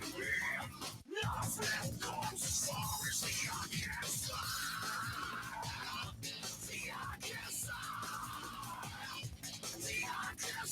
Nothing goes as far as the eye can see. The eye can see. The eye can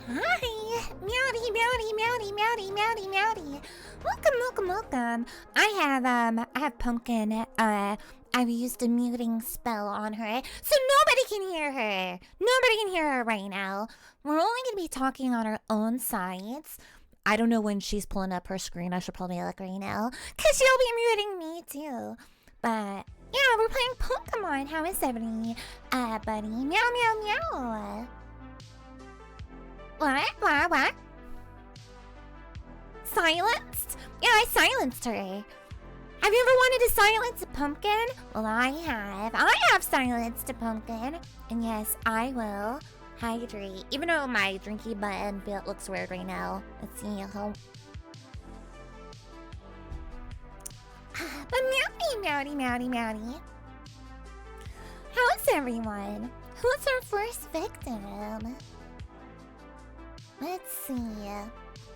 Hi! Meowdy. Welcome. I have Pumpkin. I've used a muting spell on her, so nobody can hear her. Nobody can hear her right now. We're only gonna be talking on our own sides. I don't know when she's pulling up her screen. I should probably look right now, cause she'll be muting me too. But yeah, we're playing Pokemon. How is everybody? Buddy. Meow. What? Silenced? Yeah, I silenced her. Have you ever wanted to silence a pumpkin? Well, I have. I have silenced a pumpkin. And yes, I will hydrate. Even though my drinky button bit looks weird right now. Let's see how. But meowdy. How's everyone? Who's our first victim? Let's see.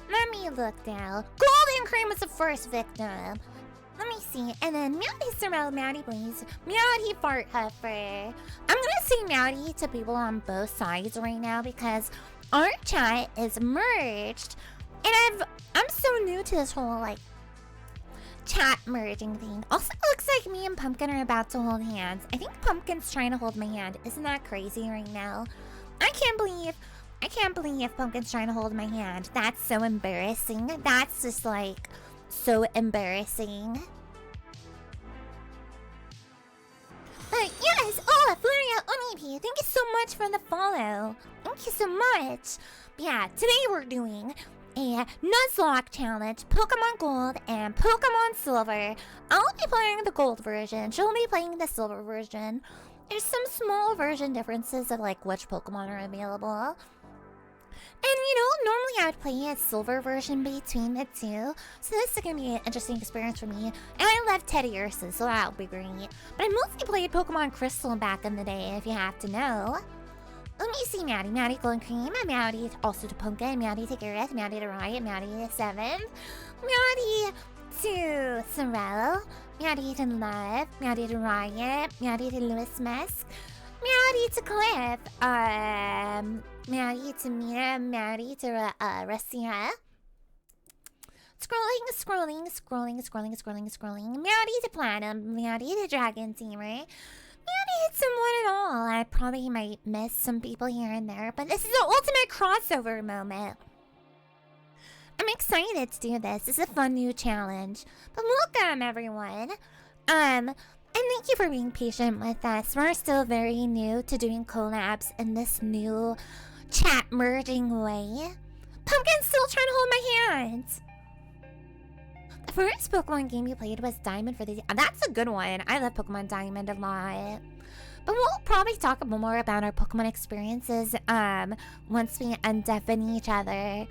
Let me look down. Golden Cream was the first victim. Let me see. And then Meowdy Sorrel, Meowdy Blaze, Meowdy Fart Huffer. I'm gonna say Meowdy to people on both sides right now because our chat is merged. And I'm so new to this whole like chat merging thing. Also, it looks like me and Pumpkin are about to hold hands. I think Pumpkin's trying to hold my hand. Isn't that crazy right now? I can't believe Pumpkin's trying to hold my hand. That's so embarrassing. That's just like so embarrassing. But yes, Floria Onipi, thank you so much for the follow. Thank you so much. Yeah, today we're doing a Nuzlocke challenge, Pokemon Gold and Pokemon Silver. I'll be playing the Gold version. She'll be playing the Silver version. There's some small version differences of like which Pokemon are available. And normally I would play a Silver version between the two. So this is going to be an interesting experience for me. And I love Teddy Ursa, so that'll be great. But I mostly played Pokemon Crystal back in the day, if you have to know. Let me see Meowdy Golden Cream, Meowdy also to Pumpkin, Meowdy to Gareth, Meowdy to Riot, Meowdy to 7th, Meowdy to Sorrel, Meowdy to Love, Meowdy to Riot, Meowdy to Lewis Musk, Meowdy to Cliff, Meowdy to Mira, Meowdy to Russia. Scrolling. Meowdy to Platinum, Meowdy to Dragon Tamer. Meowdy hit someone at all. I probably might miss some people here and there, but this is the ultimate crossover moment. I'm excited to do this. This is a fun new challenge. But welcome, everyone. And thank you for being patient with us. We're still very new to doing collabs in this new chat merging way. Pumpkin's still trying to hold my hand. The first Pokemon game you played was Diamond for the... That's a good one. I love Pokemon Diamond a lot. But we'll probably talk more about our Pokemon experiences once we undeafen each other.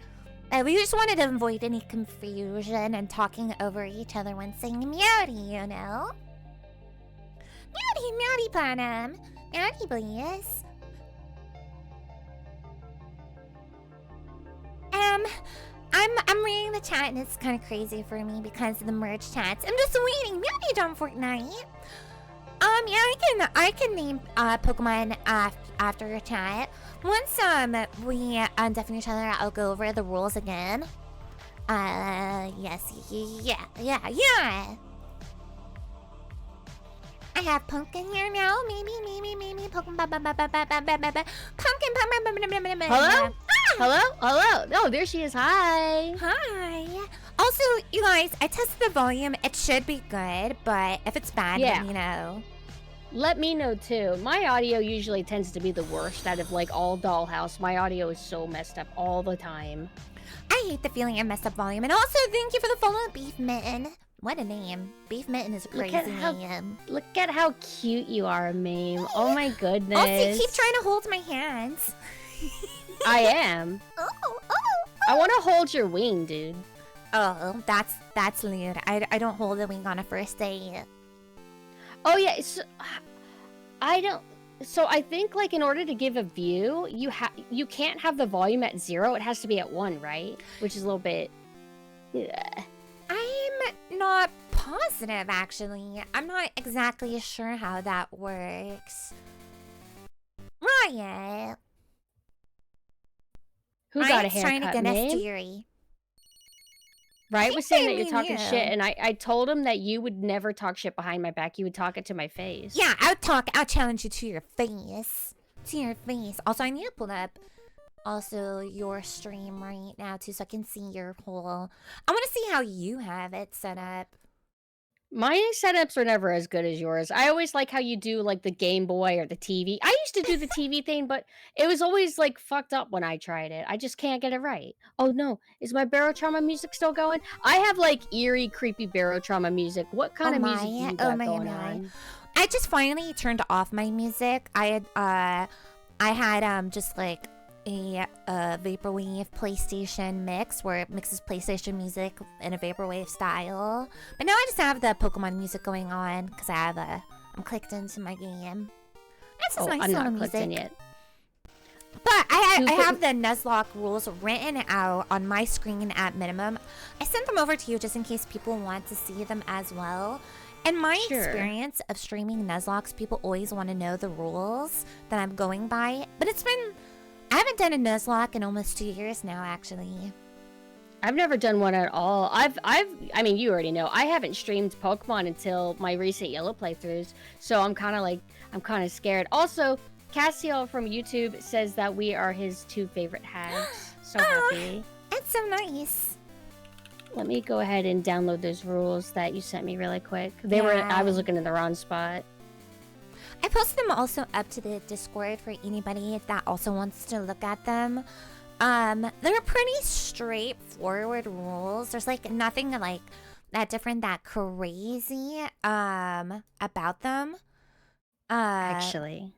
We just wanted to avoid any confusion and talking over each other when saying Meowdy, you know? Meowdy Platinum. Meowdy Blaze. I'm reading the chat and it's kind of crazy for me because of the merge chats. I'm just waiting. Meowdy John Fortnite. Yeah, I can name Pokemon after your chat. Once we undeafen each other, I'll go over the rules again. Yes, yeah. I have Pumpkin here now. Maybe Pumpkin. Hello? Oh, there she is. Hi. Also, you guys, I tested the volume. It should be good, but if it's bad, let me know. Let me know too. My audio usually tends to be the worst out of like all Dollhouse. My audio is so messed up all the time. I hate the feeling of messed up volume. And also, thank you for the follow, Beef Mitten. What a name. Beef Mitten is a crazy name. Look at how cute you are, Mame. Oh my goodness. Also, you keep trying to hold my hands. I am. Oh. I want to hold your wing, dude. Oh, that's lewd. I don't hold the wing on a first date. Oh yeah, so I think like in order to give a view, you can't have the volume at 0. It has to be at 1, right? Which is a little bit. I'm not positive, actually. I'm not exactly sure how that works. Riot. Who got a Ryan's trying to haircut, get us Mame? theory. Riot He was saying said that you're me talking and you. shit, and I told him that you would never talk shit behind my back. You would talk it to my face. Yeah, I'll challenge you to your face. To your face. Also, I need to pull up also your stream right now too, so I can see your whole... I want to see how you have it set up. My setups are never as good as yours. I always like how you do like the Game Boy or the TV. I used to do the TV thing, but it was always like fucked up when I tried it. I just can't get it right. Oh no, is my Barotrauma music still going? I have like eerie, creepy Barotrauma music. What kind of music do you got going on? I just finally turned off my music. I had just like a vaporwave PlayStation mix where it mixes PlayStation music in a vaporwave style. But now I just have the Pokemon music going on because I'm clicked into my game. That's just nice I'm little not clicked in music. yet. But I have the Nuzlocke rules written out on my screen at minimum. I sent them over to you just in case people want to see them as well. In my experience of streaming Nuzlocks, people always want to know the rules that I'm going by. But I haven't done a Nuzlocke in almost 2 years now, actually. I've never done one at all. I mean, you already know. I haven't streamed Pokemon until my recent Yellow playthroughs, so I'm kind of scared. Also, Cassiel from YouTube says that we are his 2 favorite hags. So happy. That's so nice. Let me go ahead and download those rules that you sent me really quick. I was looking in the wrong spot. I posted them also up to the Discord for anybody that also wants to look at them. They're pretty straightforward rules. There's like nothing like that different, that crazy about them. Actually,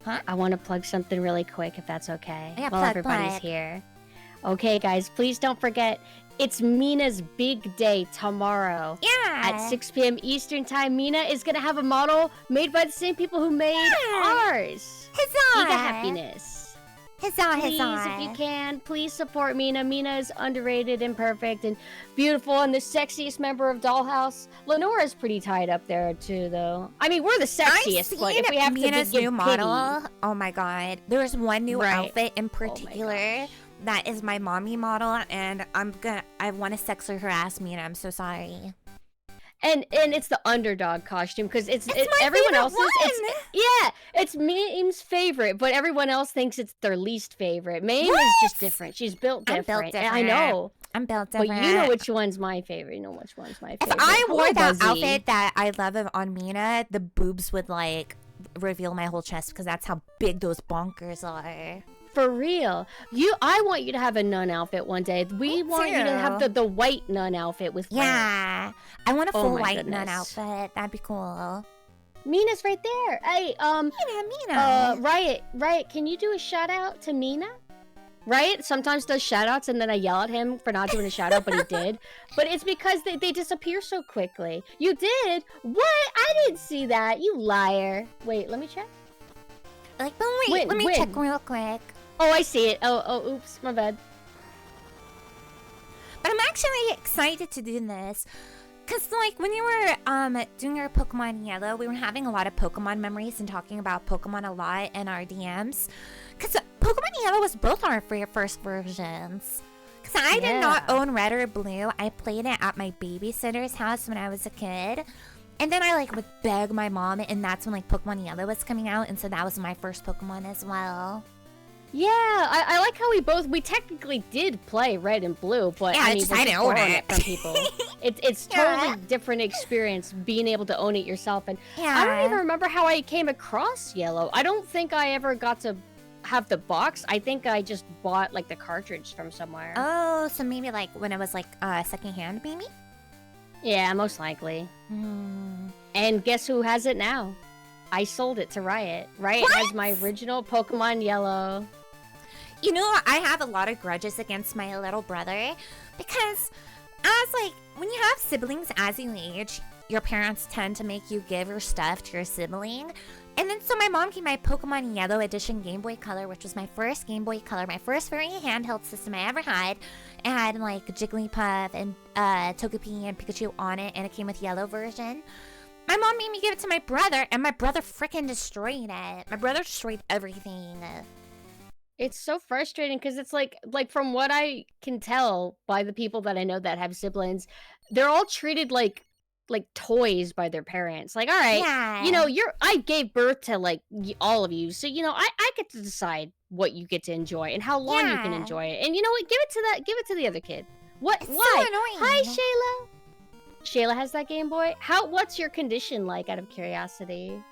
I want to plug something really quick if that's okay. Yeah, while everybody's here. Okay, guys, please don't forget. It's Mina's big day tomorrow. Yeah. At 6 p.m. Eastern Time, Mina is going to have a model made by the same people who made ours. Huzzah! Giga Happiness. Huzzah, please, huzzah. if you can, please support Mina. Mina is underrated and perfect and beautiful and the sexiest member of Dollhouse. Lenora's pretty tied up there, too, though. I mean, we're the sexiest, but if we have Mina's to give new model, oh my god. There's one new outfit in Oh particular that is my mommy model, and I want to sexually harass Mina. I'm so sorry. And it's the underdog costume because it's everyone else's. It's Mame's favorite, but everyone else thinks it's their least favorite. Mame is just different. She's built different. I'm built different. I know. I'm built different. But you know which one's my favorite. You know which one's my favorite. If I wore that Buzzy. outfit that I love on Mina, the boobs would like reveal my whole chest because that's how big those bonkers are. For real. I want you to have a nun outfit one day. We want you to have the white nun outfit with Yeah. I want a full white nun goodness. outfit. That'd be cool. Mina's right there. Hey, Mina. Riot, can you do a shout out to Mina? Riot sometimes does shout outs and then I yell at him for not doing a shout out, but he did. But it's because they disappear so quickly. You did? What? I didn't see that. You liar. Wait, let me check. Like, but wait, let me check real quick. Oh, I see it. Oh, oops, my bad. But I'm actually excited to do this. Because, like, when you were doing our Pokemon Yellow, we were having a lot of Pokemon memories and talking about Pokemon a lot in our DMs. Because Pokemon Yellow was both our first versions. Because I did not own Red or Blue. I played it at my babysitter's house when I was a kid. And then I, like, would beg my mom, and that's when, like, Pokemon Yellow was coming out. And so that was my first Pokemon as well. Yeah, I like how we technically did play Red and Blue, but yeah, I mean, I didn't own it from people. It's totally different experience being able to own it yourself. And I don't even remember how I came across Yellow. I don't think I ever got to have the box. I think I just bought like the cartridge from somewhere. Oh, so maybe like when it was like secondhand, maybe? Yeah, most likely. And guess who has it now? I sold it to Riot. Riot has my original Pokemon Yellow. You know, I have a lot of grudges against my little brother because when you have siblings as you age, your parents tend to make you give your stuff to your sibling. And then so my mom gave my Pokemon Yellow Edition Game Boy Color, which was my first Game Boy Color, my first very handheld system I ever had. It had like Jigglypuff and Togepi and Pikachu on it, and it came with yellow version. My mom made me give it to my brother, and my brother frickin' destroyed it. My brother destroyed everything. It's so frustrating because it's like from what I can tell by the people that I know that have siblings, they're all treated like toys by their parents. Like, all right, Yeah. I gave birth to like all of you, so I get to decide what you get to enjoy and how long you can Yeah. enjoy it. And you know what? Give it to the other kid. What? It's so Why? Hi, annoying. Shayla. Shayla has that Game Boy. What's your condition like? Out of curiosity.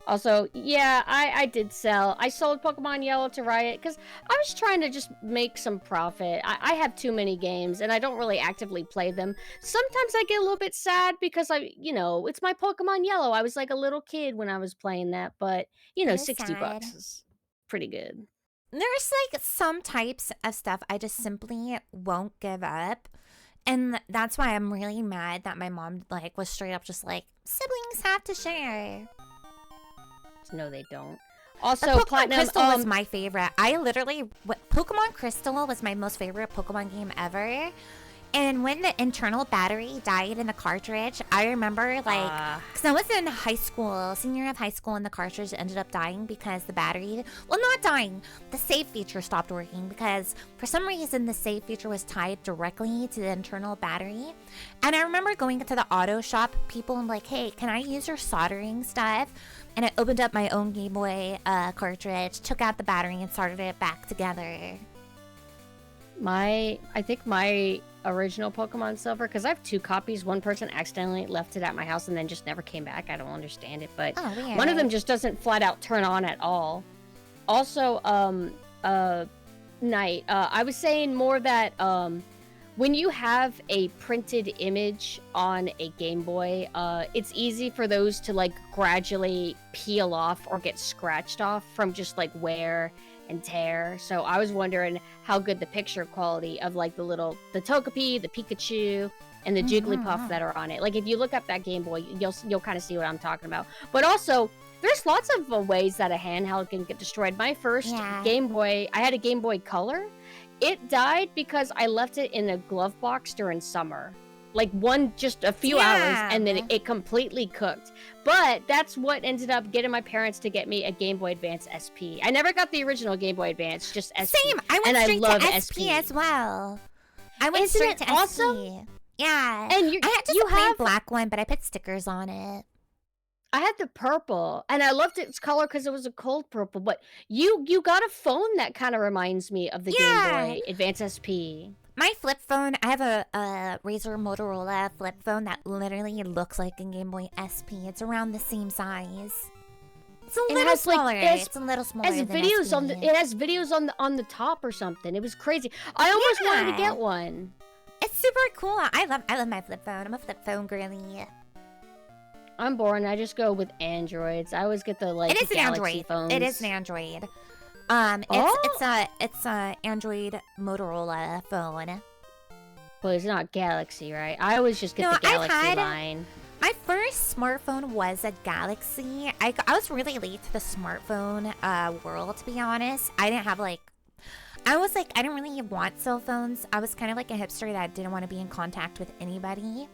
Also, yeah, I did sell. I sold Pokemon Yellow to Riot because I was trying to just make some profit. I have too many games and I don't really actively play them. Sometimes I get a little bit sad because it's my Pokemon Yellow. I was like a little kid when I was playing that, but It is 60 sad. bucks is pretty good. There's like some types of stuff I just simply won't give up. And that's why I'm really mad that my mom like was straight up just like, siblings have to share. No, they don't. But Also, Pokemon Platinum, Crystal was my favorite. Pokemon Crystal was my most favorite Pokemon game ever. And when the internal battery died in the cartridge, I remember because I was in high school, senior year of high school, and the cartridge ended up dying because the battery, well, not dying, the save feature stopped working because for some reason the save feature was tied directly to the internal battery. And I remember going into the auto shop, people and like, hey, can I use your soldering stuff? And I opened up my own Game Boy cartridge, took out the battery, and started it back together. I think my original Pokemon Silver, because I have 2 copies. One person accidentally left it at my house and then just never came back. I don't understand it, but weird. one of them just doesn't flat out turn on at all. Also, Night, I was saying more that when you have a printed image on a Game Boy, it's easy for those to like gradually peel off or get scratched off from just like wear and tear. So I was wondering how good the picture quality of like the Togepi, the Pikachu, and the Jigglypuff that are on it. Like if you look up that Game Boy, you'll kind of see what I'm talking about. But also, there's lots of ways that a handheld can get destroyed. My first Game Boy, I had a Game Boy Color. It died because I left it in a glove box during summer. Like just a few hours, and then it completely cooked. But that's what ended up getting my parents to get me a Game Boy Advance SP. I never got the original Game Boy Advance, just SP. Same, I went straight to SP as well. I went straight to SP. Yeah. And I had just a plain black one, but I put stickers on it. I had the purple, and I loved its color because it was a cold purple. But you got a phone that kind of reminds me of the Game Boy Advance SP. My flip phone, I have a Razer Motorola flip phone that literally looks like a Game Boy SP. It's around the same size. It's a little smaller. It's a little smaller. It has videos on the top or something. It was crazy. I almost wanted to get one. It's super cool. I love my flip phone. I'm a flip phone girly. I'm boring. I just go with Androids. I always get the It is the an Galaxy Android. phones. It is an Android. It's a Android Motorola phone. But it's not Galaxy, right? I always just get the Galaxy line. My first smartphone was a Galaxy. I was really late to the smartphone world, to be honest. I didn't have I didn't really want cell phones. I was kind of like a hipster that didn't want to be in contact with anybody.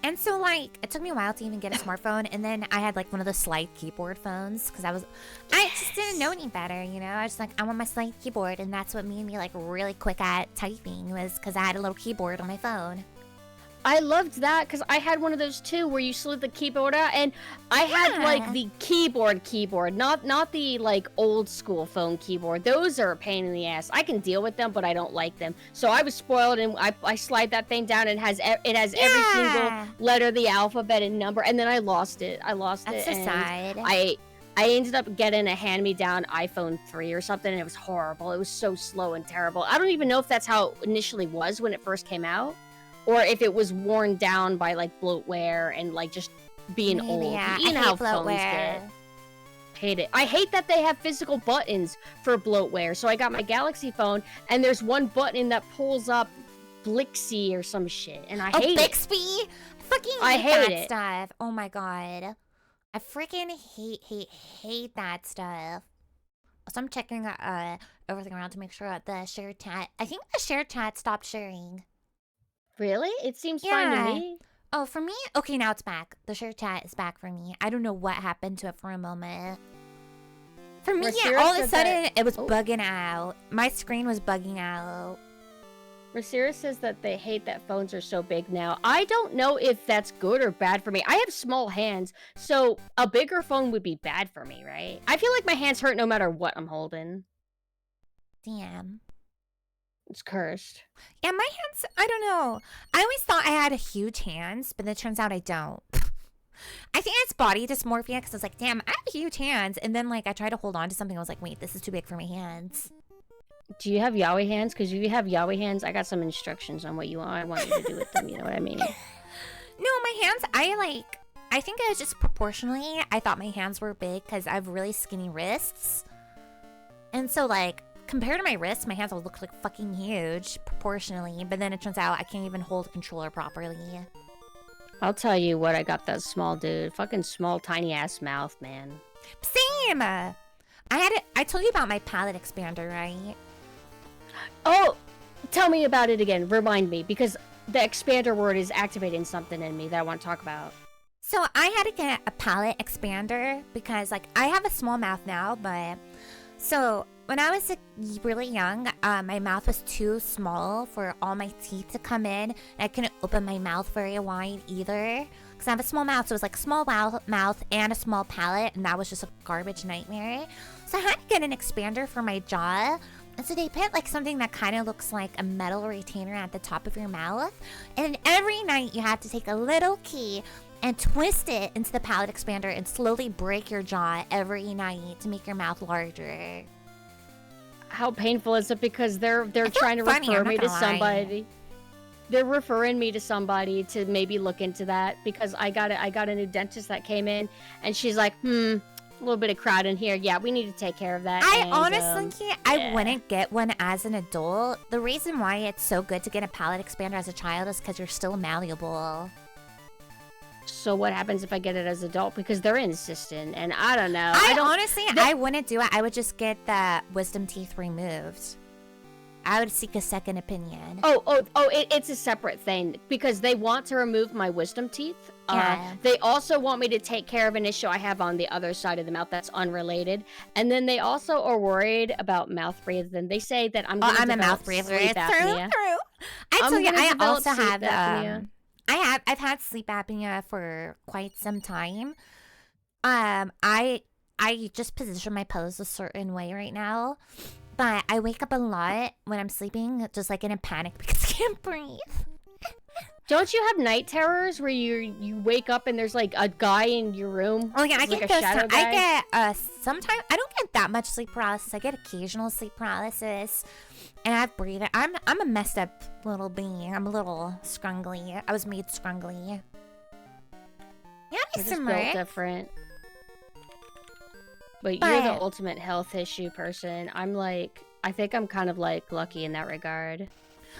And so, it took me a while to even get a smartphone, and then I had, one of the slide keyboard phones, because I just didn't know any better, you know? I was I want my slide keyboard, and that's what made me, really quick at typing, was because I had a little keyboard on my phone. I loved that, because I had one of those, too, where you slid the keyboard out, and I had, the keyboard, not the, old school phone keyboard. Those are a pain in the ass. I can deal with them, but I don't like them. So I was spoiled, and I slide that thing down, and it has every single letter of the alphabet and number, and then I lost it. That's so sad. I ended up getting a hand-me-down iPhone 3 or something, and it was horrible. It was so slow and terrible. I don't even know if that's how it initially was when it first came out, or if it was worn down by bloatware and just being old. Yeah, you know how phones get. Hate it. I hate that they have physical buttons for bloatware. So I got my Galaxy phone, and there's one button that pulls up Blixie or some shit, and I hate Bixby? it. I hate that stuff. Oh my god. I freaking hate that stuff. So I'm checking everything around to make sure that the share chat. I think the share chat stopped sharing. Really? It seems fine to me. Oh, for me? Okay, now it's back. The share chat is back for me. I don't know what happened to it for a moment. For me, yeah, Rasira all of a said sudden, that- it was Oh. bugging out. My screen was bugging out. Rasira says that they hate that phones are so big now. I don't know if that's good or bad for me. I have small hands, so a bigger phone would be bad for me, right? I feel like my hands hurt no matter what I'm holding. Damn. It's cursed. Yeah, my hands, I don't know. I always thought I had huge hands, but it turns out I don't. I think it's body dysmorphia because I was like, damn, I have huge hands. And then, like, I tried to hold on to something. I was like, wait, this is too big for my hands. Do you have yaoi hands? Because if you have yaoi hands, I got some instructions on what I want you to do with them. You know what I mean? No, my hands, I think it was just proportionally. I thought my hands were big because I have really skinny wrists. And so, like, compared to my wrists, my hands will look like fucking huge proportionally. But then it turns out I can't even hold a controller properly. I'll tell you what, I got that small dude. Fucking small, tiny ass mouth, man. Same! I told you about my palette expander, right? Oh, tell me about it again. Remind me, because the expander word is activating something in me that I want to talk about. So I had to get a palette expander because, like, I have a small mouth now, but... So, when I was really young, my mouth was too small for all my teeth to come in. And I couldn't open my mouth very wide either. Because I have a small mouth, so it was like small mouth and a small palate, and that was just a garbage nightmare. So I had to get an expander for my jaw. And so they put like something that kind of looks like a metal retainer at the top of your mouth. And then every night you have to take a little key and twist it into the palate expander and slowly break your jaw every night to make your mouth larger. How painful is it? Because they're trying to funny, refer I'm me not to gonna lie. somebody. They're referring me to somebody to maybe look into that because I got a new dentist that came in and she's like, a little bit of crowd in here. Yeah, we need to take care of that. I honestly, I yeah. wouldn't get one as an adult. The reason why it's so good to get a palate expander as a child is because you're still malleable. So what happens if I get it as an adult? Because they're insistent, and I don't know. I wouldn't do it. I would just get the wisdom teeth removed. I would seek a second opinion. It's a separate thing because they want to remove my wisdom teeth. Yeah. They also want me to take care of an issue I have on the other side of the mouth that's unrelated. And then they also are worried about mouth breathing. They say that I'm a mouth breather. Sleep It's apnea. true. I tell you, I also have apnea. I've had sleep apnea for quite some time. I just position my pillows a certain way right now. But I wake up a lot when I'm sleeping, just like in a panic because I can't breathe. Don't you have night terrors where you wake up and there's like a guy in your room? Oh yeah, I like get a those. shadow guy? I get sometimes I don't get that much sleep paralysis. I get occasional sleep paralysis, and I have breathing. I'm a messed up little being. I'm a little scrungly. I was made scrungly. Yeah, We're just some built Rick. different. But you're the ultimate health issue person. I think I'm kind of like lucky in that regard.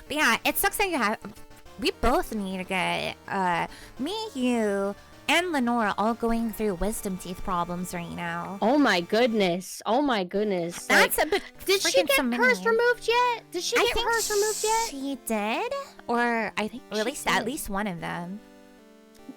But yeah, it sucks that you have. We both need to get me, you, and Lenora all going through wisdom teeth problems right now. Oh my goodness. That's a bit. Did she get hers removed yet? Did she I get think hers removed yet? She did, or I think she at did. least one of them.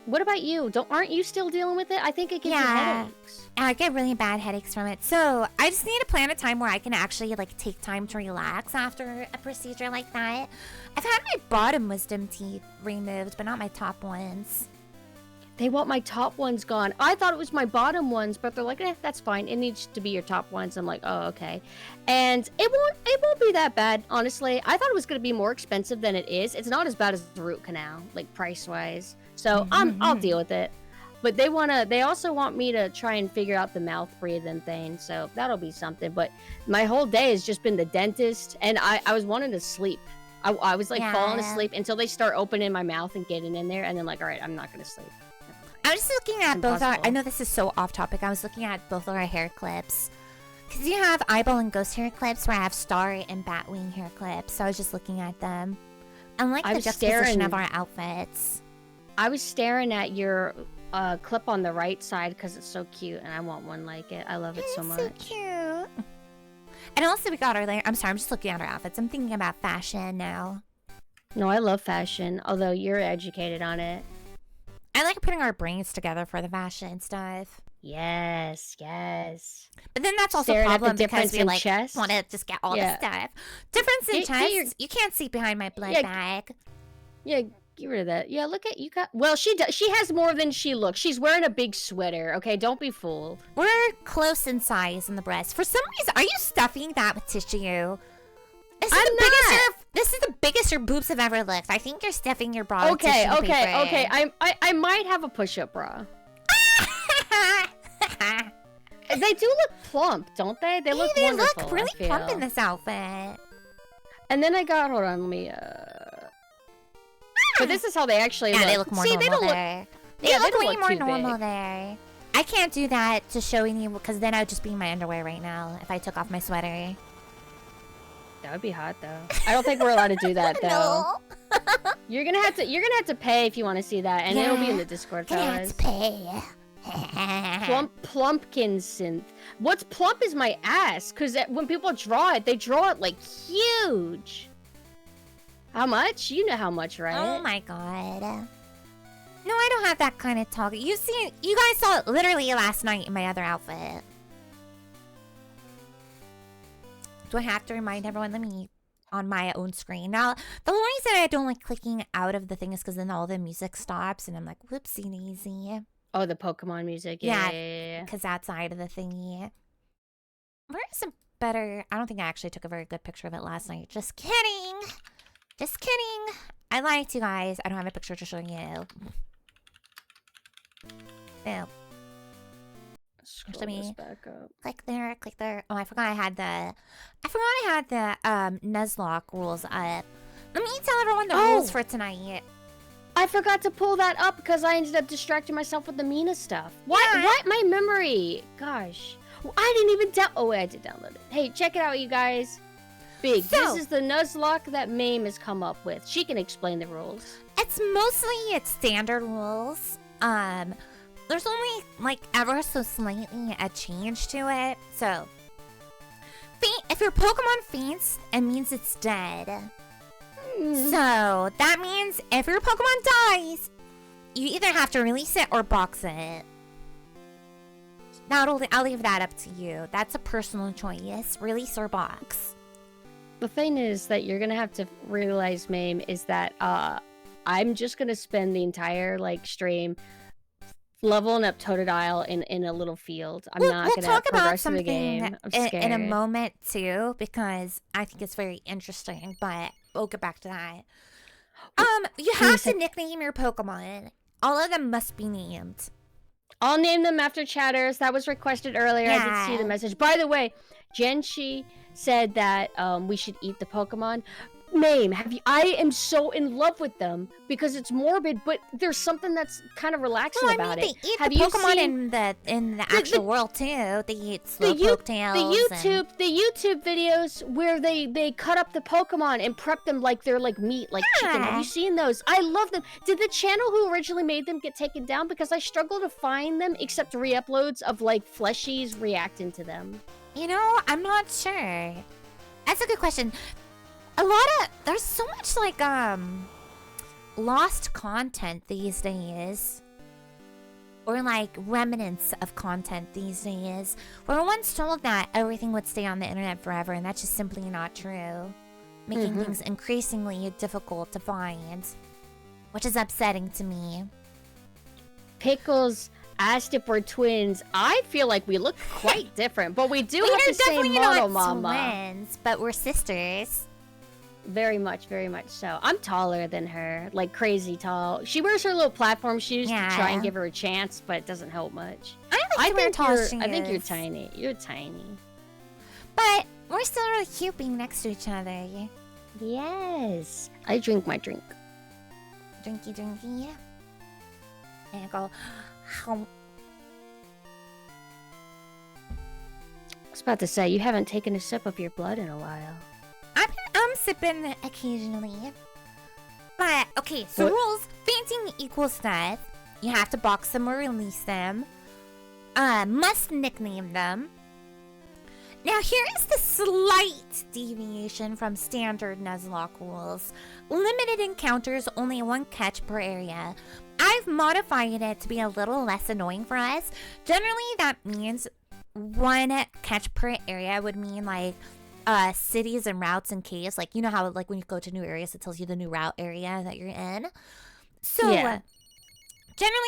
What about you? Aren't you still dealing with it? I think it gives you headaches. I get really bad headaches from it. So I just need to plan a time where I can actually like take time to relax after a procedure like that. I've had my bottom wisdom teeth removed, but not my top ones. They want my top ones gone. I thought it was my bottom ones, but they're like, that's fine. It needs to be your top ones. I'm like, oh, okay. And it won't be that bad, honestly. I thought it was gonna be more expensive than it is. It's not as bad as the root canal, like price wise. So I'll deal with it. But they also want me to try and figure out the mouth breathing thing. So that'll be something. But my whole day has just been the dentist, and I was wanting to sleep. I was like falling asleep until they start opening my mouth and getting in there, and then like, all right, I'm not gonna sleep. I was just looking at both our. Impossible. I know this is so off topic. I was looking at both of our hair clips. Because you have eyeball and ghost hair clips where I have star and batwing hair clips. So I was just looking at them. I like the juxtaposition of our outfits. I was staring at your clip on the right side because it's so cute, and I want one like it. I love it so much. So cute. And also we got our I'm sorry, I'm just looking at our outfits. I'm thinking about fashion now. No, I love fashion, although you're educated on it. I like putting our brains together for the fashion stuff. Yes, yes. But then that's also a Staring at the problem because difference we in like chest. want to just get all the Yeah. stuff. Difference in Get your- chest. You can't see behind my blood Yeah. bag. Yeah, get rid of that. Yeah, look at you got. Well, she does. She has more than she looks. She's wearing a big sweater. Okay, don't be fooled. We're close in size in the breast. For some reason, are you stuffing that with tissue? This is I'm the biggest not. this is the biggest your boobs have ever looked. I think you're stuffing your bra with Okay, tissue okay, paper. okay. I might have a push-up bra. They do look plump, don't they? They look they wonderful. look really I feel. plump in this outfit. And then I got. Hold on, let me. But this is how they actually look. Yeah, they look more See, normal they don't there. Look, yeah, They look don't way look more too normal big. there. I can't do that to show any because then I would just be in my underwear right now if I took off my sweater. That would be hot though. I don't think we're allowed to do that though. No. You're gonna have to pay if you want to see that, and it'll be in the Discord, Gonna have fellas. to pay. Plumpkin synth. What's plump is my ass, because when people draw it, they draw it like huge. How much? You know how much, right? Oh my god. No, I don't have that kind of talk. You guys saw it literally last night in my other outfit. Do I have to remind everyone? Let me on my own screen. Now, the only reason I don't like clicking out of the thing is because then all the music stops and I'm like, whoopsie daisy. Oh, the Pokemon music. Yeah. Because outside of the thingy. Where's a better... I don't think I actually took a very good picture of it last night. Just kidding. Just kidding. I lied to you guys. I don't have a picture to show you. No. Scroll this back up. Click there, click there. Oh, I forgot I had the Nuzlocke rules up. Let me tell everyone the rules for tonight. I forgot to pull that up because I ended up distracting myself with the Mina stuff. What? Yeah. What? My memory. Gosh. I didn't even Oh, wait, I did download it. Hey, check it out, you guys. Big. So, this is the Nuzlocke that Mame has come up with. She can explain the rules. It's mostly standard rules. There's only like ever so slightly a change to it. So, if your Pokemon faints, it means it's dead. So that means if your Pokemon dies, you either have to release it or box it. Now I'll leave that up to you. That's a personal choice. Release or box. The thing is that you're gonna have to realize, Mame, is that I'm just gonna spend the entire stream leveling up Totodile in a little field. I'm not we'll gonna talk about progress through the something game. I'm scared. in a moment too, because I think it's very interesting. But we'll get back to that. You have to nickname your Pokemon. All of them must be named. I'll name them after chatters. That was requested earlier. I did see the message. By the way, Genshi said that we should eat the Pokemon. Mame, I am so in love with them because it's morbid, but there's something that's kind of relaxing about it. They eat Have the you Pokemon seen in the actual world too. They eat Slowpoke tails. The YouTube videos where they cut up the Pokemon and prep them like they're like meat, like chicken. Have you seen those? I love them. Did the channel who originally made them get taken down? Because I struggle to find them except re-uploads of like fleshies reacting to them. You know, I'm not sure. That's a good question. There's so much lost content these days, or like remnants of content these days. We were once told that everything would stay on the internet forever, and that's just simply not true, making things increasingly difficult to find, which is upsetting to me. Pickles asked if we're twins. I feel like we look quite different, but we do have the same definitely mono not mama. twins, but we're sisters. Very much so. I'm taller than her, like crazy tall. She wears her little platform shoes to try and give her a chance, but it doesn't help much. I think you're tiny. You're tiny. But we're still really cute being next to each other. Yes. I drink my drink. Drinky. And I go, I was about to say, you haven't taken a sip of your blood in a while. I'm sipping occasionally. But, okay, so rules. Fainting equals death. You have to box them or release them. Must nickname them. Now, here is the slight deviation from standard Nuzlocke rules. Limited encounters, only one catch per area. I've modified it to be a little less annoying for us. Generally, that means one catch per area would mean like cities and routes and caves. Like, you know how like when you go to new areas, it tells you the new route area that you're in. So, generally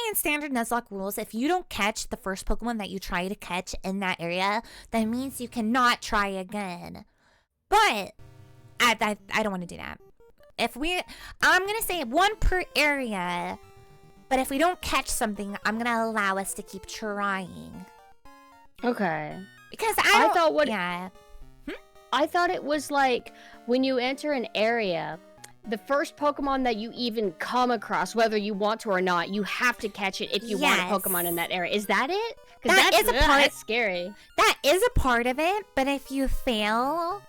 in standard Nuzlocke rules, if you don't catch the first Pokemon that you try to catch in that area, that means you cannot try again. But I don't want to do that. I'm gonna say one per area, but if we don't catch something, I'm gonna allow us to keep trying. Okay. Because I thought I thought it was like when you enter an area, the first Pokemon that you even come across, whether you want to or not, you have to catch it if you want a Pokemon in that area. Is that it? That's scary. That is a part of it, but if you fail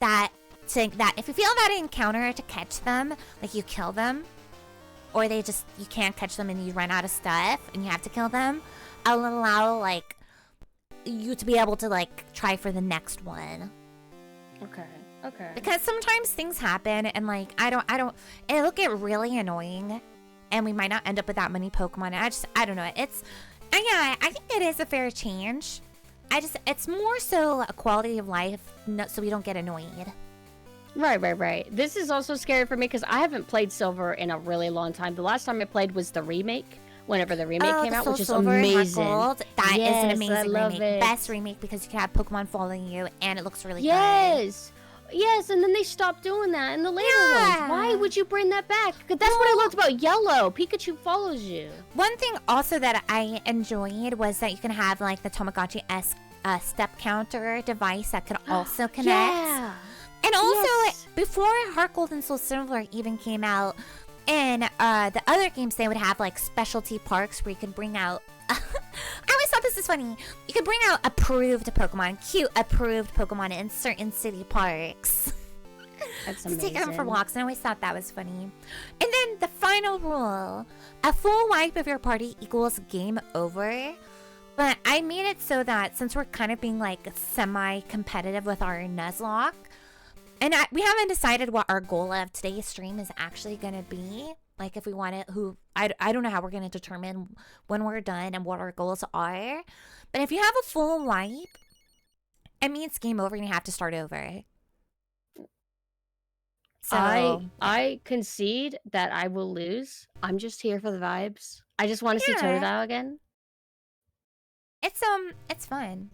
if you fail that encounter to catch them, like you kill them, or you can't catch them and you run out of stuff and you have to kill them, I'll allow like you to be able to like try for the next one. Okay. Because sometimes things happen and like it'll get really annoying and we might not end up with that many Pokemon. I don't know. I think it is a fair change. It's more so a quality of life, so we don't get annoyed. Right. This is also scary for me because I haven't played Silver in a really long time. The last time I played was the remake, whenever the remake came out, which is amazing. That is an amazing remake. It. Best remake because you can have Pokemon following you and it looks really good. Yes, and then they stopped doing that in the later ones. Why would you bring that back? Because that's what I loved about Yellow. Pikachu follows you. One thing also that I enjoyed was that you can have like the Tamagotchi-esque step counter device that could also connect. Yeah. And also, before Heart Gold and Soul Silver even came out, in the other games, they would have like specialty parks where you could bring out. I always thought this was funny. You could bring out approved Pokemon, cute approved Pokemon in certain city parks. That's to amazing. take them for walks, and I always thought that was funny. And then the final rule: a full wipe of your party equals game over. But I made it so that since we're kind of being like semi-competitive with our Nuzlocke. And we haven't decided what our goal of today's stream is actually going to be. Like if we want it, I don't know how we're going to determine when we're done and what our goals are. But if you have a full wipe, it means game over and you have to start over. So I concede that I will lose. I'm just here for the vibes. I just want to see Totodile again. It's fun.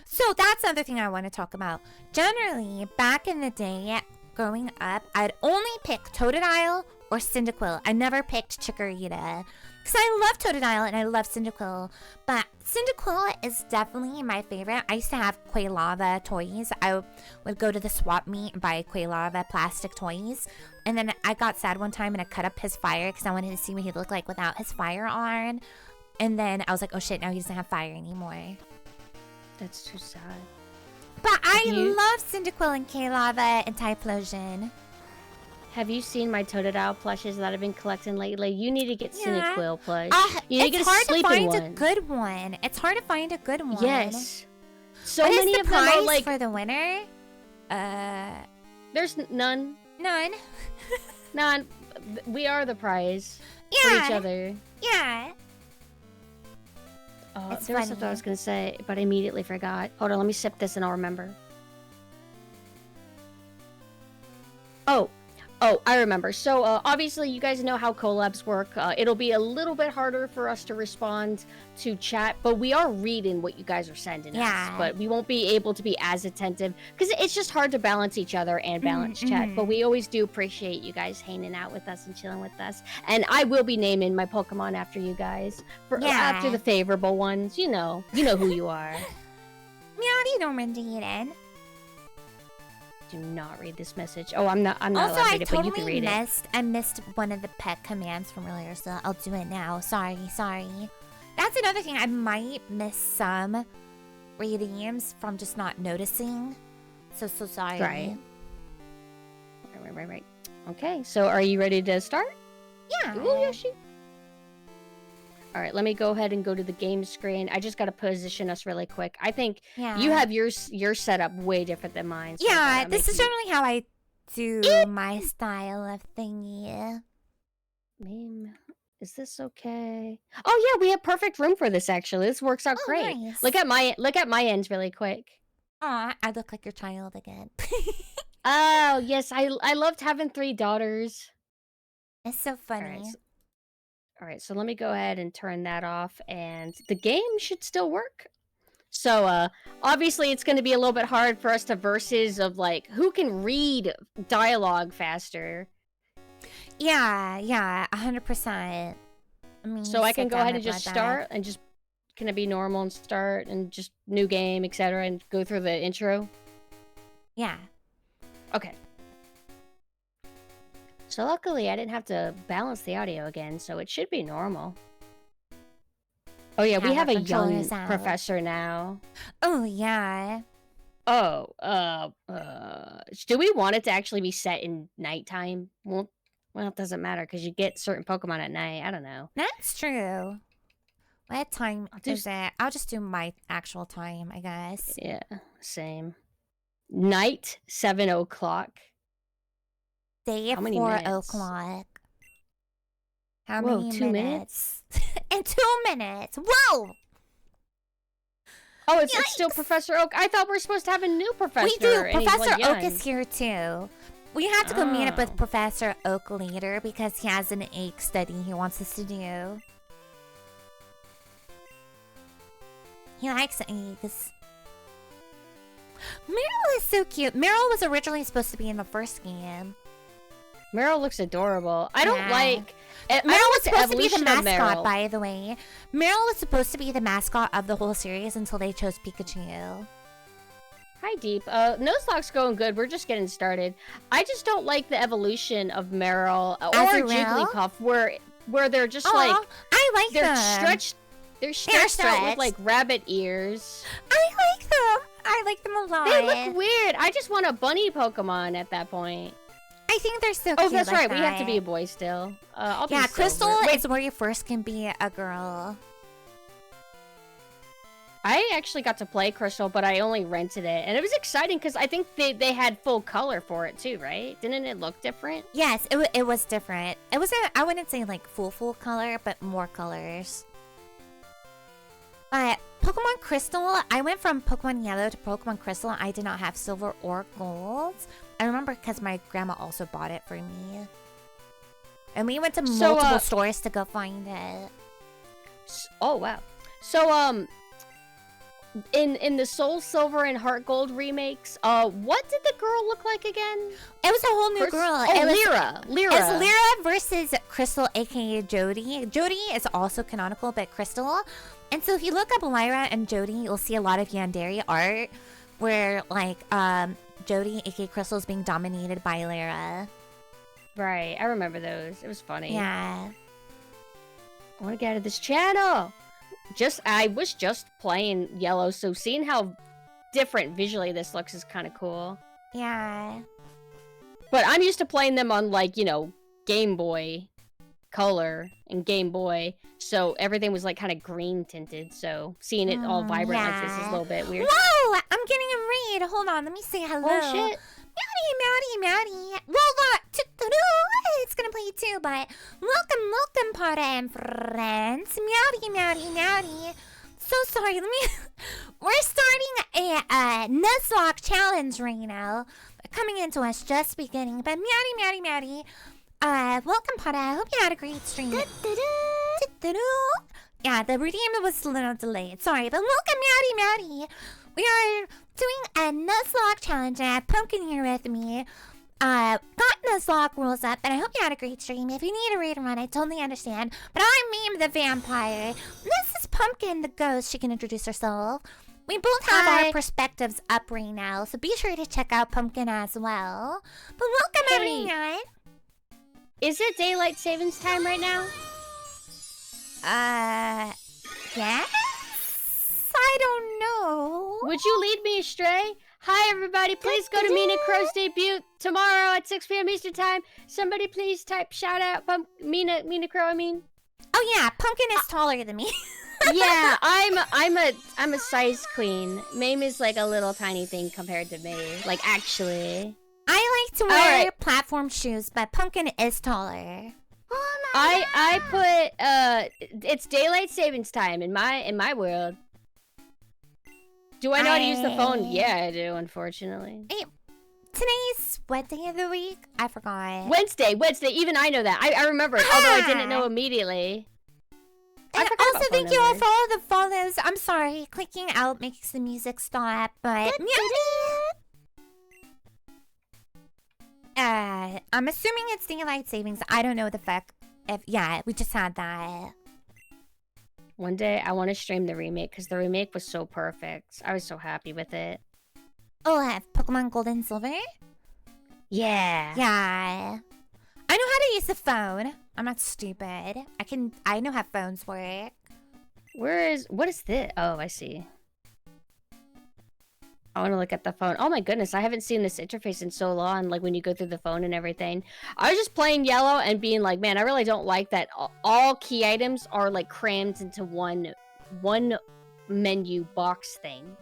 So that's another thing I want to talk about. Generally, back in the day, growing up, I'd only pick Totodile or Cyndaquil. I never picked Chikorita. Because I love Totodile and I love Cyndaquil. But Cyndaquil is definitely my favorite. I used to have Quailava toys. I would go to the swap meet and buy Quailava plastic toys. And then I got sad one time and I cut up his fire because I wanted to see what he looked like without his fire on. And then I was like, oh shit, now he doesn't have fire anymore. That's too sad. But I love Cyndaquil and Quailava and Typhlosion. Have you seen my Totodile plushes that I've been collecting lately? You need to get Cyndaquil plush. You need to get a sleeping one. It's hard to find a good one. It's hard to find a good one. Yes. So what many is the of them prize are like for the winner? There's none. None. We are the prize for each other. Yeah. There was something I was going to say, but I immediately forgot. Hold on, let me sip this and I'll remember. Oh, I remember. So, obviously, you guys know how collabs work. It'll be a little bit harder for us to respond to chat, but we are reading what you guys are sending us. But we won't be able to be as attentive, because it's just hard to balance each other and balance chat. But we always do appreciate you guys hanging out with us and chilling with us. And I will be naming my Pokemon after you guys. After the favorable ones. You know who you are. Meowdy Normandy. Do not read this message. Oh, I'm not also, allowed to read it, but you can read it. I missed one of the pet commands from earlier, so I'll do it now. Sorry. That's another thing. I might miss some readings from just not noticing. So sorry. Right. Okay, so are you ready to start? Yeah. Ooh, Yoshi. All right, let me go ahead and go to the game screen. I just got to position us really quick. I think Yeah. you have your setup way different than mine. So yeah, this is generally how I do my style of thingy. Meme. Is this okay? Oh yeah, we have perfect room for this actually. This works out great. Nice. Look at my ends really quick. Aw, I look like your child again. Oh, yes, I loved having 3 daughters. It's so funny. All right, so let me go ahead and turn that off and the game should still work. So, obviously it's going to be a little bit hard for us to versus of like who can read dialogue faster. Yeah, 100%. So I can go ahead and just start and just can it be normal and start and just new game, etc. and go through the intro? Yeah. Okay. So luckily I didn't have to balance the audio again, so it should be normal. Oh yeah, we have a young professor now. Oh yeah. Oh, do we want it to actually be set in nighttime? Well, it doesn't matter because you get certain Pokemon at night. I don't know. That's true. What time is it? I'll just do my actual time, I guess. Yeah, same. Night, 7 o'clock. Day at 4 o'clock. How many 2 minutes? In 2 minutes. Whoa! Oh, it's still Professor Oak. I thought we were supposed to have a new professor. We do. And Professor he's, like, Oak is here too. We have to go meet up with Professor Oak later because he has an egg study he wants us to do. He likes eggs. Meryl is so cute. Meryl was originally supposed to be in the first game. Meryl looks adorable. I don't like... Meryl was supposed to be the mascot, by the way. Meryl was supposed to be the mascot of the whole series until they chose Pikachu. Hi, Deep. Nuzlocke's going good. We're just getting started. I just don't like the evolution of Meryl or Jigglypuff, where they're just like... I like they're them. Stretched. They're stretched out with like rabbit ears. I like them. I like them a lot. They look weird. I just want a bunny Pokemon at that point. I think they're so cute. Oh, that's like right. that. We have to be a boy still. I'll be Crystal is where you first can be a girl. I actually got to play Crystal, but I only rented it. And it was exciting because I think they had full color for it too, right? Didn't it look different? Yes, it was different. It wasn't, I wouldn't say like full color, but more colors. But Pokemon Crystal, I went from Pokemon Yellow to Pokemon Crystal. I did not have Silver or Gold. I remember because my grandma also bought it for me. And we went to multiple stores to go find it. Oh, wow. So, in the Soul Silver and Heart Gold remakes, what did the girl look like again? It was a whole new girl. Oh, Lyra. It's Lyra versus Crystal, aka Jody. Jody is also canonical, but Crystal. And so if you look up Lyra and Jody, you'll see a lot of Yandere art where, like, Jody, aka Crystal, is being dominated by Lyra. Right, I remember those. It was funny. Yeah. I want to get out of this channel. I was just playing Yellow, so seeing how different visually this looks is kind of cool. Yeah. But I'm used to playing them on, like, you know, Game Boy Color and Game Boy, so everything was, like, kind of green tinted, so seeing it all vibrant like this is a little bit weird. Whoa! I'm getting a raid! Hold on, let me say hello. Oh, shit. Meowdy. Well, it's gonna play too, but welcome, party and friends. Meowdy. So sorry, we're starting a Nuzlocke challenge right now. Coming into us just beginning, but meowdy. Welcome, party. I hope you had a great stream. Yeah, the redeem was a little delayed. Sorry, but welcome, meowdy. We are doing a Nuzlocke challenge, and I have Pumpkin here with me. Got Nuzlocke rules up, and I hope you had a great stream. If you need a raid run, I totally understand. But I'm Meme the Vampire. This is Pumpkin the Ghost. She can introduce herself. We both have our perspectives up right now, so be sure to check out Pumpkin as well. But welcome, everyone. Is it daylight savings time right now? Yes? I don't know. Would you lead me astray? Hi, everybody. Please go to Mina Crow's debut tomorrow at 6 p.m. Eastern Time. Somebody please type shout out Mina Crow, I mean. Oh yeah, Pumpkin is taller than me. Yeah, I'm a size queen. Mame is like a little tiny thing compared to me. Like actually. I like to wear platform shoes, but Pumpkin is taller. I put it's daylight savings time in my world. Do I know how to use the phone? Yeah, I do, unfortunately. Hey, today's what day of the week? I forgot. Wednesday. Even I know that. I remember it, although I didn't know immediately. And also, thank you all for all the follows. I'm sorry, clicking out makes the music stop, but I'm assuming it's daylight savings. I don't know the fuck. Yeah, we just had that. One day, I want to stream the remake because the remake was so perfect. I was so happy with it. Oh, I have Pokemon Gold and Silver? Yeah. Yeah. I know how to use the phone. I'm not stupid. I know how phones work. What is this? Oh, I see. I want to look at the phone. Oh my goodness, I haven't seen this interface in so long, like when you go through the phone and everything. I was just playing Yellow and being like, man, I really don't like that all key items are like crammed into one menu box thing.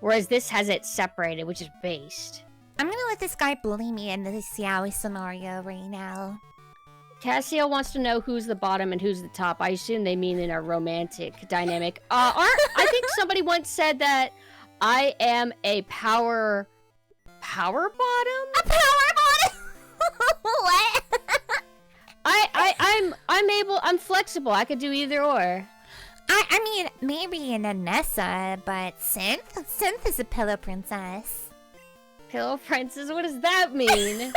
Whereas this has it separated, which is based. I'm gonna let this guy bully me in this yaoi scenario right now. Cassio wants to know who's the bottom and who's the top. I assume they mean in a romantic dynamic. I think somebody once said that I am a power bottom? A power bottom? What? I'm flexible. I could do either or. I mean, maybe in a Nessa, but Synth is a pillow princess. Pillow princess? What does that mean?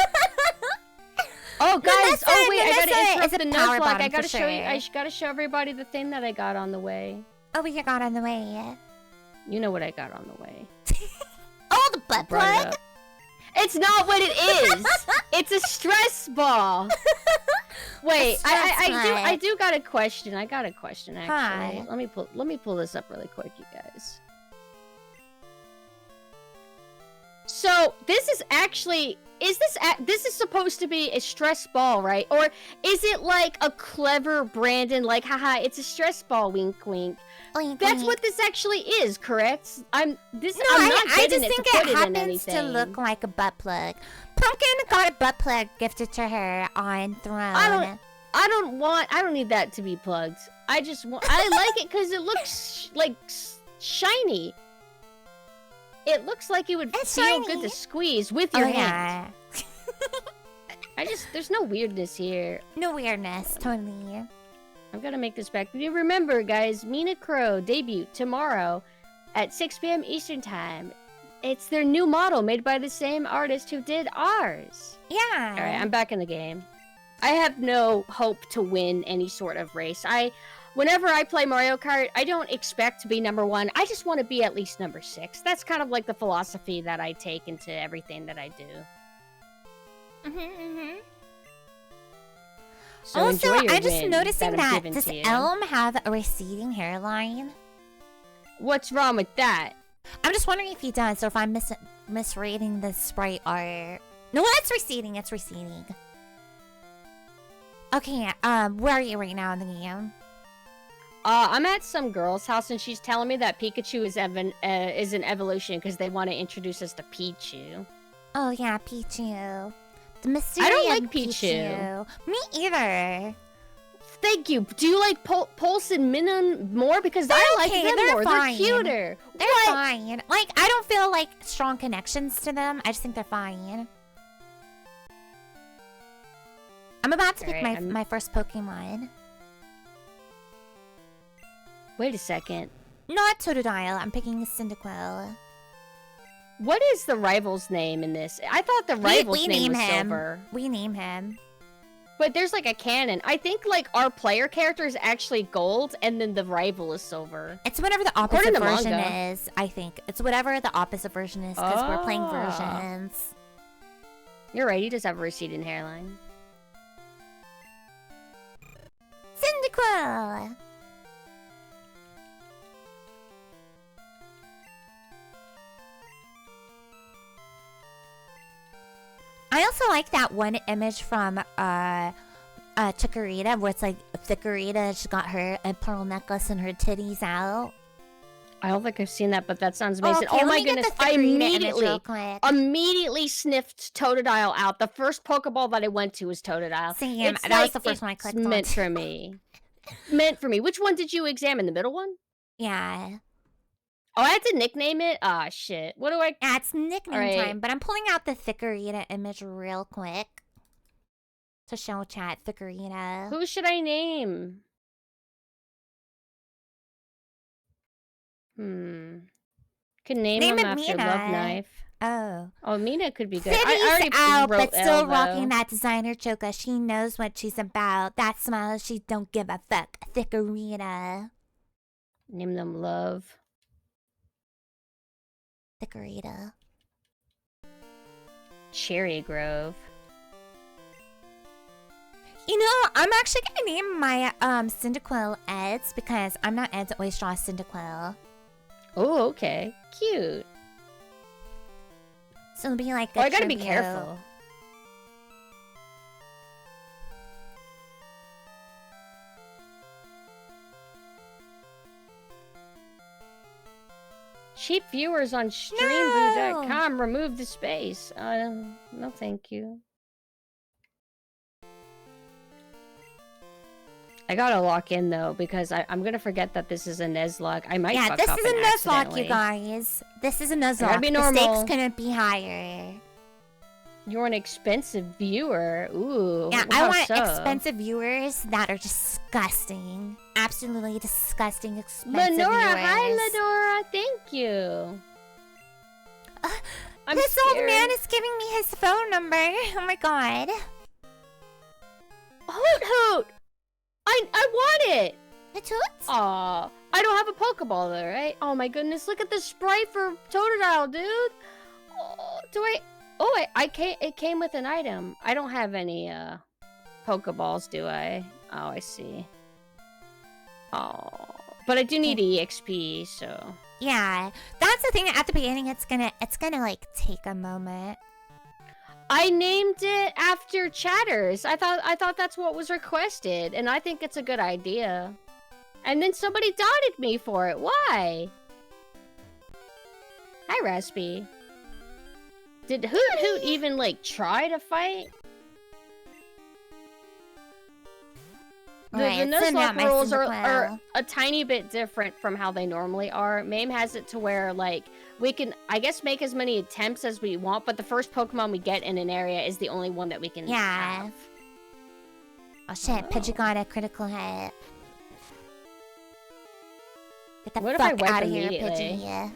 Oh, guys! Oh, wait! I gotta interrupt the Nuzlocke. I gotta show you. I gotta show everybody the thing that I got on the way. Oh, what you got on the way? You know what I got on the way. Oh, the butt plug? It's not what it is. It's a stress ball. Wait, I do got a question. I got a question actually. Hi. Let me pull this up really quick, you guys. So this is actually this is supposed to be a stress ball, right? Or is it like a clever Brandon, like, haha, it's a stress ball, wink, wink. That's what this actually is, correct? I'm not I just getting think it it happens to look like a butt plug. Pumpkin got a butt plug gifted to her on Throne. I don't need that to be plugged. I like it because it looks like shiny. It looks like it would feel good to squeeze with your hand. There's no weirdness here. No weirdness, totally. I'm gonna make this back. You remember, guys, Mina Crow debut tomorrow at 6 p.m. Eastern Time. It's their new model made by the same artist who did ours. Yeah. Alright, I'm back in the game. I have no hope to win any sort of race. Whenever I play Mario Kart, I don't expect to be number 1. I just want to be at least number 6. That's kind of like the philosophy that I take into everything that I do. So also, I'm just noticing that does Elm have a receding hairline? What's wrong with that? I'm just wondering if he does, or if I'm misreading the sprite art. No, it's receding. It's receding. Okay, where are you right now in the game? I'm at some girl's house, and she's telling me that Pikachu is an evolution because they want to introduce us to Pichu. Oh yeah, Pichu. The mysterious I don't like Pichu. Me either. Thank you. Do you like Pulse and Minun more? Because I like them more. Fine. They're cuter. They're fine. Like, I don't feel like strong connections to them. I just think they're fine. I'm about to pick my first Pokemon. Wait a second. Not Totodile. I'm picking Cyndaquil. What is the rival's name in this? I thought the rival's name was Silver. We name him. But there's like a canon. I think like our player character is actually gold, and then the rival is silver. It's whatever the opposite version is, I think. It's whatever the opposite version is, because we're playing versions. You're right, he does have a receding hairline. Cyndaquil! I also like that one image from Chikorita, where it's like Chikorita, she got her a pearl necklace and her titties out. I don't think I've seen that, but that sounds amazing. Okay, oh my goodness! I immediately sniffed Totodile out. The first Pokeball that I went to was Totodile. Same. That was the first one I clicked on. Meant for me. Meant for me. Which one did you examine? The middle one? Yeah. Oh, I had to nickname it? Ah, shit. What do I... Yeah, it's nickname time, but I'm pulling out the Thikorita image real quick. To show chat, Thikorita. Who should I name? Could name him after Mina. Love Knife. Oh. Oh, Mina could be good. City's I already out, wrote but still L, rocking though. that designer choker. She knows what she's about. That smile, she don't give a fuck. Thikorita. Name them Love. Thikorita. Cherry Grove. You know, I'm actually gonna name my Cyndaquil Eds because I'm not Eds, always draw Cyndaquil. Oh, okay. Cute. So it'll be like I gotta be careful. Cheap viewers on streamboo.com remove the space. No thank you. I gotta lock in though because I'm gonna forget that this is a Nuzlocke. I might fuck this up is a Nuzlocke, you accidentally. guys. This is a Nuzlocke. be The normal. stakes couldn't be higher. You're an expensive viewer. Ooh. Yeah, how I want so? expensive viewers that are disgusting. Absolutely disgusting expensive Lenora, viewers. hi Lenora, thank you. I'm this scared. old man is giving me his phone number. Oh my god. Hoot Hoot! I want it! Hoot Hoot? Aw, I don't have a Pokeball though, right? Oh my goodness, look at the sprite for Totodile, dude! Oh, it came with an item. I don't have any, Pokeballs, do I? Oh, I see. Oh, but I do need EXP, so... Yeah, that's the thing. At the beginning, it's gonna like take a moment. I named it after Chatters. I thought that's what was requested, and I think it's a good idea. And then somebody dotted me for it. Why? Hi, Raspy. Did Hoot Hoot even like try to fight? The Nuzlocke rules are a tiny bit different from how they normally are. MAME has it to where, like, we can, I guess, make as many attempts as we want, but the first Pokemon we get in an area is the only one that we can have. Oh shit, Pidgey got a critical hit. Get the fuck out of here, Pidgey.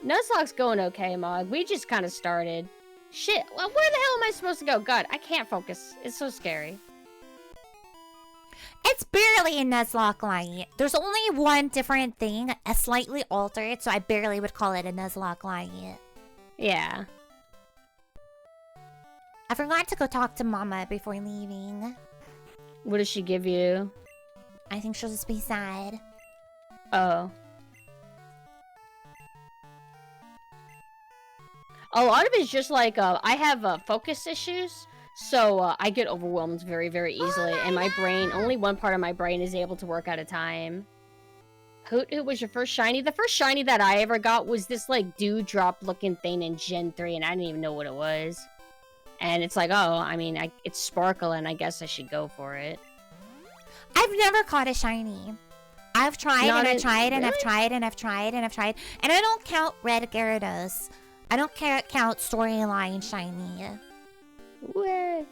Nuzlocke's going okay, Mog. We just kind of started. Shit, well, where the hell am I supposed to go? God, I can't focus. It's so scary. It's barely a Nuzlocke light. There's only one different thing, a slightly altered, so I barely would call it a Nuzlocke light. Yeah. I forgot to go talk to Mama before leaving. What does she give you? I think she'll just be sad. Oh. A lot of it's just like, I have focus issues. So, I get overwhelmed very, very easily, and my brain, only one part of my brain is able to work at a time. Hoot Hoot was your first shiny? The first shiny that I ever got was this, like, dewdrop-looking thing in Gen 3, and I didn't even know what it was. And it's like, oh, I mean, it's Sparkle, and I guess I should go for it. I've never caught a shiny. I've tried, and I've tried, and I've tried, and I've tried, and I've tried, and I don't count Red Gyarados. I don't count Storyline shiny. What?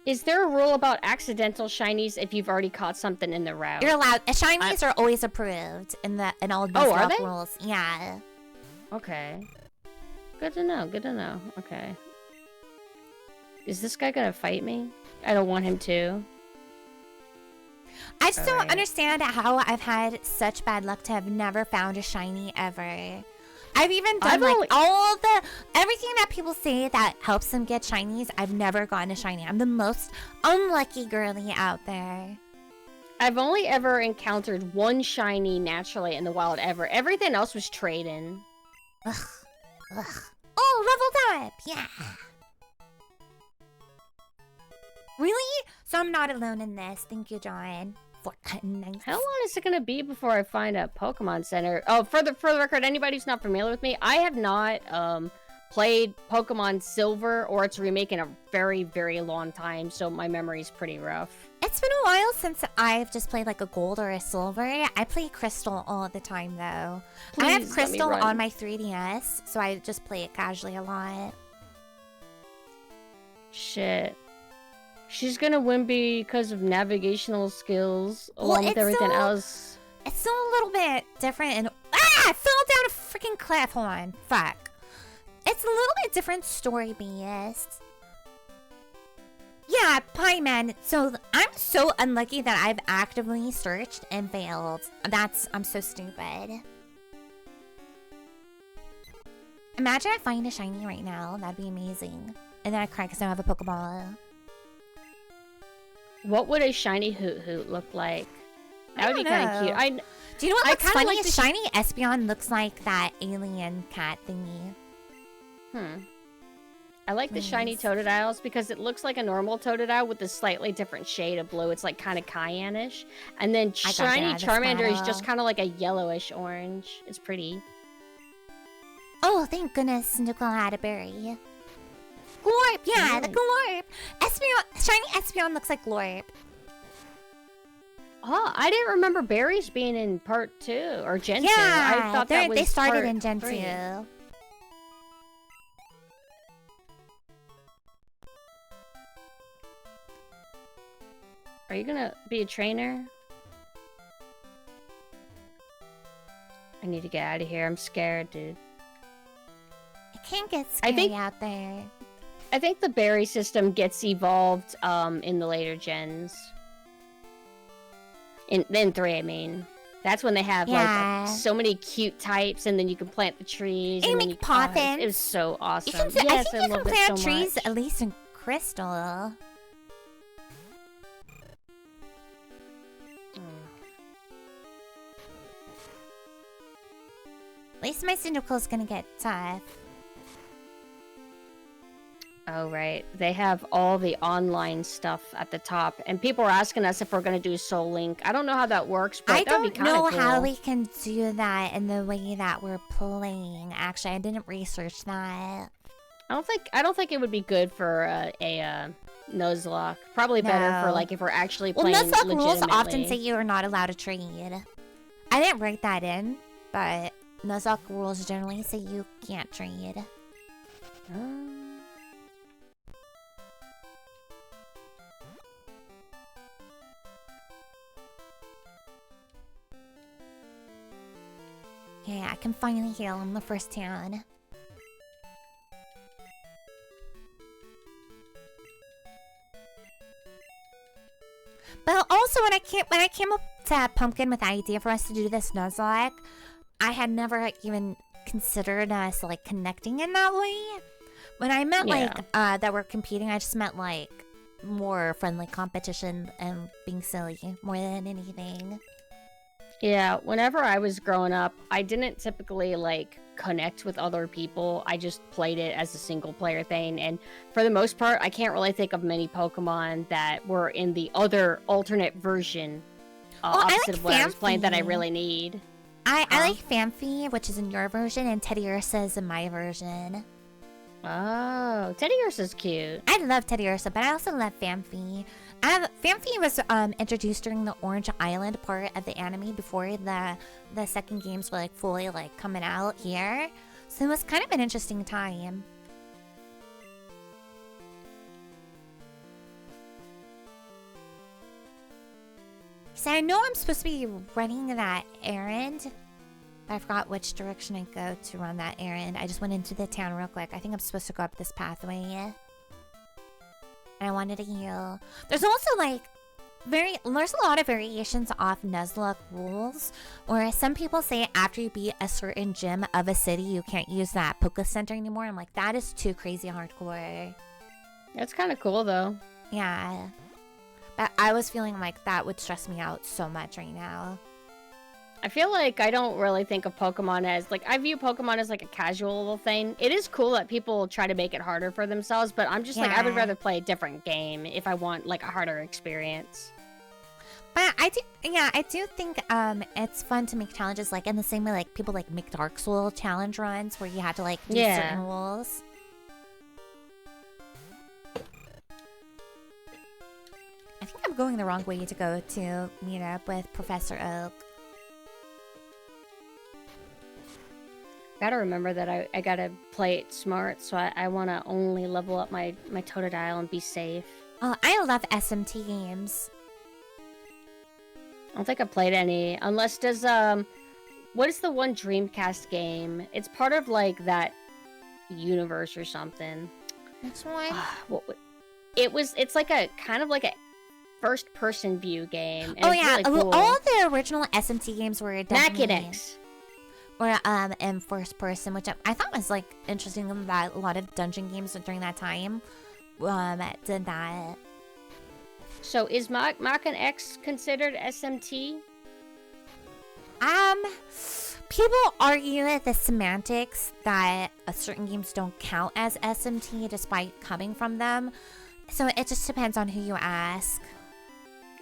Is there a rule about accidental shinies if you've already caught something in the route? You're allowed. Shinies are always approved in all Nuzlocke rules. Yeah. Okay. Good to know. Good to know. Okay. Is this guy gonna fight me? I don't want him to. I just don't understand how I've had such bad luck to have never found a shiny ever. I've even done everything that people say that helps them get shinies. I've never gotten a shiny. I'm the most unlucky girly out there. I've only ever encountered one shiny naturally in the wild ever. Everything else was trading. Ugh. Oh, leveled up! Yeah. Really? So I'm not alone in this. Thank you, John. Nice. How long is it gonna be before I find a Pokemon Center? Oh, for the record, anybody who's not familiar with me, I have not played Pokemon Silver or its remake in a very, very long time, so my memory's pretty rough. It's been a while since I've just played like a gold or a silver. I play Crystal all the time though. I have Crystal on my 3DS, so I just play it casually a lot. Shit. She's gonna win because of navigational skills, along with everything else. It's still a little bit different and... Ah! I fell down a freaking cliff. Hold on. Fuck. It's a little bit different story-based. Yeah, Pie Man. So, I'm so unlucky that I've actively searched and failed. I'm so stupid. Imagine I find a shiny right now. That'd be amazing. And then I cry because I don't have a Pokeball. What would a shiny Hoot Hoot look like? That would be kind of cute. Do you know what looks funny? Like shiny Espeon looks like that alien cat thingy. I like the shiny Totodiles because it looks like a normal Totodile with a slightly different shade of blue. It's like kind of cayenne-ish. And then shiny Charmander is just kind of like a yellowish orange. It's pretty. Oh, thank goodness Nicole had a berry. Glorp, yeah, the Glorp. Espeon, shiny Espeon looks like Glorp. Oh, I didn't remember berries being in part 2 or Gen 2. Yeah, I thought that was they started part in Gen 3. 2. Are you gonna be a trainer? I need to get out of here. I'm scared, dude. It can get scary out there. I think the berry system gets evolved in the later gens. In 3, I mean. That's when they have like so many cute types, and then you can plant the trees. And make pothins. It was so awesome. I think you can plant trees at least in Crystal. At least my Cyndaquil's gonna get tough. Oh, right. They have all the online stuff at the top. And people are asking us if we're going to do Soul Link. I don't know how that works, but that would be kind of cool. I don't know how we can do that in the way that we're playing. Actually, I didn't research that. I don't think it would be good for a Nuzlocke. Probably better for like if we're actually playing legitimately. Nuzlocke rules often say you are not allowed to trade. I didn't write that in, but Nuzlocke rules generally say you can't trade. Yeah, I can finally heal in the first town. But also, when I came up to Pumpkin with the idea for us to do this Nuzlocke, I had never even considered us like connecting in that way. When I meant like that we're competing, I just meant like more friendly competition and being silly more than anything. Yeah, whenever I was growing up, I didn't typically, like, connect with other people. I just played it as a single-player thing, and for the most part, I can't really think of many Pokemon that were in the other alternate version opposite of what I was playing that I really need. I like Phanpy, which is in your version, and Teddiursa is in my version. Oh, Teddiursa's cute. I love Teddiursa, but I also love Phanpy. Phanpy was introduced during the Orange Island part of the anime before the second games were like fully like coming out here. So it was kind of an interesting time. So I know I'm supposed to be running that errand, but I forgot which direction I go to run that errand. I just went into the town real quick. I think I'm supposed to go up this pathway. And I wanted to heal. There's also like there's a lot of variations off Nuzlocke rules, where some people say after you beat a certain gym of a city, you can't use that Poké Center anymore. I'm like, that is too crazy hardcore. That's kind of cool though. Yeah. But I was feeling like that would stress me out so much right now. I feel like I don't really think of Pokemon as, like, I view Pokemon as, like, a casual little thing. It is cool that people try to make it harder for themselves, but I'm just like, I would Yeah. rather play a different game if I want, like, a harder experience. But I do think it's fun to make challenges like in the same way like people like make Dark Soul challenge runs where you have to like do certain rules. I think I'm going the wrong way to go to meet up with Professor Oak. Gotta remember that I gotta play it smart, so I want to only level up my Totodile and be safe. Oh, I love SMT games. I don't think I played any, unless does what is the one Dreamcast game? It's part of like that universe or something. Which one? It's like a kind of like a first-person view game. And Oh it's yeah, really cool. all the original SMT games were definitely Makinex. or in first person, which I thought was like interesting that a lot of dungeon games during that time did that. So is Mach and X considered SMT? People argue at the semantics that certain games don't count as SMT despite coming from them. So it just depends on who you ask.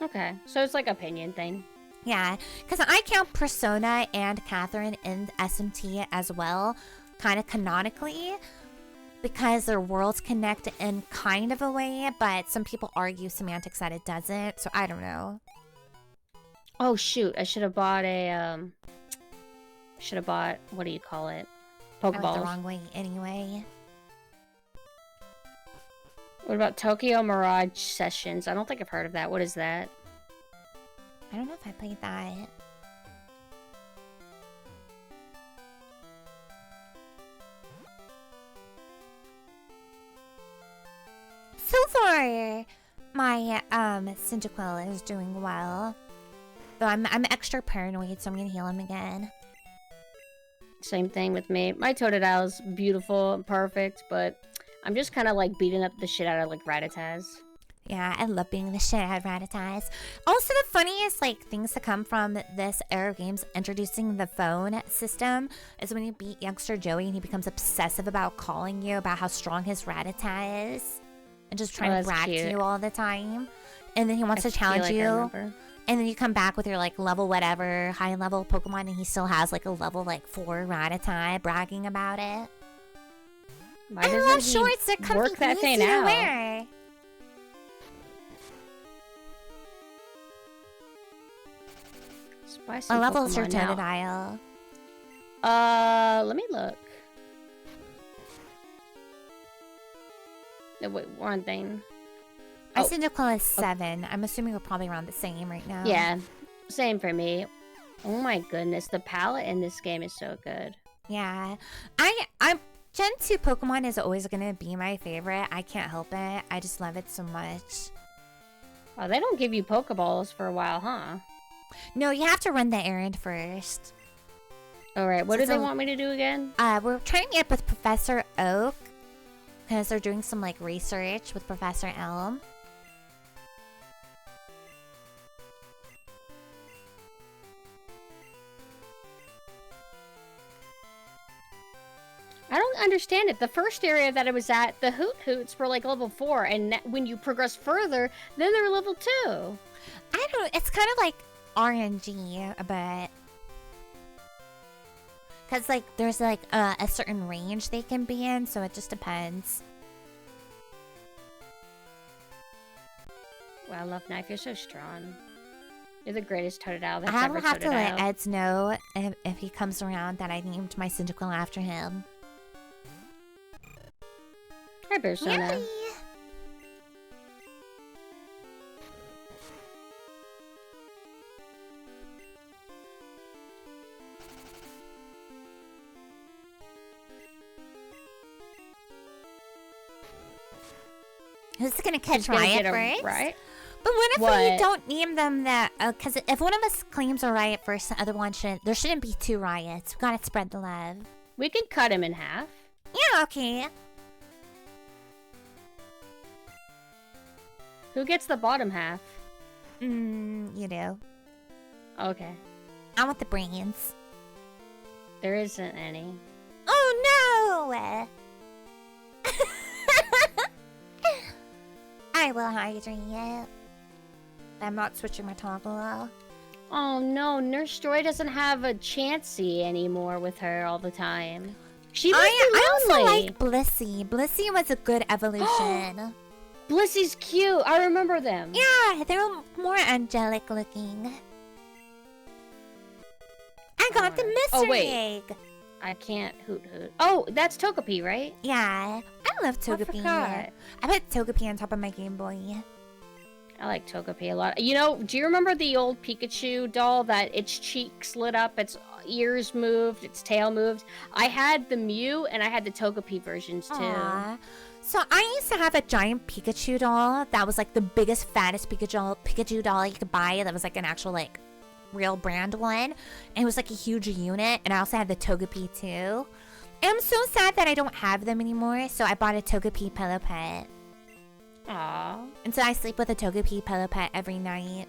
Okay, so it's like opinion thing. Yeah, because I count Persona and Catherine in SMT as well, kind of canonically, because their worlds connect in kind of a way, but some people argue semantics that it doesn't, so I don't know. Oh shoot, I should have bought what do you call it? I went the Pokeballs. wrong way anyway. What about Tokyo Mirage Sessions? I don't think I've heard of that. What is that? I don't know if I played that. So far, my Cyndaquil is doing well. Though I'm extra paranoid, so I'm gonna heal him again. Same thing with me. My Totodile is beautiful and perfect, but I'm just kind of like beating up the shit out of like Rattatas. Yeah, I love being the shit out of Rattatas. Also, the funniest like things to come from this era of games introducing the phone system is when you beat youngster Joey and he becomes obsessive about calling you about how strong his Rattata is and just trying to brag to you all the time. And then he wants to challenge you. And then you come back with your like level whatever, high level Pokemon, and he still has like a level like 4 Rattata bragging about it. Why I love shorts, they're comfy, work that easy thing to out? wear. Spicy What level is your Pokemon now. Totodile? Let me look. No, wait, one thing. My Cyndaquil is 7. I'm assuming we're probably around the same right now. Yeah, same for me. Oh my goodness, the palette in this game is so good. Yeah. I'm Gen 2 Pokemon is always gonna be my favorite. I can't help it. I just love it so much. Oh, they don't give you Pokeballs for a while, huh? No, you have to run the errand first. Alright, what So do they it's a- want me to do again? We're trying to get up with Professor Oak because they're doing some like research with Professor Elm. I don't understand it. The first area that I was at, the Hoots were like level 4, and when you progress further, then they're level 2. I don't know. It's kind of like RNG, but because like there's like a certain range they can be in, so it just depends. Wow, Love Knife, you're so strong. You're the greatest Totodile that's I ever will have to let Totodile. Eds know if he comes around that I named my Cyndaquil after him. Hi, Persona. Yay! Who's gonna catch Who's gonna Riot get a first? Riot? But what if we What? don't name them that? Because if one of us claims a Riot first, the other one shouldn't. There shouldn't be 2 Riots. We gotta spread the love. We could cut him in half. Yeah, okay. Who gets the bottom half? You do. Okay. I want the brains. There isn't any. Oh no! I will hydrate. I'm not switching my toggle. Oh no, Nurse Joy doesn't have a Chansey anymore with her all the time. She must be I also lonely. like Blissey. Blissey was a good evolution. Blissey's cute. I remember them. Yeah, they're more angelic looking. I got the mystery egg. I can't hoot. Oh, that's Togepi, right? Yeah, I love Togepi. forgot. I put Togepi on top of my Game Boy. I like Togepi a lot. You know, do you remember the old Pikachu doll that its cheeks lit up, its ears moved, its tail moved? I had the Mew and I had the Togepi versions too. Aww. So I used to have a giant Pikachu doll that was like the biggest, fattest Pikachu doll you could buy. That was like an actual like real brand one. And it was like a huge unit. And I also had the Togepi too. And I'm so sad that I don't have them anymore. So I bought a Togepi pillow pet. Aww. And so I sleep with a Togepi pillow pet every night.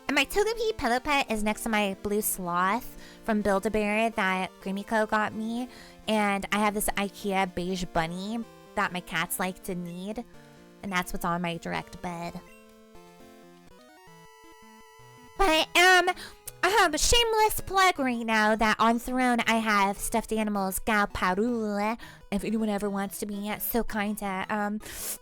And my Togepi pillow pet is next to my blue sloth from Build-A-Bear that Grimiko got me. And I have this IKEA beige bunny that my cats like to need. And that's what's on my direct bed. But, I have a shameless plug right now that on Throne I have stuffed animals Gal Parule. If anyone ever wants to be so kind to,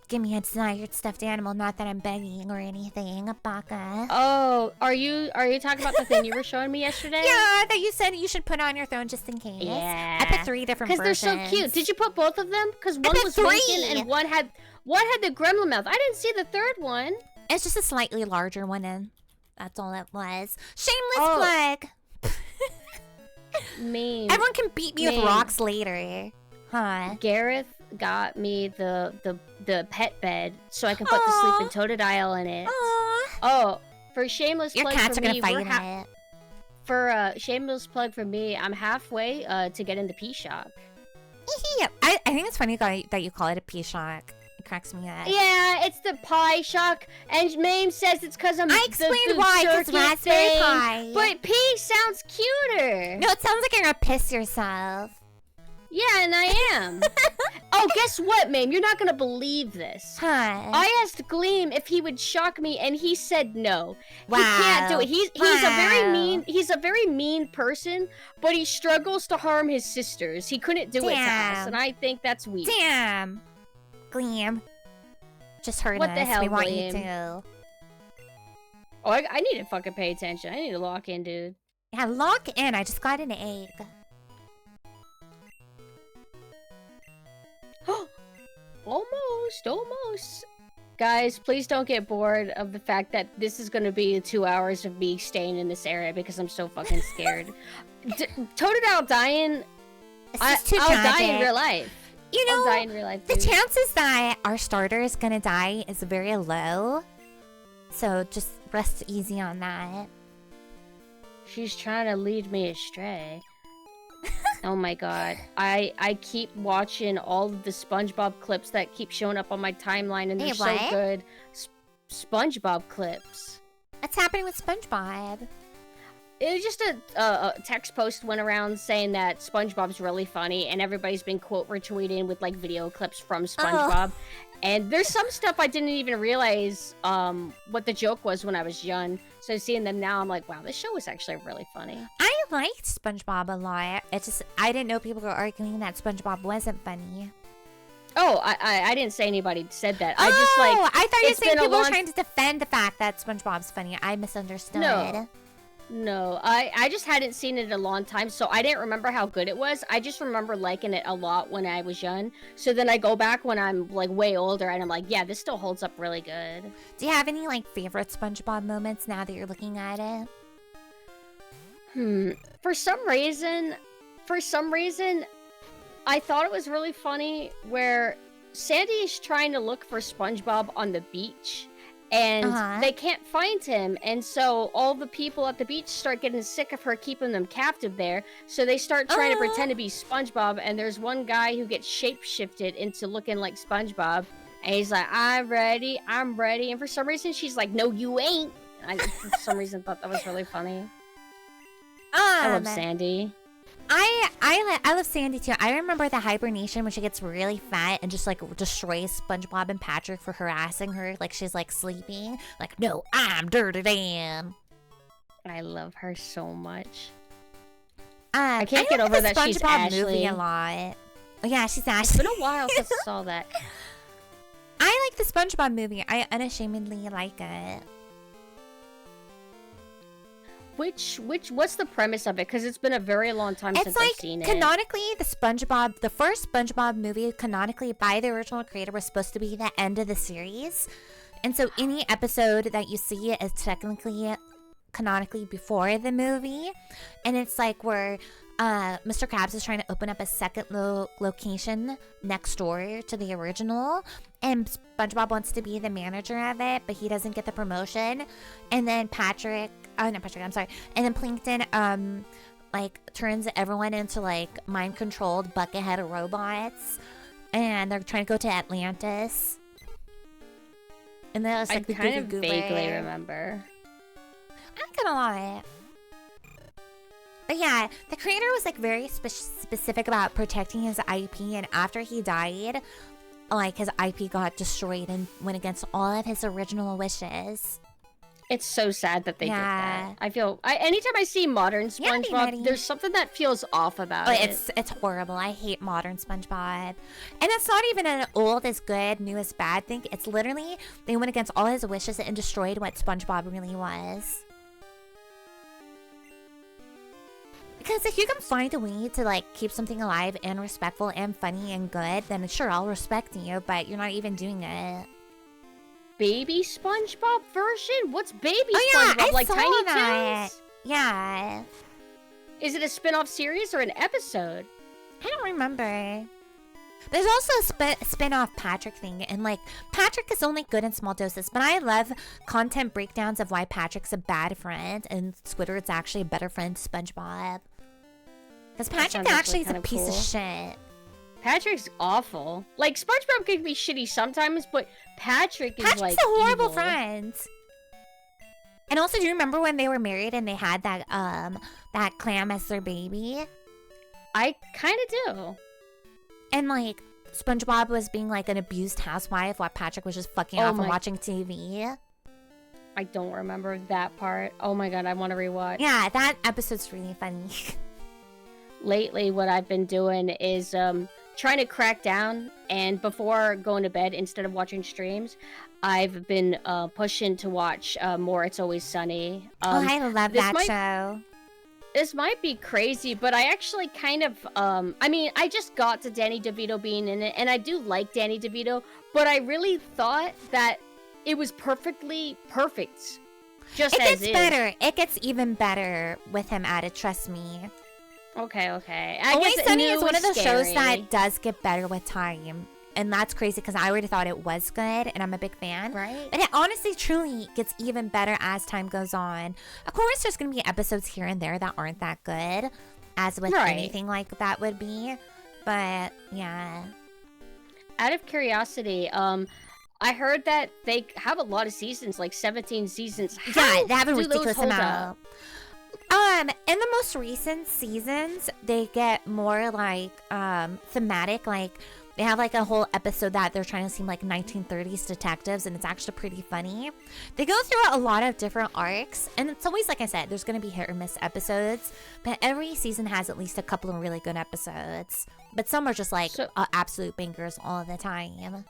give me a desired stuffed animal, not that I'm begging or anything, Baka. Oh, are you talking about the thing you were showing me yesterday? Yeah, that you said you should put on your Throne just in case. Yeah. I put 3 different versions. Because they're so cute. Did you put both of them? Because one put was 3. Lincoln and one had the gremlin mouth. I didn't see the third one. It's just a slightly larger one, and that's all it was. Shameless plug. Meme. Everyone can beat me with rocks later. Huh? Gareth got me the pet bed so I can put the sleeping Totodile in it. Aww. Oh, for shameless Your plug cats for are me, gonna fight in it. For shameless plug for me, I'm halfway to get into P-Shock. I think it's funny that you call it a P-Shock. It cracks me up. Yeah, it's the pie shock, and Mame says it's because I'm. I explained why, it's Raspberry Pi. But P sounds cuter. No, it sounds like you're gonna piss yourself. Yeah, and I am. Oh, guess what, Mame? You're not gonna believe this. Huh? I asked Gleam if he would shock me, and he said no. Wow. He can't do it. He's a very mean person, but he struggles to harm his sisters. He couldn't do it to us, and I think that's weak. Damn. Gleam. Just heard What us. the hell, we want you Gleam? to. Oh, I need to fucking pay attention. I need to lock in, dude. Yeah, lock in. I just got an egg. Almost. Guys, please don't get bored of the fact that this is going to be 2 hours of me staying in this area because I'm so fucking scared. Totodile dying, It's too I'll tragic. die in real life. You know, I'll die in real life, the dude. chances that our starter is gonna die is very low. So just rest easy on that. She's trying to lead me astray. Oh my god. I keep watching all of the SpongeBob clips that keep showing up on my timeline, and they're so good. SpongeBob clips. What's happening with SpongeBob? It was just a text post went around saying that SpongeBob's really funny, and everybody's been quote retweeting with like video clips from SpongeBob. And there's some stuff I didn't even realize what the joke was when I was young. So seeing them now, I'm like, wow, this show is actually really funny. I liked SpongeBob a lot. It's just I didn't know people were arguing that SpongeBob wasn't funny. Oh, I didn't say anybody said that. Oh, I just like I thought you were saying people were long... trying to defend the fact that SpongeBob's funny. I misunderstood. No, I just hadn't seen it in a long time, so I didn't remember how good it was. I just remember liking it a lot when I was young. So then I go back when I'm like way older, and I'm like, yeah, this still holds up really good. Do you have any like favorite SpongeBob moments now that you're looking at it? For some reason, I thought it was really funny where Sandy is trying to look for SpongeBob on the beach. And they can't find him, and so all the people at the beach start getting sick of her keeping them captive there, so they start trying to pretend to be SpongeBob, and there's one guy who gets shape-shifted into looking like SpongeBob, and he's like, I'm ready, and for some reason she's like, no, you ain't. I, for some reason, thought that was really funny. I love Sandy. I love Sandy too. I remember the hibernation when she gets really fat and just like destroys SpongeBob and Patrick for harassing her, like she's like sleeping. Like, no, I'm Dirty Dan. I love her so much. I can't get over that she's Ashley. Movie a lot. Oh yeah, she's Ashley. It's been a while since I saw that. I like the SpongeBob movie. I unashamedly like it. What's the premise of it? Because it's been a very long time since I've seen it. Canonically, the first SpongeBob movie, canonically by the original creator, was supposed to be the end of the series, and so any episode that you see is technically, canonically before the movie, and it's like where Mr. Krabs is trying to open up a second location next door to the original, and SpongeBob wants to be the manager of it, but he doesn't get the promotion, and then and then Plankton like turns everyone into like mind-controlled buckethead robots, and they're trying to go to Atlantis. And then it's like I kind of vaguely remember. I'm not gonna lie. But yeah, the creator was like very specific about protecting his IP, and after he died, like his IP got destroyed and went against all of his original wishes. It's so sad that they did that. Anytime I see modern SpongeBob, there's something that feels off about it. It's horrible. I hate modern SpongeBob. And it's not even an old is good, new is bad thing. It's literally, they went against all his wishes and destroyed what SpongeBob really was. Because if you can find a way to like keep something alive and respectful and funny and good, then sure, I'll respect you, but you're not even doing it. Baby SpongeBob version? What's Baby SpongeBob? Like Tiny Toons? Yeah. Is it a spin-off series or an episode? I don't remember. There's also a spin-off Patrick thing, and like Patrick is only good in small doses, but I love content breakdowns of why Patrick's a bad friend and Squidward's actually a better friend to SpongeBob. Because Patrick actually is a piece of shit. Patrick's awful. Like, SpongeBob can be shitty sometimes, but Patrick's like a horrible evil. friend. And also, do you remember when they were married and they had that that clam as their baby? I kind of do. And like, SpongeBob was being like an abused housewife while Patrick was just fucking off and watching TV. I don't remember that part. Oh my god, I want to rewatch. Yeah, that episode's really funny. Lately, what I've been doing is trying to crack down, and before going to bed, instead of watching streams, I've been pushing to watch more It's Always Sunny. I love that show. This might be crazy, but I actually kind of, I mean, I just got to Danny DeVito being in it, and I do like Danny DeVito, but I really thought that it was perfectly perfect. Just as is. It gets better. It gets even better with him added, trust me. Okay. Always Sunny is one of those shows that does get better with time. And that's crazy because I already thought it was good and I'm a big fan. Right. But it honestly, truly gets even better as time goes on. Of course, there's going to be episodes here and there that aren't that good, as with anything like that would be. But, yeah. Out of curiosity, I heard that they have a lot of seasons, like 17 seasons. Yeah, they have a ridiculous amount. Up? In the most recent seasons, they get more like thematic, like they have like a whole episode that they're trying to seem like 1930s detectives, and it's actually pretty funny. They go through a lot of different arcs, and it's always, like I said, there's going to be hit or miss episodes, but every season has at least a couple of really good episodes. But some are just like absolute bangers all the time.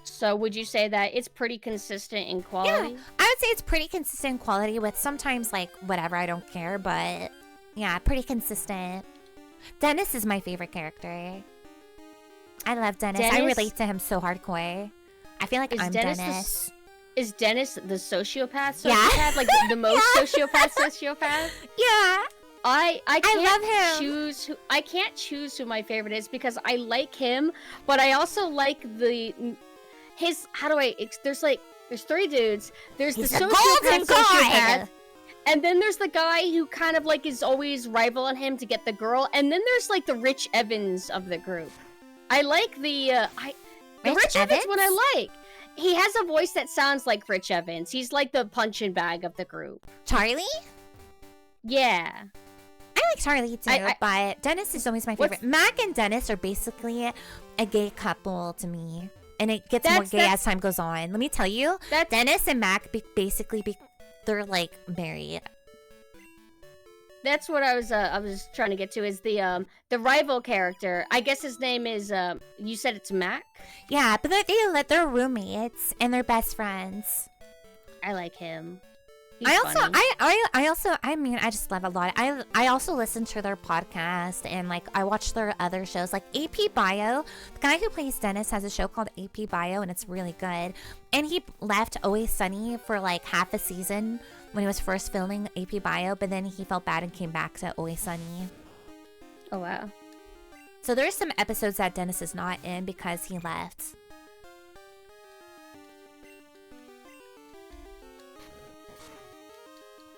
So would you say that it's pretty consistent in quality? Yeah, I would say it's pretty consistent in quality with sometimes like whatever, I don't care, but yeah, pretty consistent. Dennis is my favorite character. I love Dennis. I relate to him so hardcore. I feel like I'm Dennis. Is Dennis the sociopath? Yeah. Like the most sociopath? Yeah. I can't love him. I can't choose who my favorite is because I like him, but I also like there's three dudes. There's the sociopath, and then there's the guy who kind of like is always rivaling him to get the girl, and then there's like the Rich Evans of the group. I like the Rich Evans one I like. He has a voice that sounds like Rich Evans. He's like the punching bag of the group. Charlie? Yeah. like Charlie too, but Dennis is always my favorite. Mac and Dennis are basically a gay couple to me. And it gets more gay as time goes on. Let me tell you, Dennis and Mac they're like married. That's what I was trying to get to is the rival character. I guess his name is you said it's Mac? Yeah, but they're roommates and they're best friends. I like him. I just love a lot. I also listen to their podcast and like I watch their other shows like AP Bio. The guy who plays Dennis has a show called AP Bio and it's really good. And he left Always Sunny for like half a season when he was first filming AP Bio, but then he felt bad and came back to Always Sunny. Oh wow. So there's some episodes that Dennis is not in because he left.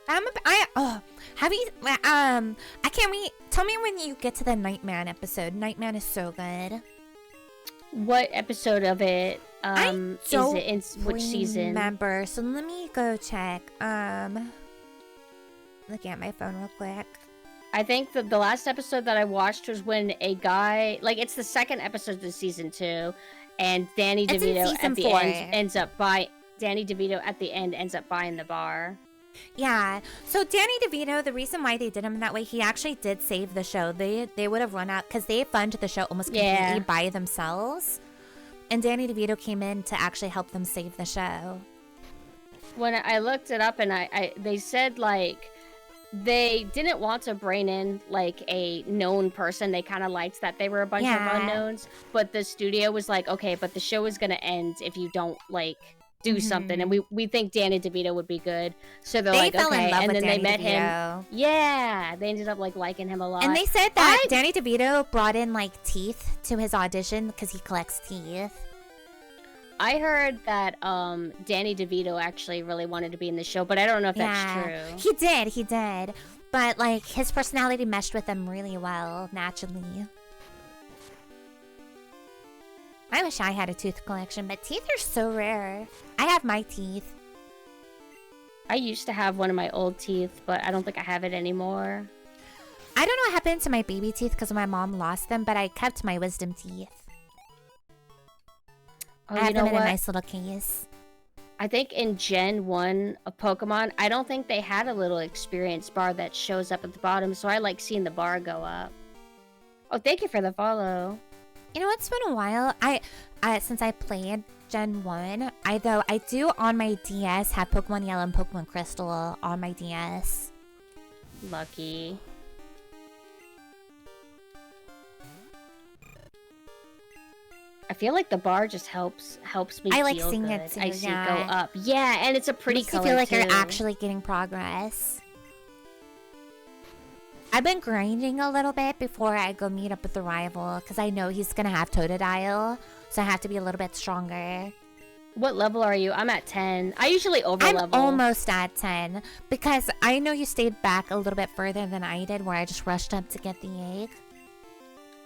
I can't wait. Tell me when you get to the Nightman episode. Nightman is so good. What episode of it? Is it in which season? Remember. So let me go check. Looking at my phone real quick. I think the last episode that I watched was when a guy, like it's the second episode of season 2, and Danny DeVito at the end ends up buying the bar. Yeah, so Danny DeVito, the reason why they did him that way, he actually did save the show. They would have run out because they funded the show almost completely by themselves, and Danny DeVito came in to actually help them save the show. When I looked it up, and they said like they didn't want to bring in like a known person. They kind of liked that they were a bunch of unknowns, but the studio was like, okay, but the show is gonna end if you don't like do something, and we think Danny DeVito would be good, so they like, fell okay, in love and with then Danny they met DeVito. him. Yeah, they ended up like liking him a lot. And they said that Danny DeVito brought in like teeth to his audition because he collects teeth. I heard that Danny DeVito actually really wanted to be in the show, but I don't know if that's true. He did, but like his personality meshed with him really well naturally. I wish I had a tooth collection, but teeth are so rare. I have my teeth. I used to have one of my old teeth, but I don't think I have it anymore. I don't know what happened to my baby teeth because my mom lost them, but I kept my wisdom teeth. Oh, I have them in a nice little case. I think in Gen 1 of Pokemon, I don't think they had a little experience bar that shows up at the bottom, so I like seeing the bar go up. Oh, thank you for the follow. You know, it's been a while. Since I played Gen 1, I do on my DS have Pokemon Yellow and Pokemon Crystal on my DS. Lucky. I feel like the bar just helps me I like feel seeing good. it too, I see it go up. Yeah, and it's a pretty color you feel like too. you're actually getting progress. I've been grinding a little bit before I go meet up with the rival because I know he's gonna have Totodile, so I have to be a little bit stronger. What level are you? I'm at 10. I usually overlevel. I'm almost at 10 because I know you stayed back a little bit further than I did, where I just rushed up to get the egg.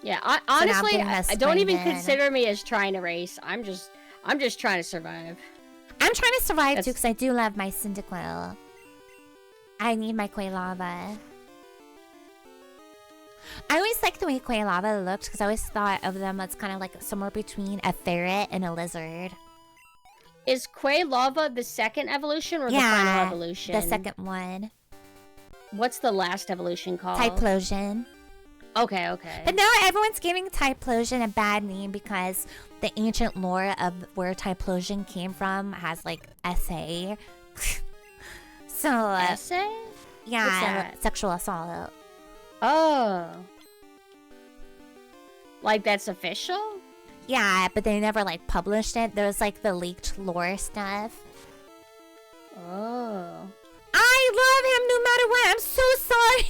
Yeah, honestly, I don't even consider me as trying to race. I'm just trying to survive. I'm trying to survive too because I do love my Cyndaquil. I need my Quailava. I always liked the way Quailava looked because I always thought of them as kind of like somewhere between a ferret and a lizard. Is Quailava the second evolution or the final evolution? The second one. What's the last evolution called? Typhlosion. Okay. But now everyone's giving Typhlosion a bad name because the ancient lore of where Typhlosion came from has like SA. So SA? Yeah, sexual assault. Oh. Like that's official? Yeah, but they never like published it. There was like the leaked lore stuff. Oh. I love him no matter what. I'm so sorry.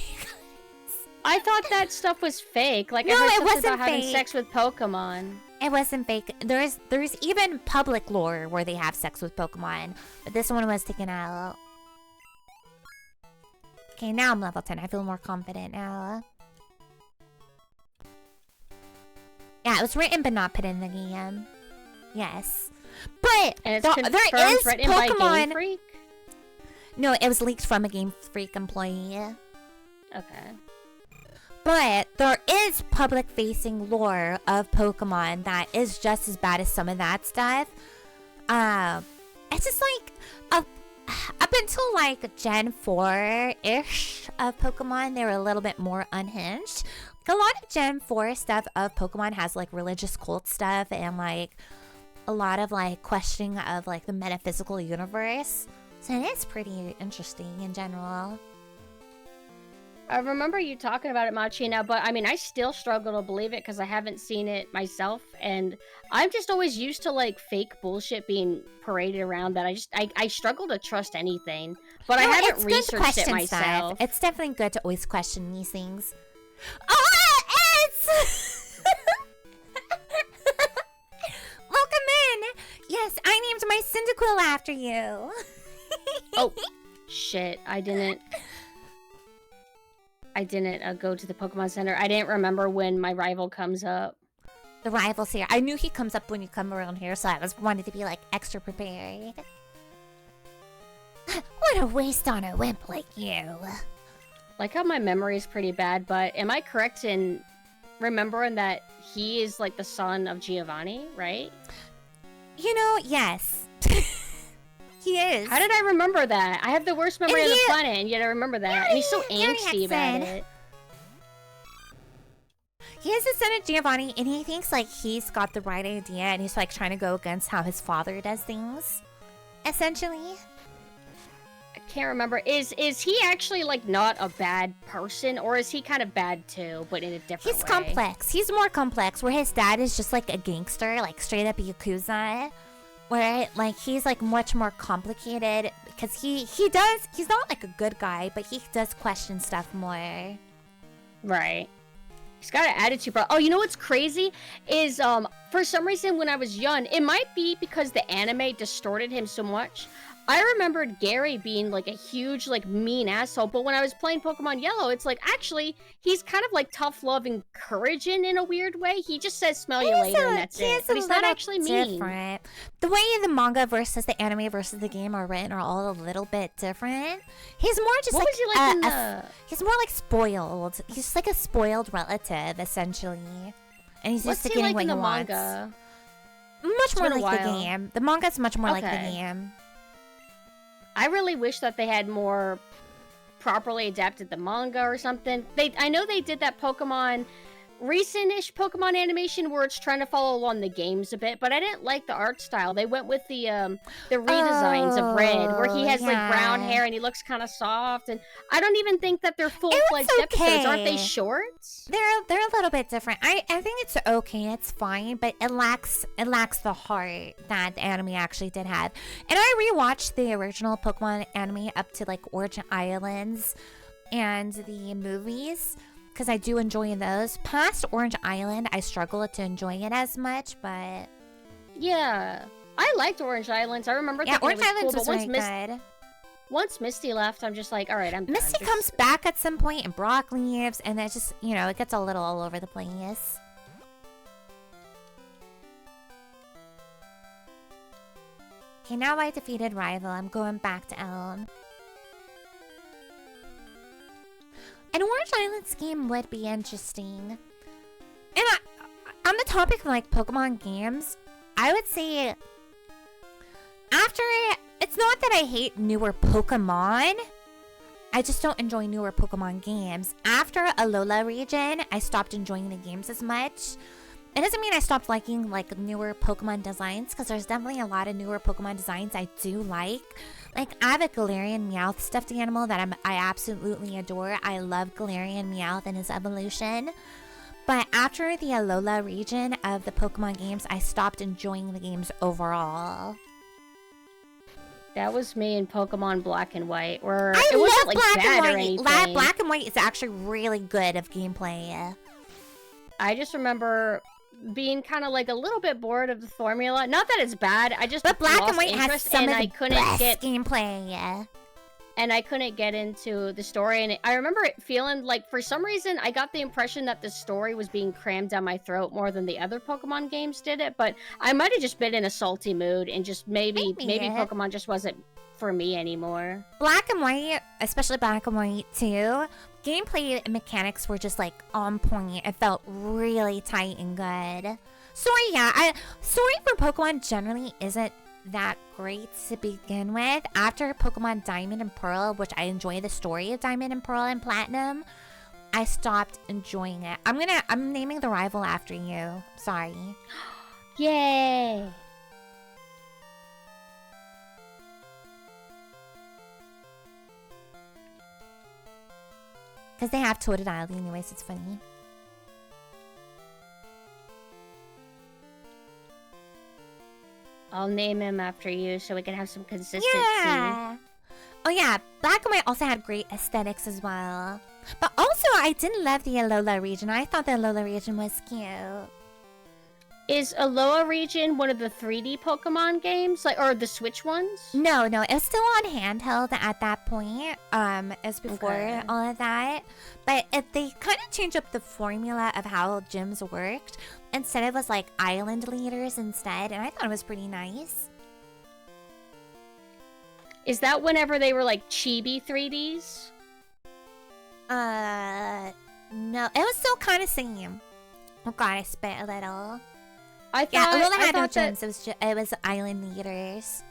I thought that stuff was fake. Like no, I heard it wasn't about fake. Having sex with Pokemon. It wasn't fake. There's even public lore where they have sex with Pokemon, but this one was taken out. Okay, now I'm level 10. I feel more confident now. Yeah, it was written but not put in the game. Yes. But and it's there is written Pokemon. By Game Freak? No, it was leaked from a Game Freak employee. Okay. But there is public-facing lore of Pokemon that is just as bad as some of that stuff. It's just like up until like Gen 4-ish of Pokemon, they were a little bit more unhinged. A lot of Gen 4 stuff of Pokemon has like religious cult stuff and like a lot of like questioning of like the metaphysical universe. So it is pretty interesting in general. I remember you talking about it, Machina, but I mean, I still struggle to believe it because I haven't seen it myself, and I'm just always used to like fake bullshit being paraded around that I struggle to trust anything. But I haven't researched it myself. It's definitely good to always question these things. Oh, it's welcome in. Yes, I named my Cyndaquil after you. Oh, shit! I didn't go to the Pokemon Center. I didn't remember when my rival comes up. The rival's here. I knew he comes up when you come around here, so I wanted to be like extra prepared. What a waste on a wimp like you. Like how my memory is pretty bad, but am I correct in remembering that he is like the son of Giovanni, right? You know, yes. He is. How did I remember that? I have the worst memory of the planet, and yet I remember that. Yeah, and he's so angsty about it. He is the son of Giovanni, and he thinks like he's got the right idea, and he's like trying to go against how his father does things. Essentially. I can't remember. Is he actually like not a bad person, or is he kind of bad too, but in a different way? He's complex. He's more complex, where his dad is just like a gangster, like straight up Yakuza. Where like he's like much more complicated because he's not like a good guy, but he does question stuff more. Right. He's got an attitude problem. Oh, you know what's crazy is for some reason when I was young, it might be because the anime distorted him so much. I remembered Gary being like a huge, like mean asshole, but when I was playing Pokemon Yellow, it's like actually he's kind of like tough love, encouraging in a weird way. He just says "smell you later" and that's it. But he's not actually mean. Different. The way the manga versus the anime versus the game are written are all a little bit different. He's more just what like, was he like in the... he's more like spoiled. He's just like a spoiled relative essentially, and he's What's just he getting like what in the he wants. manga? Much more like the while. game. The manga's much more like the game. I really wish that they had more properly adapted the manga or something. I know they did that Pokemon recent-ish Pokemon animation where it's trying to follow along the games a bit, but I didn't like the art style. They went with the redesigns of Red, where he has like brown hair and he looks kind of soft, and I don't even think that they're full-fledged episodes. Aren't they shorts? They're a little bit different. I think it's okay, it's fine, but it lacks the heart that the anime actually did have. And I rewatched the original Pokemon anime up to like Origin Islands and the movies, because I do enjoy those. Past Orange Island, I struggle to enjoy it as much, but... Yeah. I liked Orange Islands. I remember thinking Orange it was Islands cool, was very good. Once Misty left, I'm just like, alright, I'm done. Misty comes back at some point, and Brock leaves, and it just, you know, it gets a little all over the place. Okay, now I defeated Rival. I'm going back to Elm. An Orange Islands game would be interesting. And on the topic of like Pokemon games, I would say after it's not that I hate newer Pokemon, I just don't enjoy newer Pokemon games. After Alola region, I stopped enjoying the games as much. It doesn't mean I stopped liking like newer Pokemon designs, because there's definitely a lot of newer Pokemon designs I do like. Like, I have a Galarian Meowth stuffed animal that I absolutely adore. I love Galarian Meowth and his evolution. But after the Alola region of the Pokemon games, I stopped enjoying the games overall. That was me in Pokemon Black and White, where it wasn't love like Black bad and or White. anything. Black and White is actually really good of gameplay. I just remember being kind of like a little bit bored of the formula. Not that it's bad. I just But Black lost and White has interest, some and of the I couldn't best get gameplay. And I couldn't get into the story. And I remember it feeling like, for some reason, I got the impression that the story was being crammed down my throat more than the other Pokemon games did it. But I might have just been in a salty mood, and just maybe Pokemon just wasn't for me anymore. Black and White, especially Black and White 2, gameplay and mechanics were just like on point. It felt really tight and good. Story for Pokemon generally isn't that great to begin with. After Pokemon Diamond and Pearl, which I enjoy the story of Diamond and Pearl and Platinum, I stopped enjoying it. I'm naming the rival after you. Sorry. Yay! Because they have Totodile anyways, it's funny. I'll name him after you so we can have some consistency. Yeah! Oh yeah, Black and White also had great aesthetics as well. But also, I didn't love the Alola region. I thought the Alola region was cute. Is Alola region one of the 3D Pokemon games? Or the Switch ones? No, it was still on handheld at that point. As before all of that. But they kind of changed up the formula of how gyms worked. Instead, it was like island leaders instead. And I thought it was pretty nice. Is that whenever they were like chibi 3Ds? No. It was still kind of same. Oh god, I spit a little. I thought, yeah, Alola had no that... gyms. It was island leaders.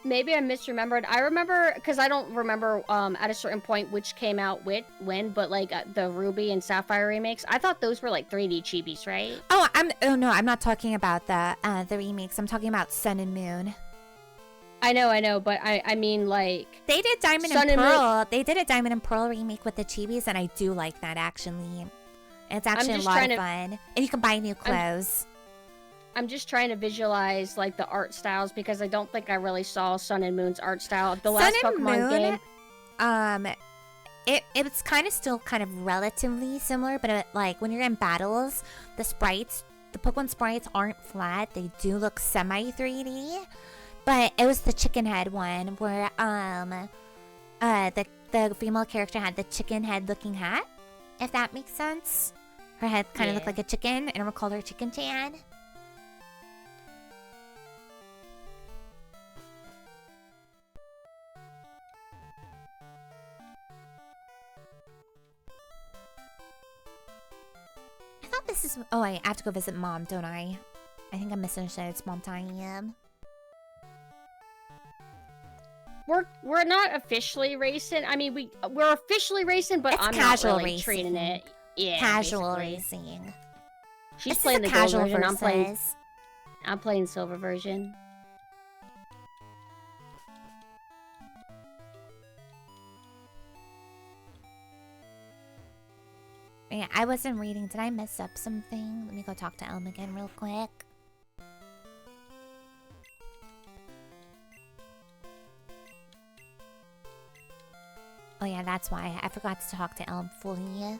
Maybe I misremembered. I remember, because I don't remember at a certain point which came out when, but like the Ruby and Sapphire remakes, I thought those were like 3D chibis, right? Oh no, I'm not talking about the remakes. I'm talking about Sun and Moon. I know, but I mean like they did Diamond and Pearl. They did a Diamond and Pearl remake with the chibis, and I do like that actually. It's actually a lot of fun, and you can buy new clothes. I'm just trying to visualize like the art styles because I don't think I really saw Sun and Moon's art style. The last Pokemon game. It's kind of still kind of relatively similar, but like when you're in battles, the Pokemon sprites aren't flat. They do look semi 3D. But it was the chicken head one where the female character had the chicken head looking hat, if that makes sense. Her head kind of looked like a chicken, and we called her Chicken Chan. I thought this is... Oh, I have to go visit Mom, don't I? I think I misunderstood. It's Mom time. We're not officially racing. I mean, we're officially racing, but I'm not really treating it. Yeah, casual basically. racing. She's playing the gold version. I'm playing silver version. Yeah, I wasn't reading. Did I mess up something? Let me go talk to Elm again real quick. Oh yeah, that's why. I forgot to talk to Elm fully.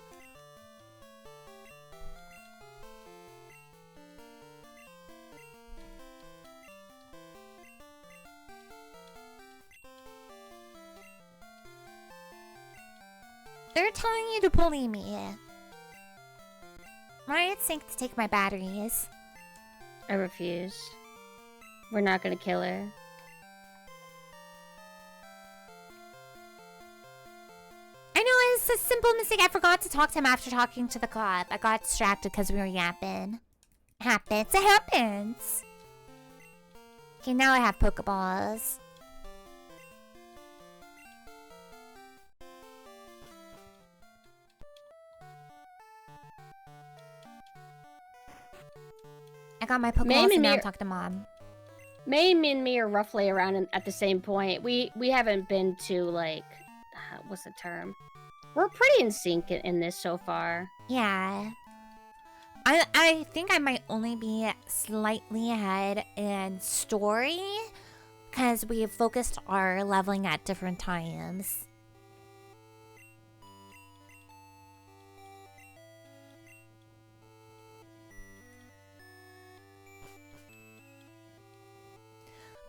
They're telling you to bully me. Riot Sync to take my batteries. I refuse. We're not gonna kill her. I know, it's a simple mistake. I forgot to talk to him after talking to the cop. I got distracted because we were yapping. Happens. It happens. Okay, now I have Pokeballs. I got my Pokeballs and now I'm talking to Mom. May and me are roughly around at the same point. We haven't been to like... what's the term? We're pretty in sync in this so far. Yeah. I think I might only be slightly ahead in story because we focused our leveling at different times.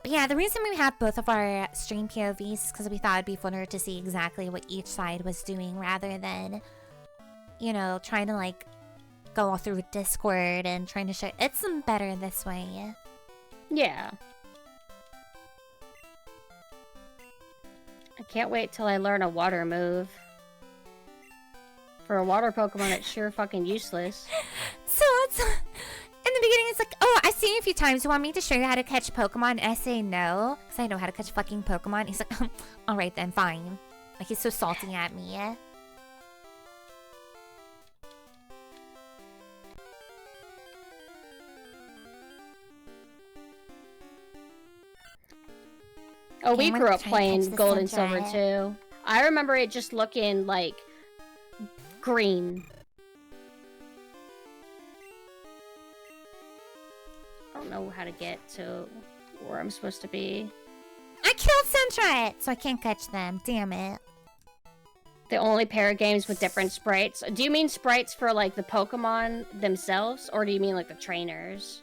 But yeah, the reason we have both of our stream POVs is because we thought it'd be funner to see exactly what each side was doing rather than, you know, trying to like go all through Discord and trying to show. It's better this way. Yeah. I can't wait till I learn a water move. For a water Pokemon, it's sure fucking useless. So it's in the beginning. It's like, oh, I've seen you a few times. You want me to show you how to catch Pokemon? And I say no, because I know how to catch fucking Pokemon. He's like, all right then, fine. Like he's so salty at me. Oh, we Okay, I'm grew gonna up try and playing catch the Gold and Silver Sunshine. too. I remember it just looking like green. I don't know how to get to where I'm supposed to be. I killed Sentret, so I can't catch them. Damn it. The only pair of games with different sprites. Do you mean sprites for like the Pokemon themselves, or do you mean like the trainers?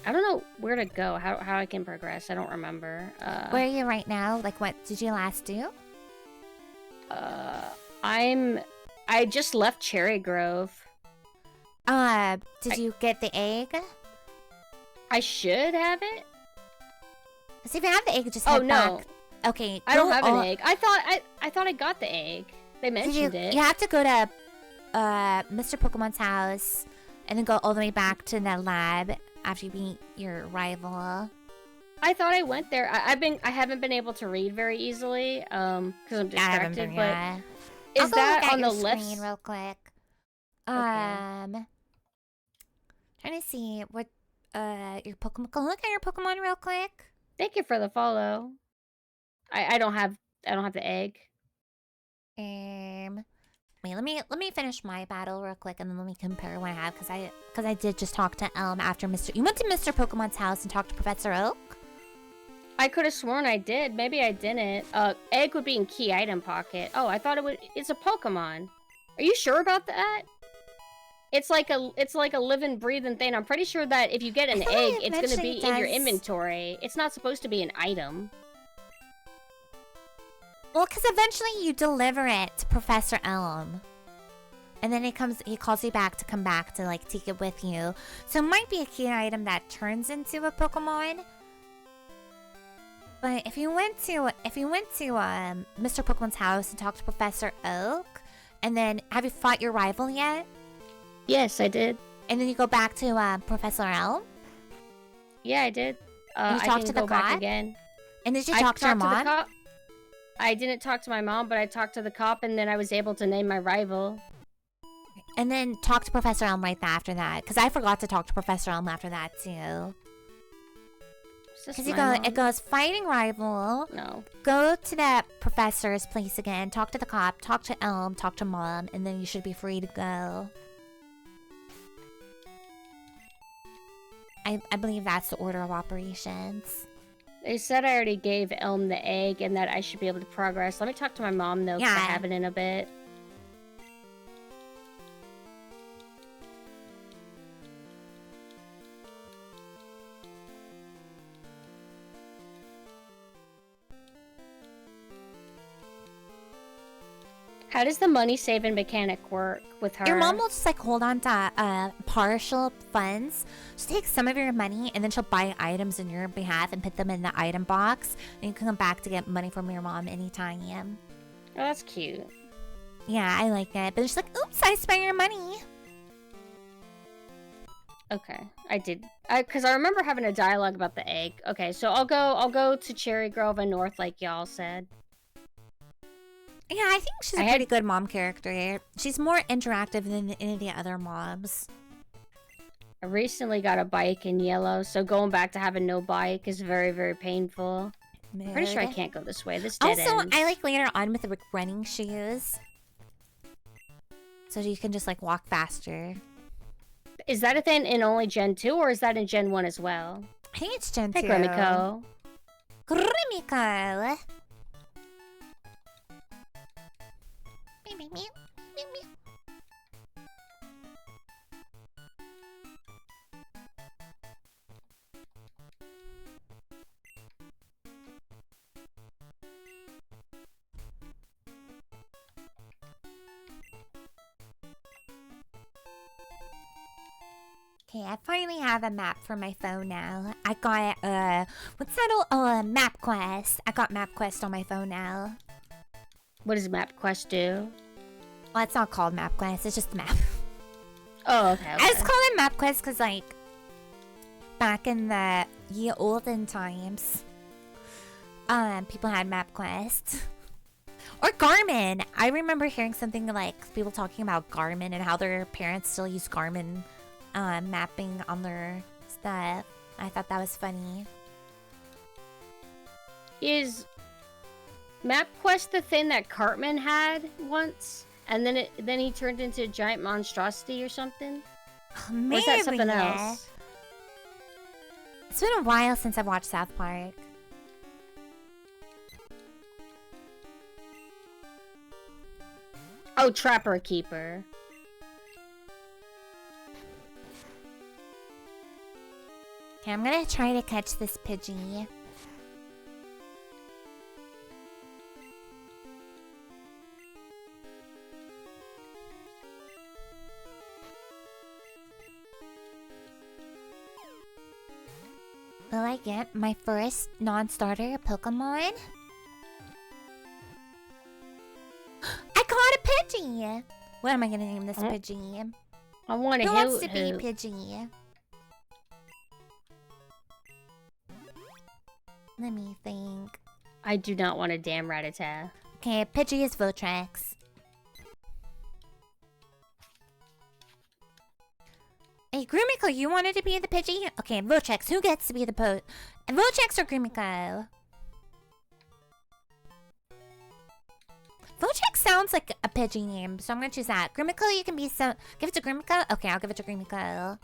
I don't know where to go, how I can progress. I don't remember. Where are you right now? Like, what did you last do? I just left Cherry Grove. Did you get the egg? I should have it. See if you have the egg, just head back. Okay, I don't have an egg. I thought I got the egg. They mentioned it. You have to go to Mr. Pokemon's house and then go all the way back to the lab after you beat your rival. I thought I went there. I haven't been able to read very easily because I'm distracted. But is that on the left screen real quick? Okay. Trying to see what your Pokemon. Go look at your Pokemon real quick. Thank you for the follow. I don't have the egg. Wait, let me finish my battle real quick, and then let me compare what I have, because I did just talk to Elm after Mr. You went to Mr. Pokemon's house and talked to Professor Oak. I could have sworn I did. Maybe I didn't. Egg would be in key item pocket. Oh, I thought it's a Pokemon. Are you sure about that? It's like a living, breathing thing. I'm pretty sure that if you get an egg, it's gonna be in your inventory. It's not supposed to be an item. Well, because eventually you deliver it to Professor Elm. And then he calls you back to come back to, like, take it with you. So it might be a key item that turns into a Pokemon. But if you went to Mr. Pokemon's house and talked to Professor Oak, and then have you fought your rival yet? Yes, I did. And then you go back to Professor Elm? Yeah, I did. And you talked to the go back cop? again. And did you talk to your mom? I didn't talk to my mom, but I talked to the cop, and then I was able to name my rival. And then talk to Professor Elm right after that, because I forgot to talk to Professor Elm after that too. Because it goes fighting rival. No. Go to that professor's place again. Talk to the cop. Talk to Elm. Talk to Mom, and then you should be free to go. I believe that's the order of operations. They said I already gave Elm the egg and that I should be able to progress. Let me talk to my mom, though, because I haven't in a bit. How does the money-saving mechanic work with her? Your mom will just, like, hold on to partial funds. She'll take some of your money, and then she'll buy items on your behalf and put them in the item box. And you can come back to get money from your mom anytime. Oh, that's cute. Yeah, I like it. But she's like, oops, I spent your money. Okay, I did. Because I remember having a dialogue about the egg. Okay, so I'll go to Cherry Grove and North like y'all said. Yeah, I think she's a pretty good mom character. She's more interactive than any of the other moms. I recently got a bike in yellow, so going back to having no bike is very, very painful. I'm pretty sure I can't go this way. This dead Also, ends. I like later on with the running shoes. So you can just, like, walk faster. Is that a thing in only Gen 2, or is that in Gen 1 as well? I think it's Gen 2. Hey, Grimiko. Grimiko! Okay, I finally have a map for my phone now. I got, what's that old, MapQuest. I got MapQuest on my phone now. What does MapQuest do? Well, it's not called MapQuest, it's just a map. Oh, okay. I just call it MapQuest because, like, back in the olden times, people had MapQuest. Or Garmin. I remember hearing something like people talking about Garmin and how their parents still use Garmin mapping on their stuff. I thought that was funny. Is MapQuest the thing that Cartman had once? And then he turned into a giant monstrosity or something? Maybe. Or is that something else? It's been a while since I've watched South Park. Oh, Trapper Keeper. Okay, I'm gonna try to catch this Pidgey. Will I get my first non-starter Pokemon? I caught a Pidgey! What am I gonna name this Pidgey? I want to Who wants to be Pidgey? Let me think. I do not want a damn Rattata. Okay, Pidgey is Votrex. Hey, Grumiko, you wanted to be the Pidgey? Okay, Votrex, who gets to be the Votrex or Grumiko? Votrex sounds like a Pidgey name, so I'm gonna choose that. Grumiko, you can be so... Give it to Grumiko? Okay, I'll give it to Grumiko.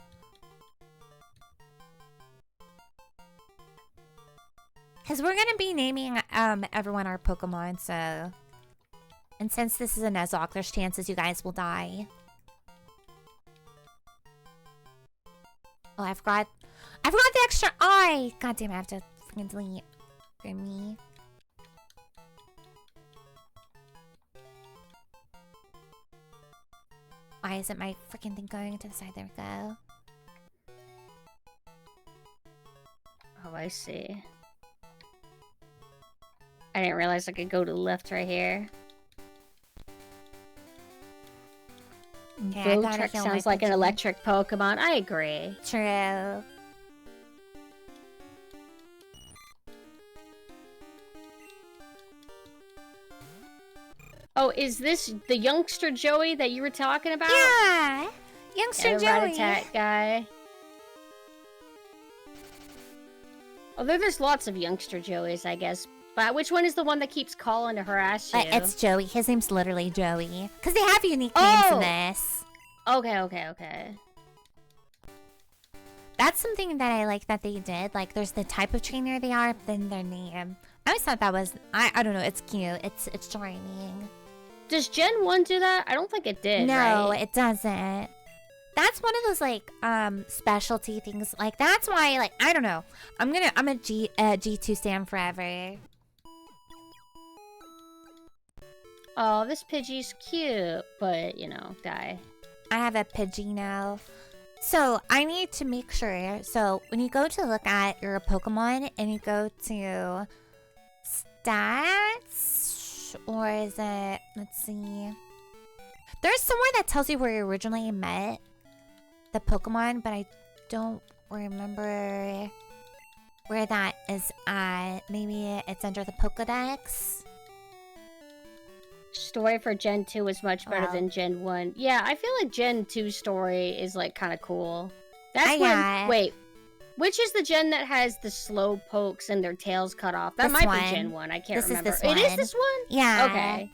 Because we're gonna be naming everyone our Pokemon, so... And since this is a Nuzlocke, there's chances you guys will die. Oh, I forgot the extra eye! God damn, I have to freaking delete Grimmy. Why isn't my freaking thing going to the side? There we go. Oh, I see. I didn't realize I could go to the left right here. Okay, Votrex sounds like an electric Pokemon. I agree. True. Oh, is this the youngster Joey that you were talking about? Yeah! Youngster Joey! Rat-a-tat guy. Although there's lots of youngster Joeys, I guess. But which one is the one that keeps calling to harass you? It's Joey. His name's literally Joey. Because they have unique names in this. Okay. That's something that I like that they did. Like, there's the type of trainer they are, then their name. I always thought that was... I don't know. It's cute. It's charming. Does Gen 1 do that? I don't think it did, No, right? it doesn't. That's one of those, like, specialty things. Like, that's why, like, I don't know. I'm a G2 stan forever. Oh, this Pidgey's cute, but, you know, die. I have a Pidgey now. So, I need to make sure. So, when you go to look at your Pokemon and you go to stats, or is it, let's see. There's somewhere that tells you where you originally met the Pokemon, but I don't remember where that is at. Maybe it's under the Pokedex. Story for Gen 2 is much better than Gen 1. Yeah, I feel like Gen 2 story is, like, kind of cool. That's when... Wait. Which is the gen that has the slow pokes and their tails cut off? That might be Gen 1. I can't remember. Is this one. It is this one? Yeah. Okay.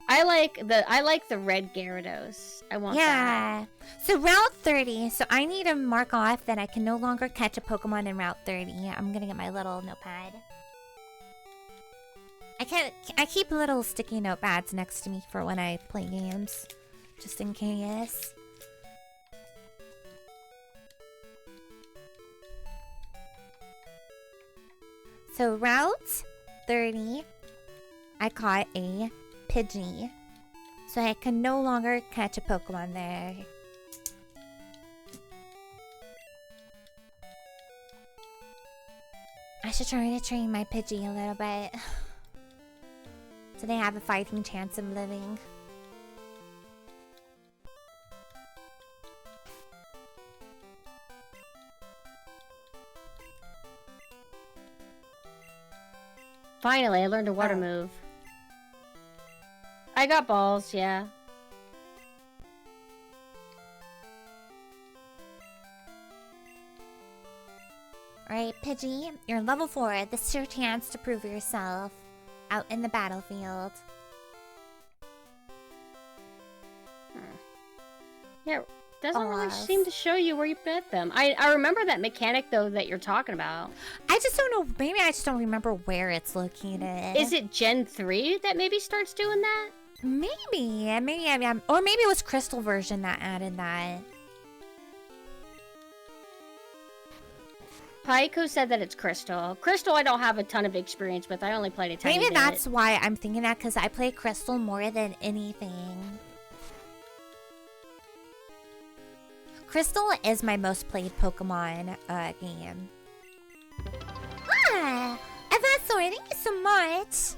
I like the red Gyarados. I want that. So Route 30. So I need to mark off that I can no longer catch a Pokemon in Route 30. I'm gonna get my little notepad. I keep little sticky notepads next to me for when I play games, just in case. So Route 30, I caught a Pidgey. So I can no longer catch a Pokemon there. I should try to train my Pidgey a little bit. So they have a fighting chance of living. Finally, I learned a water move. I got balls, yeah. Alright, Pidgey, you're level 4. This is your chance to prove yourself out in the battlefield. Yeah, doesn't really seem to show you where you met them. I remember that mechanic, though, that you're talking about. I just don't know. Maybe I just don't remember where it's located. Is it Gen 3 that maybe starts doing that? Maybe. Or maybe it was Crystal version that added that. Pyko said that it's Crystal. Crystal I don't have a ton of experience with. I only played a tiny bit. Maybe that's why I'm thinking that, because I play Crystal more than anything. Crystal is my most played Pokemon game. Ah! Evasaur, thank you so much!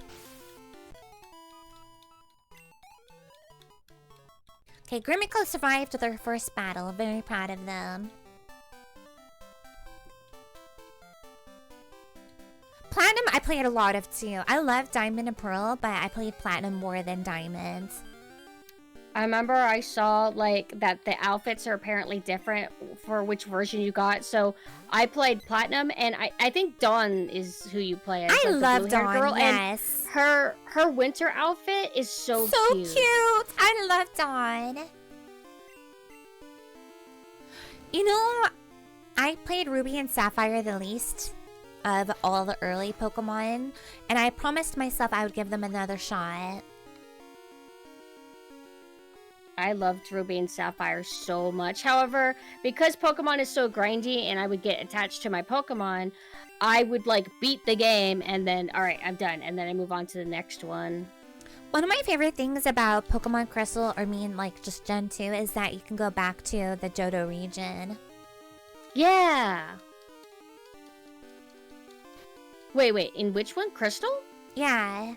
Okay, Grimmico survived their first battle. Very proud of them. Platinum, I played a lot of too. I love Diamond and Pearl, but I played Platinum more than Diamond. I remember I saw, like, that the outfits are apparently different for which version you got. So I played Platinum, and I think Dawn is who you play as. I like, love Dawn, girl, yes. And her winter outfit is so cute. I love Dawn. You know, I played Ruby and Sapphire the least of all the early Pokemon, and I promised myself I would give them another shot. I loved Ruby and Sapphire so much. However, because Pokemon is so grindy and I would get attached to my Pokemon, I would, like, beat the game and then, alright, I'm done. And then I move on to the next one. One of my favorite things about Pokemon Crystal, or like, just Gen 2, is that you can go back to the Johto region. Yeah! Wait, in which one? Crystal? Yeah.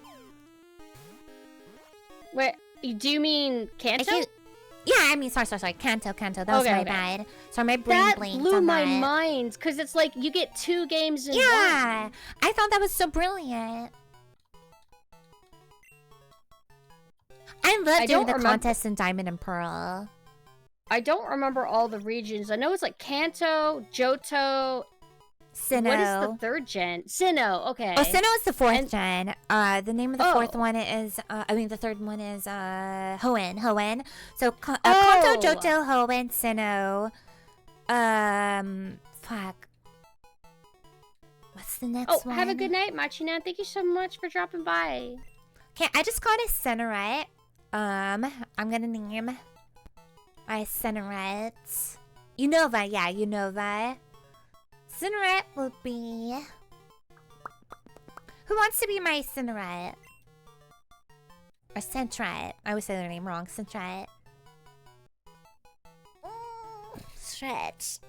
Wait, do you mean Kanto? Yeah, I mean, sorry. Kanto. That was my bad. Sorry, my brain blinked on that. That blew my mind, because it's like, you get 2 games in one. Yeah! I thought that was so brilliant. I love doing the contest in Diamond and Pearl. I don't remember all the regions. I know it's like Kanto, Johto... Sinnoh. What is the 3rd gen? Sinnoh, okay. Oh, Sinnoh is the 4th gen. The name of the 4th one is, the 3rd one is, Hoenn. So, Kanto, Johto, Hoenn, Sinnoh. Fuck. What's the next one? Have a good night, Machina. Thank you so much for dropping by. Okay, I just got a Centerette. I'm gonna name my Centerette Unova, yeah, Unova. Cinerette will be... Who wants to be my Cinerette? Or Centrette. I always say their name wrong. Centrette. Stretch.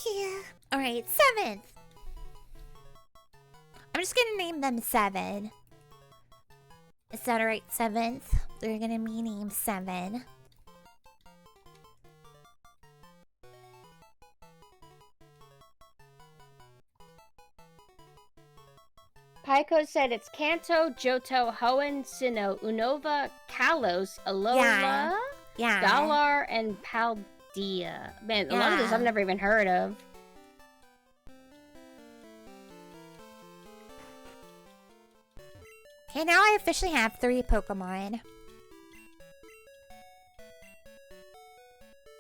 Yeah. Alright, 7th. I'm just gonna name them 7. Is that alright, 7th? They're gonna be named 7. Pyko said it's Kanto, Johto, Hoenn, Sinnoh, Unova, Kalos, Alola, Galar, and Paldea. Man, a lot of those I've never even heard of. Okay, now I officially have 3 Pokemon.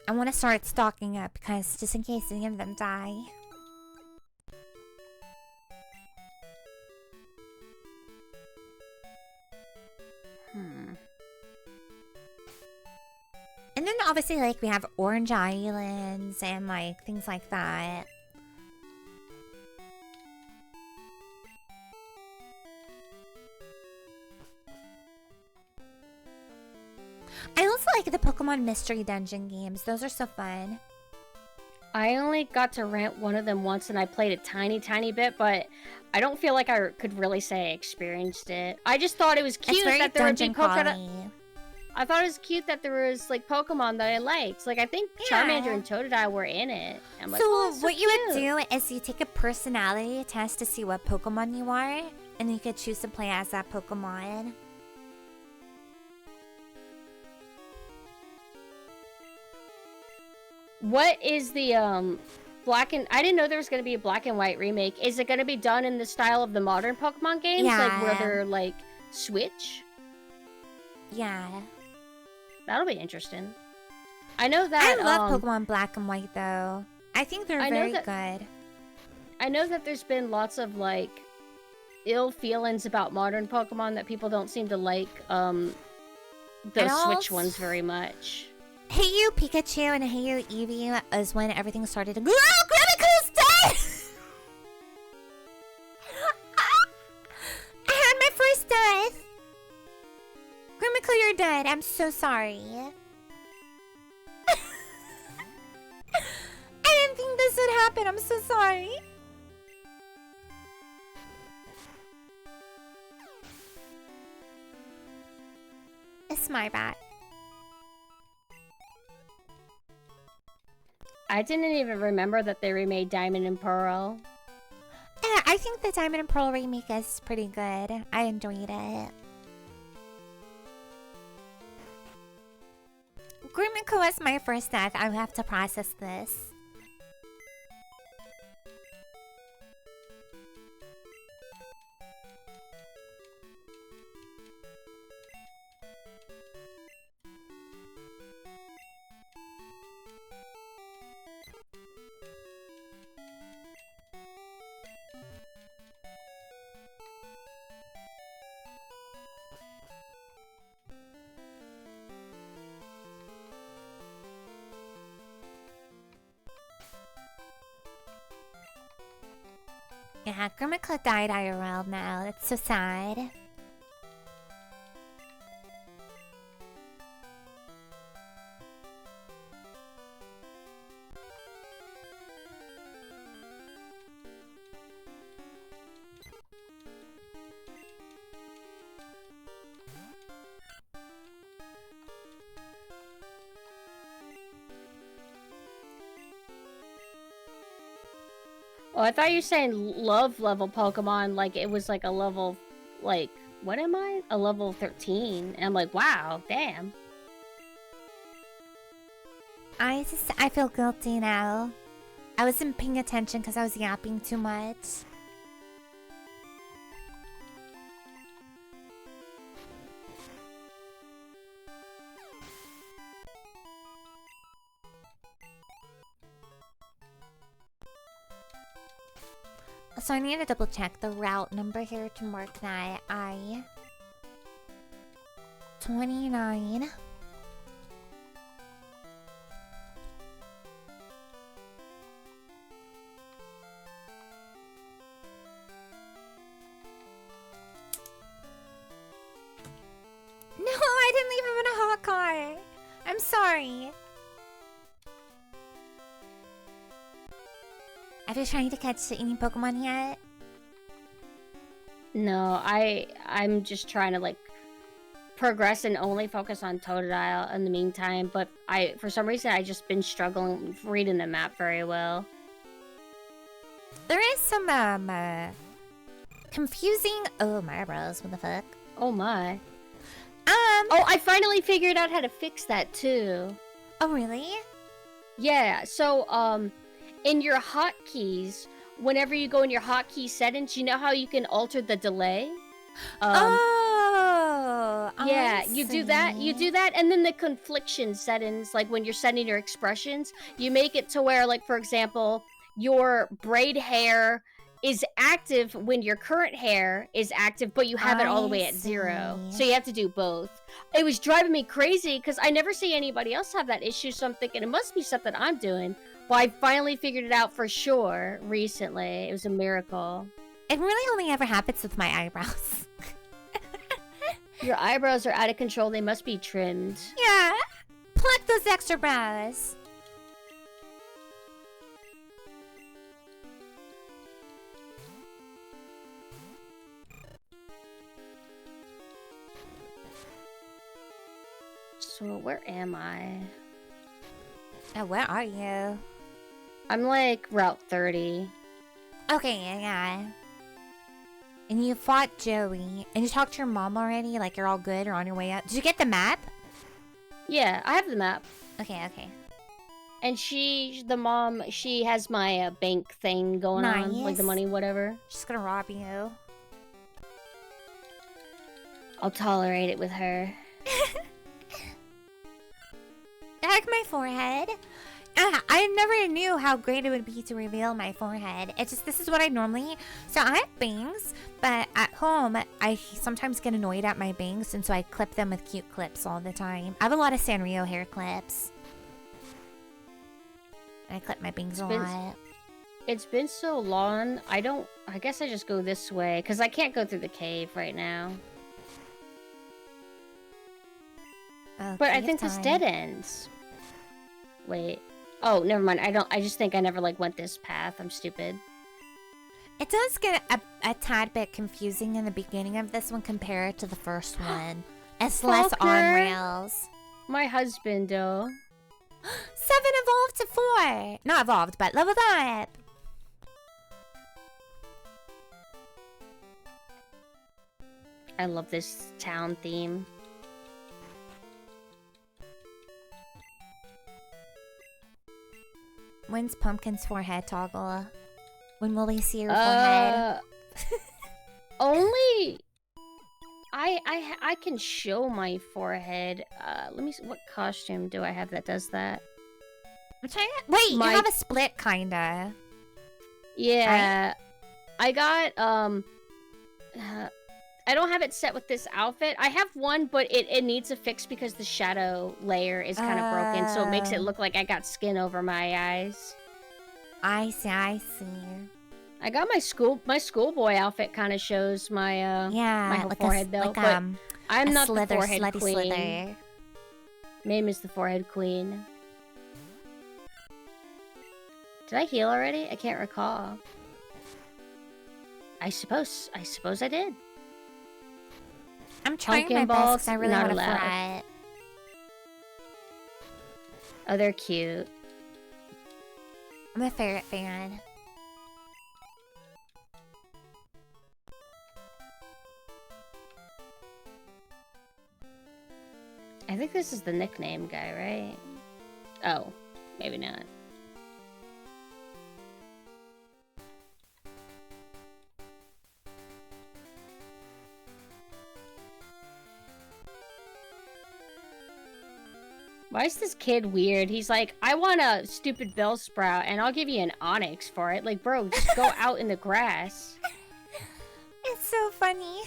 I want to start stocking up, because just in case any of them die. And then obviously, like, we have Orange Islands and, like, things like that. I also like the Pokemon Mystery Dungeon games. Those are so fun. I only got to rent one of them once, and I played a tiny bit, but I don't feel like I could really say I experienced it. I just thought it was cute that there would be Pokemon. I thought it was cute that there was like Pokemon that I liked. Like I think Charmander and Totodile were in it. I'm like, so what you would do is you take a personality test to see what Pokemon you are, and you could choose to play as that Pokemon. What is the black and... I didn't know there was going to be a black and white remake. Is it going to be done in the style of the modern Pokemon games? Yeah. Like where they're like Switch? Yeah. That'll be interesting. I know that... I love Pokemon Black and White though. I think they're very good. I know that there's been lots of like ill feelings about modern Pokemon, that people don't seem to like those Switch ones very much. Hey You Pikachu and Hey You Eevee is when everything started to go. Oh, Gravico's dead! I had my first death. Grimicle, you're dead. I'm so sorry. I didn't think this would happen. I'm so sorry. It's my bad. I didn't even remember that they remade Diamond and Pearl. Yeah, I think the Diamond and Pearl remake is pretty good. I enjoyed it. Grimicle was my first death. I'll have to process this. Yeah, Grimicle died IRL now. That's so sad. Oh, I thought you were saying love level Pokemon, like it was like a level, like, what am I? A level 13. And I'm like, wow, damn. I feel guilty now. I wasn't paying attention because I was yapping too much. So I need to double check the route number here to mark that I-29. No, I didn't leave him in a hot car. I'm sorry. Have you tried to catch any Pokemon yet? No, I'm just trying to like progress and only focus on Totodile in the meantime, but for some reason I just been struggling reading the map very well. There is some confusing... Oh, my eyebrows, what the fuck? Oh my. Oh, I finally figured out how to fix that too. Oh, really? Yeah, so in your hotkeys, whenever you go in your hotkey settings, you know how you can alter the delay? Yeah, you do that, and then the confliction settings, like when you're setting your expressions, you make it to where, like, for example, your braid hair is active when your current hair is active, but you have it all the way at 0. So you have to do both. It was driving me crazy because I never see anybody else have that issue, so I'm thinking it must be something I'm doing. Well, I finally figured it out for sure recently. It was a miracle. It really only ever happens with my eyebrows. Your eyebrows are out of control. They must be trimmed. Yeah. Pluck those extra brows. So where am I? Oh, where are you? I'm like Route 30. Okay, yeah. And you fought Joey. And you talked to your mom already? Like you're all good or on your way out? Did you get the map? Yeah, I have the map. Okay, okay. And the mom, she has my bank thing going on. Like the Nice. money, whatever. She's gonna rob you. I'll tolerate it with her. I like my forehead. I never knew how great it would be to reveal my forehead. It's just, this is what I normally... So I have bangs, but at home, I sometimes get annoyed at my bangs, and so I clip them with cute clips all the time. I have a lot of Sanrio hair clips. I clip my bangs a lot. It's been so long, I guess I just go this way, because I can't go through the cave right now. Oh, But I think this dead ends. Wait. Oh, never mind. I just think I never, like, went this path. I'm stupid. It does get a tad bit confusing in the beginning of this one compared to the first one. It's less on rails. My husband, though. 7 evolved to 4. Not evolved, but leveled up. I love this town theme. When's Pumpkin's forehead toggle? When will we see your forehead? Only... I can show my forehead. Let me see. What costume do I have that does that? I'm trying to... Wait, you have a split, kinda. Yeah. I got, I don't have it set with this outfit. I have one, but it needs a fix because the shadow layer is kind of broken, so it makes it look like I got skin over my eyes. I see, I see. I got my schoolboy outfit kind of shows my my whole forehead though, like, but I'm not slither, the forehead slutty queen. slither. Mame is the forehead queen. Did I heal already? I can't recall. I suppose I did. I'm trying Pumpkin my best balls, because I really not want to allowed. fry. Oh, they're cute. I'm a ferret fan. I think this is the nickname guy, right? Oh, maybe not. Why is this kid weird? He's like, I want a stupid Bellsprout, and I'll give you an onyx for it. Like, bro, just go out in the grass. It's so funny.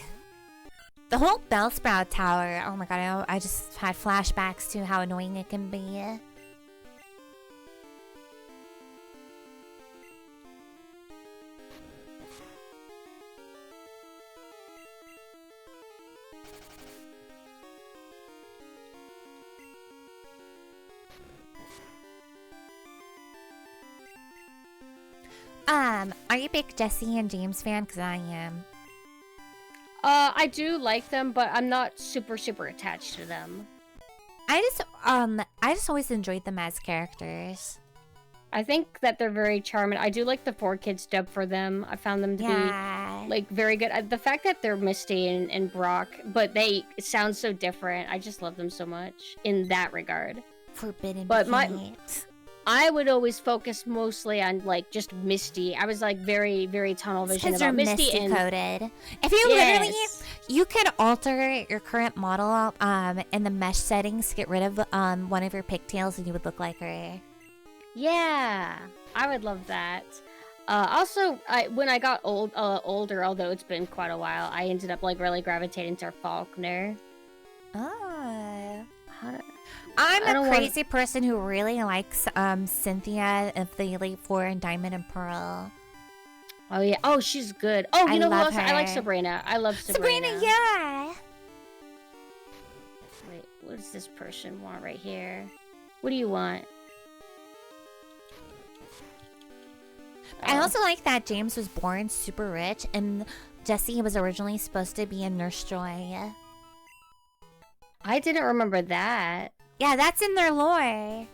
The whole Bellsprout Tower, oh my god, I just had flashbacks to how annoying it can be. Are you a big Jesse and James fan? Because I am. I do like them, but I'm not super attached to them. I just always enjoyed them as characters. I think that they're very charming. I do like the 4Kids dub for them. I found them to be, like, very good. The fact that they're Misty and Brock, but they sound so different. I just love them so much in that regard. Forbidden but Heat. I would always focus mostly on, like, just Misty. I was, like, very tunnel vision about you're Misty Misty and coded. If you literally, you could alter your current model in the mesh settings to get rid of one of your pigtails, and you would look like her. Yeah, I would love that. Also, when I got older, although it's been quite a while, I ended up, like, really gravitating to Faulkner. Oh. I'm a crazy person who really likes Cynthia of the Elite Four and Diamond and Pearl. Oh yeah. Oh, she's good. Oh, you know who else? her. I like Sabrina. I love Sabrina. Sabrina, yeah. Wait, what does this person want right here? What do you want? I also like that James was born super rich, and Jesse was originally supposed to be a nurse joy. I didn't remember that. Yeah, that's in their lore.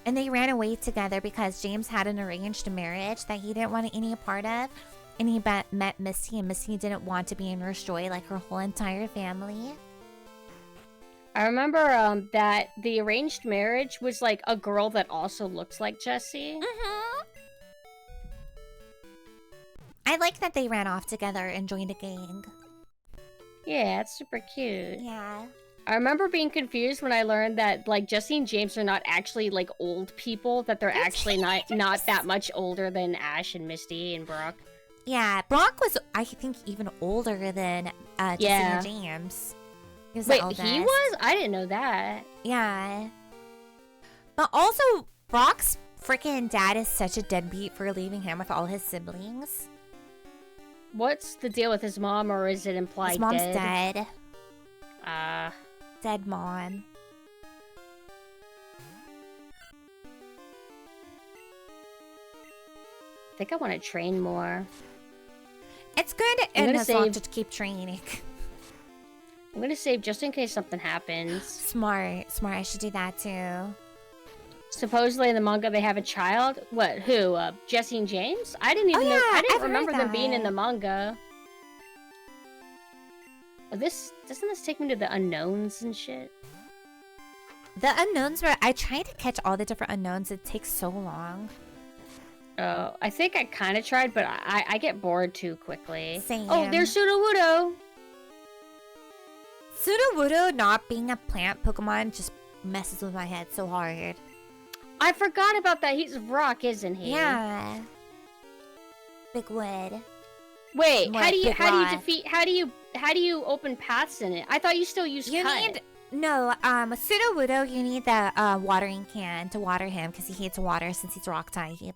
And they ran away together because James had an arranged marriage that he didn't want any part of. And he met Misty, and Misty didn't want to be in Nurse Joy like her whole entire family. I remember that the arranged marriage was like a girl that also looks like Jessie. Mm-hmm. I like that they ran off together and joined a gang. Yeah, it's super cute. Yeah. I remember being confused when I learned that like Jessie and James are not actually like old people, that they're actually not that much older than Ash and Misty and Brock. Yeah, Brock was, I think, even older than Jessie and James. He was Wait, the eldest. he was? I didn't know that. Yeah. But also, Brock's freaking dad is such a deadbeat for leaving him with all his siblings. What's the deal with his mom, or is it implied His mom's dead? dead. Dead mom. I think I want to train more. It's good in Nuzlocke to keep training. I'm gonna save just in case something happens. Smart. I should do that too. Supposedly in the manga they have a child. What? Who? Jessie and James? I didn't even know. I didn't remember them being in the manga. Oh, doesn't this take me to the unknowns and shit? The unknowns where I tried to catch all the different unknowns. It takes so long. Oh, I think I kind of tried, but I get bored too quickly. Same. Oh, there's Sudowoodo! Sudowoodo not being a plant Pokemon just messes with my head so hard. I forgot about that. He's rock, isn't he? Yeah. Big wood. Wait, how do you open paths in it? I thought you still use cut. Sudowoodo, you need the watering can to water him because he hates water since he's rock type.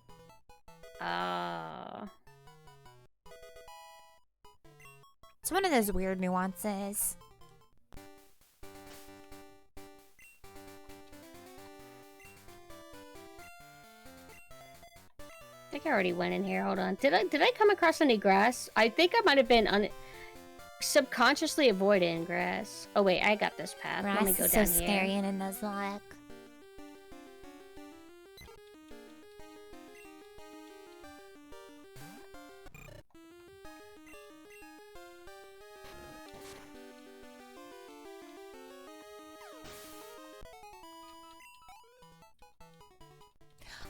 It's one of those weird nuances. I think I already went in here. Hold on. Did I come across any grass? I think I might have been subconsciously avoiding grass. Oh wait, I got this path. Grass Let me go is down so here. scary in a Nuzlocke.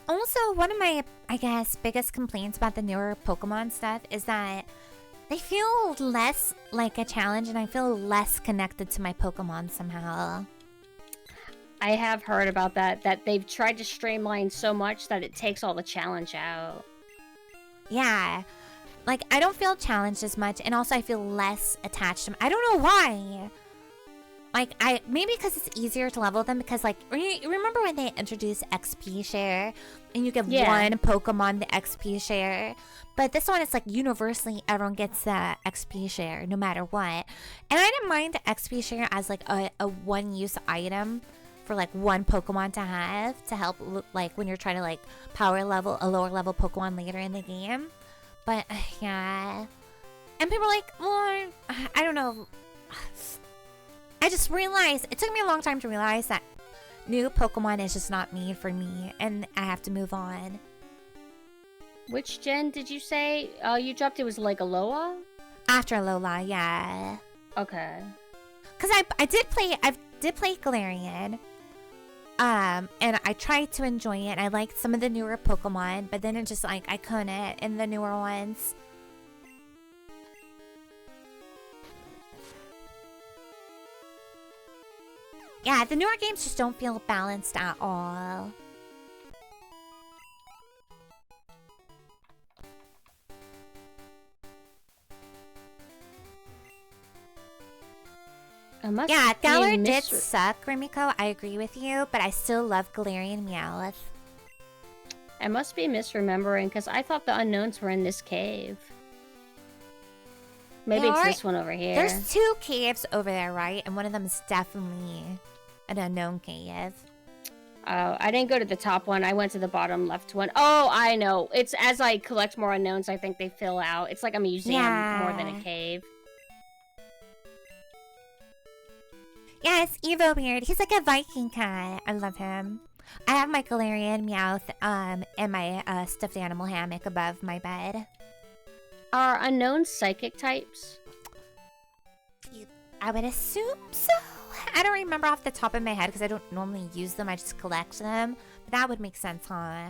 Also, one of my, I guess, biggest complaints about the newer Pokemon stuff is that they feel less like a challenge and I feel less connected to my Pokemon somehow. I have heard about that they've tried to streamline so much that it takes all the challenge out. Yeah. Like, I don't feel challenged as much, and also I feel less attached to them. I don't know why. Like, maybe because it's easier to level them, because, like, remember when they introduced XP share? And you give one Pokemon the XP share? But this one, it's like, universally, everyone gets the XP share, no matter what. And I didn't mind the XP share as, like, a one-use item for, like, one Pokemon to have, to help, like, when you're trying to, like, power level a lower-level Pokemon later in the game. But, yeah. And people are like, well, I don't know. I just realized, it took me a long time to realize that new Pokemon is just not made for me, and I have to move on. Which gen did you say you dropped? It was like Alola? After Alola, yeah. Okay. Because I did play Galarian. And I tried to enjoy it. I liked some of the newer Pokemon, but then it just, like, I couldn't in the newer ones. Yeah, the newer games just don't feel balanced at all. Yeah, Galar did suck, Rimiko. I agree with you, but I still love Galarian Meowth. I must be misremembering, because I thought the unknowns were in this cave. Maybe it's this one over here. There's two caves over there, right? And one of them is definitely an unknown cave. Oh, I didn't go to the top one. I went to the bottom left one. Oh, I know. It's as I collect more unknowns, I think they fill out. It's like a museum more than a cave. Yes, Evo Beard. He's like a Viking cat. I love him. I have my Galarian Meowth and my stuffed animal hammock above my bed. Are unknown psychic types? I would assume so. I don't remember off the top of my head because I don't normally use them. I just collect them. But that would make sense, huh?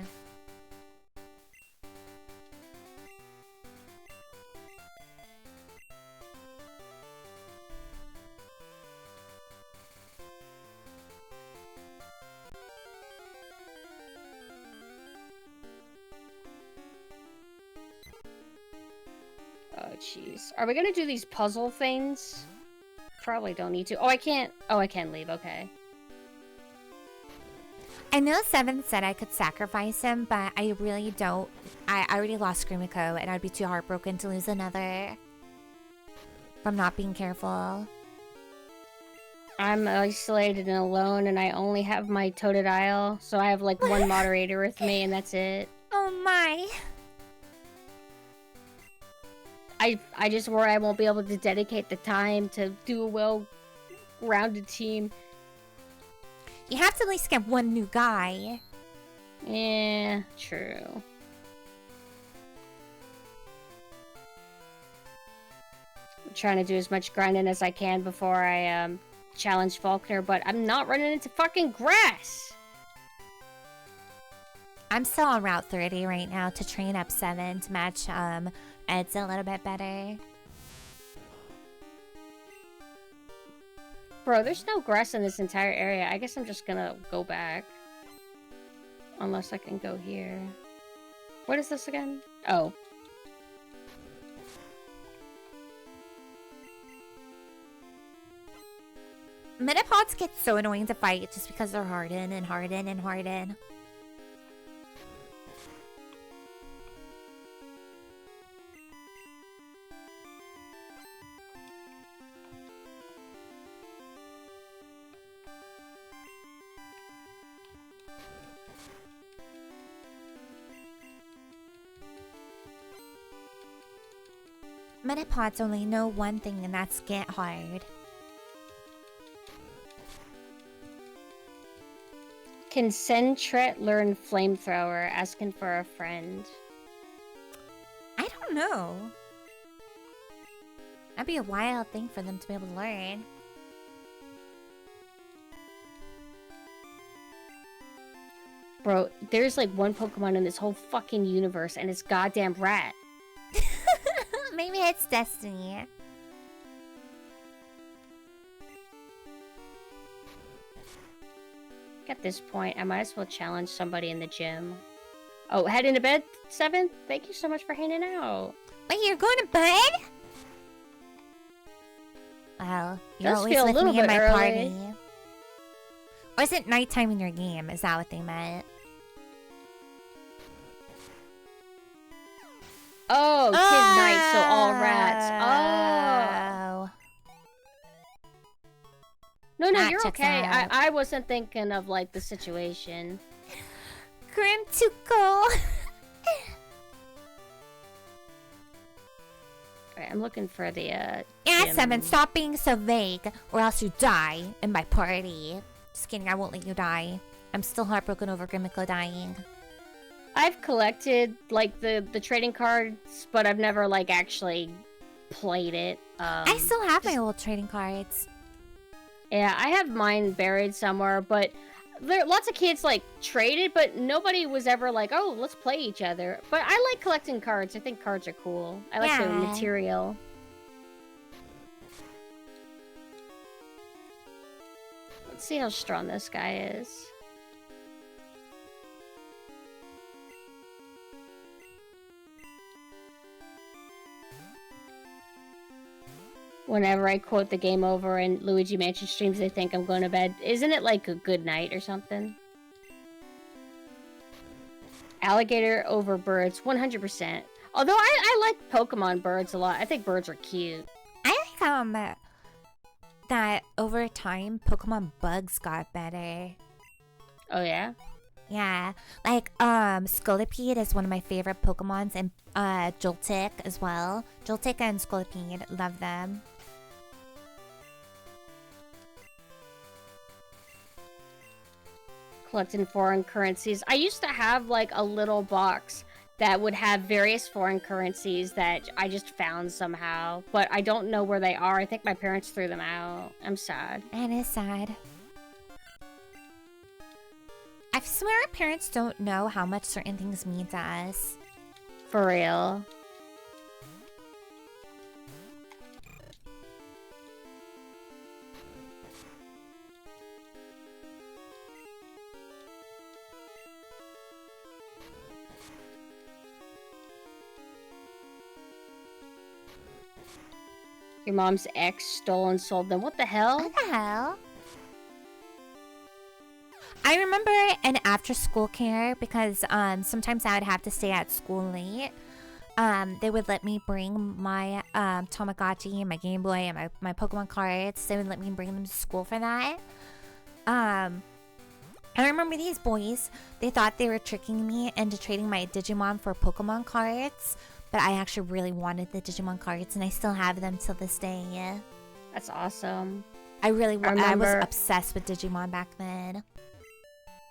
Oh, jeez. Are we gonna do these puzzle things? Probably don't need to. Oh, I can't. Oh, I can leave. Okay. I know Seven said I could sacrifice him, but I really don't. I already lost Screamico, and I'd be too heartbroken to lose another. From not being careful. I'm isolated and alone, and I only have my Totodile, so I have like one moderator with me, and that's it. Oh my. I just worry I won't be able to dedicate the time to do a well-rounded team. You have to at least get one new guy. Yeah, true. I'm trying to do as much grinding as I can before I challenge Faulkner, but I'm not running into fucking grass! I'm still on Route 30 right now to train up 7 to match Ed's a little bit better. Bro, there's no grass in this entire area. I guess I'm just gonna go back. Unless I can go here. What is this again? Oh. Metapods get so annoying to fight just because they're harden and harden and harden. Metapods only know one thing, and that's get hard. Can Sentret learn Flamethrower? Asking for a friend. I don't know. That'd be a wild thing for them to be able to learn. Bro, there's like one Pokemon in this whole fucking universe, and it's goddamn rat. Maybe it's destiny. At this point, I might as well challenge somebody in the gym. Oh, head into bed, 7? Thank you so much for hanging out. Wait, you're going to bed? Well, you're Does always feel a with little me in bit my early. party. Or is it nighttime in your game? Is that what they meant? Oh, kid night, so all rats. Oh. No, That you're checks okay. out. I wasn't thinking of, like, the situation. Grimtuko. Alright, I'm looking for the, Yeah, gym. 7, stop being so vague, or else you die in my party. Just kidding, I won't let you die. I'm still heartbroken over Grimmico dying. I've collected, like, the trading cards, but I've never, like, actually played it. I still have my old trading cards. Yeah, I have mine buried somewhere, but there lots of kids, like, traded, but nobody was ever like, oh, let's play each other. But I like collecting cards. I think cards are cool. I like the Yeah. material. Let's see how strong this guy is. Whenever I quote the game over in Luigi Mansion streams, they think I'm going to bed. Isn't it like a good night or something? Alligator over birds, 100%. Although I like Pokemon birds a lot. I think birds are cute. I like that over time Pokemon bugs got better. Oh yeah? Yeah, like Scolipede is one of my favorite Pokemons, and Joltik as well. Joltik and Scolipede, love them. collecting foreign currencies. I used to have like a little box that would have various foreign currencies that I just found somehow, but I don't know where they are. I think my parents threw them out. I'm sad. It is sad. I swear our parents don't know how much certain things mean to us. For real. Your mom's ex stole and sold them. What the hell? What the hell? I remember an after-school care because sometimes I would have to stay at school late. They would let me bring my Tamagotchi, my Game Boy, and my Pokemon cards. They would let me bring them to school for that. I remember these boys. They thought they were tricking me into trading my Digimon for Pokemon cards. But I actually really wanted the Digimon cards, and I still have them till this day. That's awesome. I was obsessed with Digimon back then.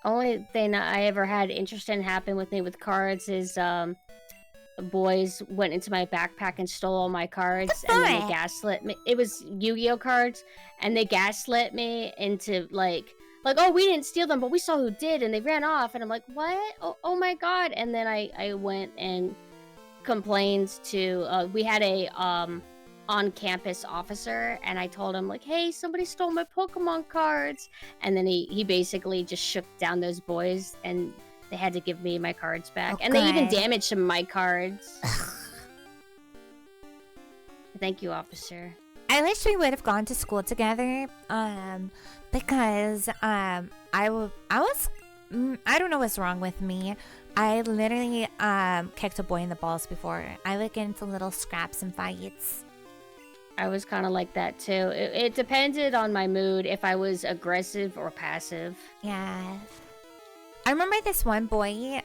Only thing I ever had interest in happen with me with cards is boys went into my backpack and stole all my cards, and then they gaslit me. It was Yu-Gi-Oh cards, and they gaslit me into like, oh, we didn't steal them, but we saw who did, and they ran off, and I'm like, what? Oh my god! And then I went and complained to we had a on-campus officer, and I told him like, hey, somebody stole my Pokemon cards, and then he basically just shook down those boys, and they had to give me my cards back. And they even damaged some of my cards. Thank you, officer. I wish we would have gone to school together because I don't know what's wrong with me. I literally kicked a boy in the balls before. I would get into little scraps and fights. I was kind of like that too. It depended on my mood if I was aggressive or passive. Yeah. I remember this one boy,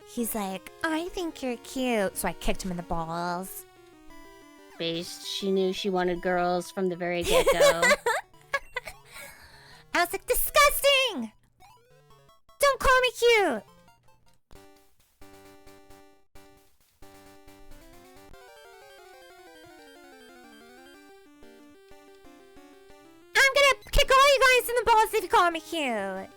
he's like, I think you're cute. So I kicked him in the balls. Based, she knew she wanted girls from the very get-go. I was like, disgusting! Don't call me cute! I'm gonna kick all you guys in the balls if you call me cute.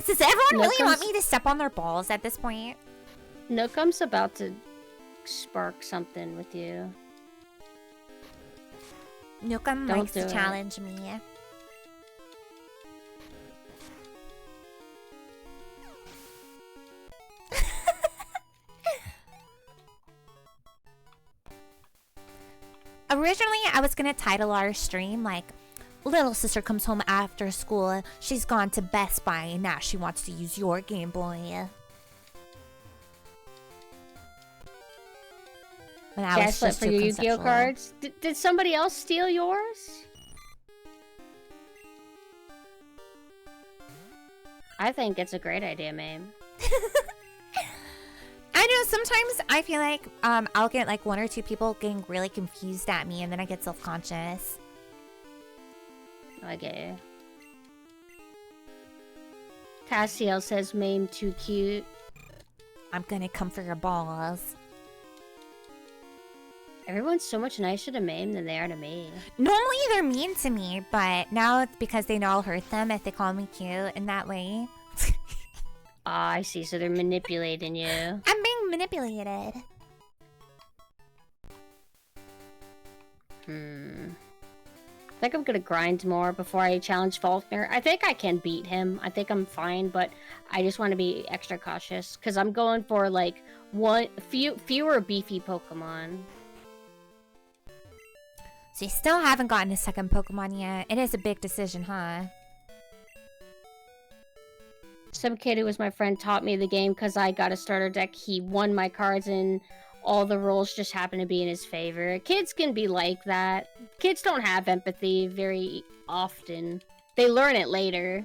Does everyone really want me to step on their balls at this point? Nookum's about to spark something with you. Nookum likes to challenge me. Originally, I was gonna title our stream like, little sister comes home after school. She's gone to Best Buy and now she wants to use your Game Boy. But I was just for your Yu-Gi-Oh cards. Did somebody else steal yours? I think it's a great idea, ma'am. I know, sometimes I feel like I'll get like one or two people getting really confused at me and then I get self-conscious. I get you. Cassiel says mame too cute. I'm gonna come for your balls. Everyone's so much nicer to Mame than they are to me. Normally they're mean to me, but now it's because they know I'll hurt them if they call me cute in that way. Ah, I see. So they're manipulating you. I'm being manipulated. I think I'm gonna grind more before I challenge Faulkner. I think I can beat him. I think I'm fine, but I just want to be extra cautious because I'm going for like fewer beefy Pokemon. So you still haven't gotten a second Pokemon yet. It is a big decision, huh? Some kid who was my friend taught me the game because I got a starter deck. He won my cards and all the rolls just happen to be in his favor. Kids can be like that. Kids don't have empathy very often. They learn it later.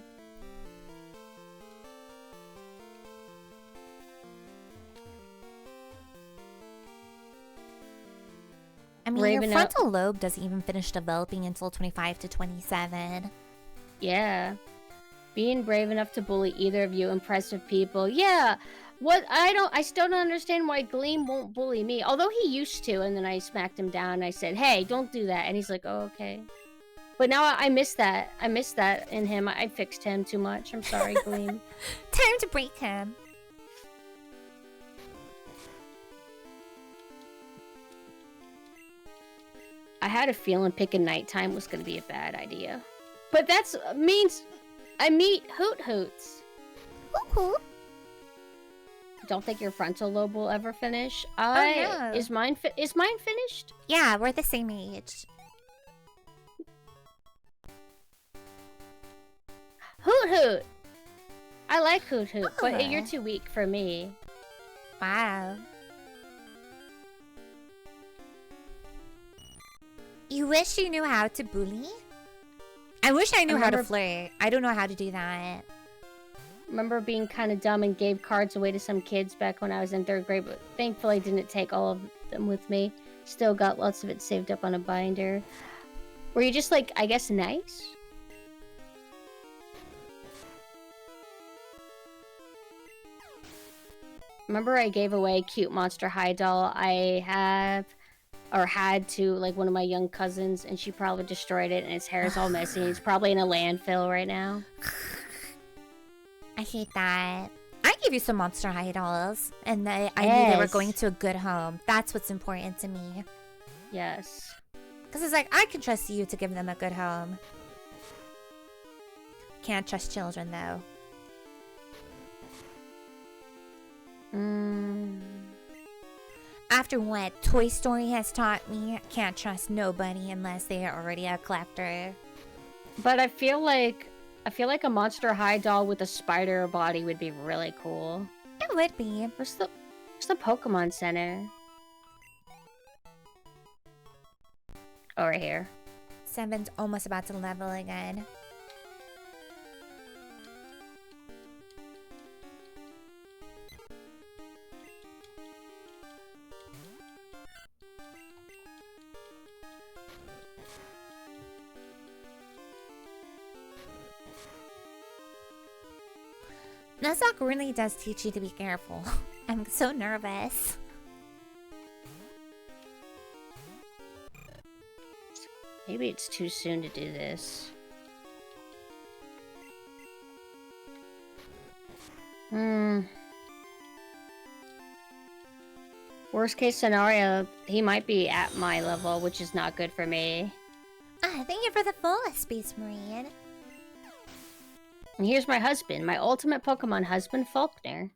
I mean, Brave your enough. frontal lobe doesn't even finish developing until 25 to 27. Yeah. Being brave enough to bully either of you impressive people. Yeah. What I still don't understand why Gleam won't bully me. Although he used to, and then I smacked him down and I said, "Hey, don't do that." And he's like, "Oh, okay." But now I miss that. I miss that in him. I fixed him too much. I'm sorry, Gleam. Time to break him. I had a feeling picking nighttime was gonna be a bad idea. But that's means I meet Hoot Hoots. Ooh. Don't think your frontal lobe will ever finish. no. Is mine finished? Yeah, we're the same age. Hoot Hoot. I like Hoot Hoot, but Oh. you're too weak for me. Wow. You wish you knew how to bully? I wish I knew how to flirt. I don't know how to do that. Remember being kind of dumb and gave cards away to some kids back when I was in 3rd grade, but thankfully I didn't take all of them with me. Still got lots of it saved up on a binder. Were you just like, I guess, nice? Remember I gave away cute Monster High doll I had to like one of my young cousins, and she probably destroyed it and its hair is all messy and it's probably in a landfill right now. I hate that. I gave you some Monster High dolls, and I knew they were going to a good home. That's what's important to me. Yes. Because it's like, I can trust you to give them a good home. Can't trust children, though. After what Toy Story has taught me, I can't trust nobody unless they are already a collector. But I feel like a Monster High doll with a spider body would be really cool. It would be. Where's the Pokemon Center? Over here. 7's almost about to level again. Nuzlocke really does teach you to be careful. I'm so nervous. Maybe it's too soon to do this. Worst case scenario, he might be at my level, which is not good for me. Thank you for the follow, Space Marine. And here's my husband, my ultimate Pokemon husband, Faulkner.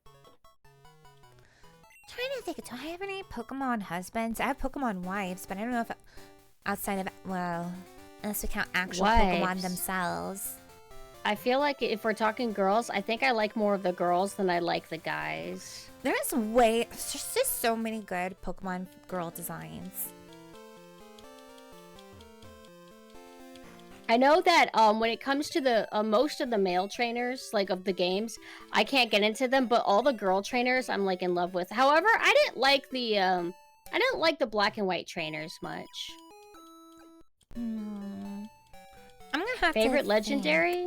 Trying to think, do I have any Pokemon husbands? I have Pokemon wives, but I don't know if outside of, well, unless we count actual Pokemon themselves. I feel like if we're talking girls, I think I like more of the girls than I like the guys. There's just so many good Pokemon girl designs. I know that when it comes to the most of the male trainers, like of the games, I can't get into them, but all the girl trainers I'm like in love with. However, I didn't like the black and white trainers much. I'm gonna have favorite legendary?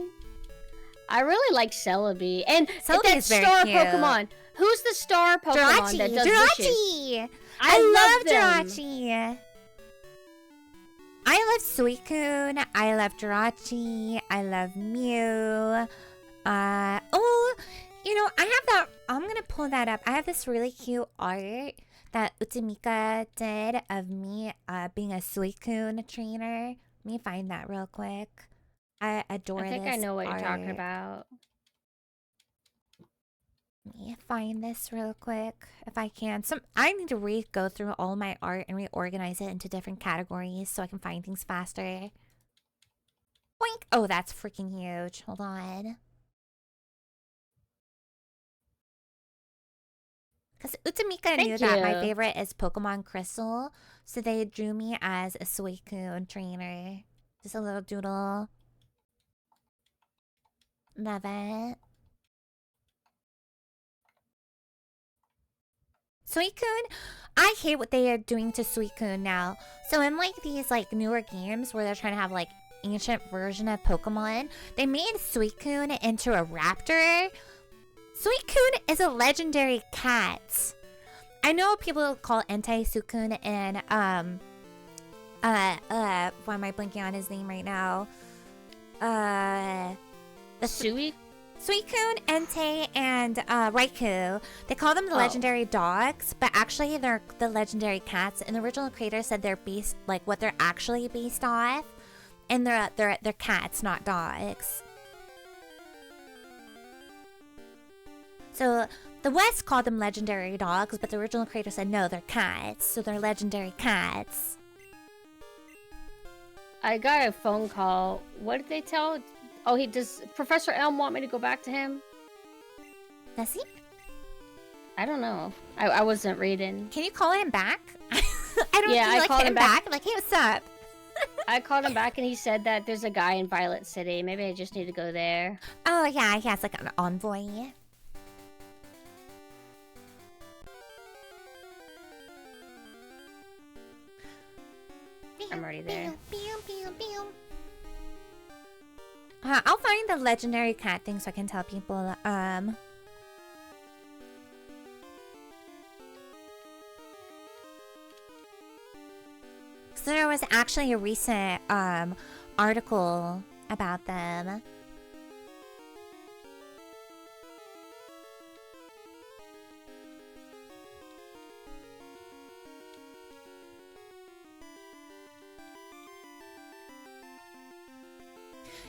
I really like Celebi. And Celebi that is very star cute. Pokemon. Who's the star Pokemon that does Jirachi! wishes? I love them. Jirachi! I love Suicune. I love Jirachi. I love Mew. Oh, you know, I have that. I'm gonna pull that up. I have this really cute art that Utamika did of me being a Suicune trainer. Let me find that real quick. I adore this. I think I know what you're talking about. Let me find this real quick if I can. I need to go through all my art and reorganize it into different categories so I can find things faster. Boink! Oh, that's freaking huge. Hold on. Because Utamika knew that my favorite is Pokemon Crystal, so they drew me as a Suicune trainer. Just a little doodle. Love it. Suicune, I hate what they are doing to Suicune now. So in like these like newer games where they're trying to have like ancient version of Pokemon, they made Suicune into a raptor. Suicune is a legendary cat. I know people call Entei Suicune and why am I blanking on his name right now? Suicune? Suicune, Entei, and Raikou. They call them the legendary dogs, but actually they're the legendary cats. And the original creator said they're based, like what they're actually based off, and they're cats, not dogs. So the West called them legendary dogs, but the original creator said no, they're cats, so they're legendary cats. I got a phone call. What did they tell? Oh, does Professor Elm want me to go back to him? Does he? I don't know. I wasn't reading. Can you call him back? I don't Yeah, I called him back. I'm like, hey, what's up? I called him back and he said that there's a guy in Violet City. Maybe I just need to go there. Oh, yeah, he has like an envoy. I'm already there. I'll find the legendary cat thing so I can tell people. So there was actually a recent article about them.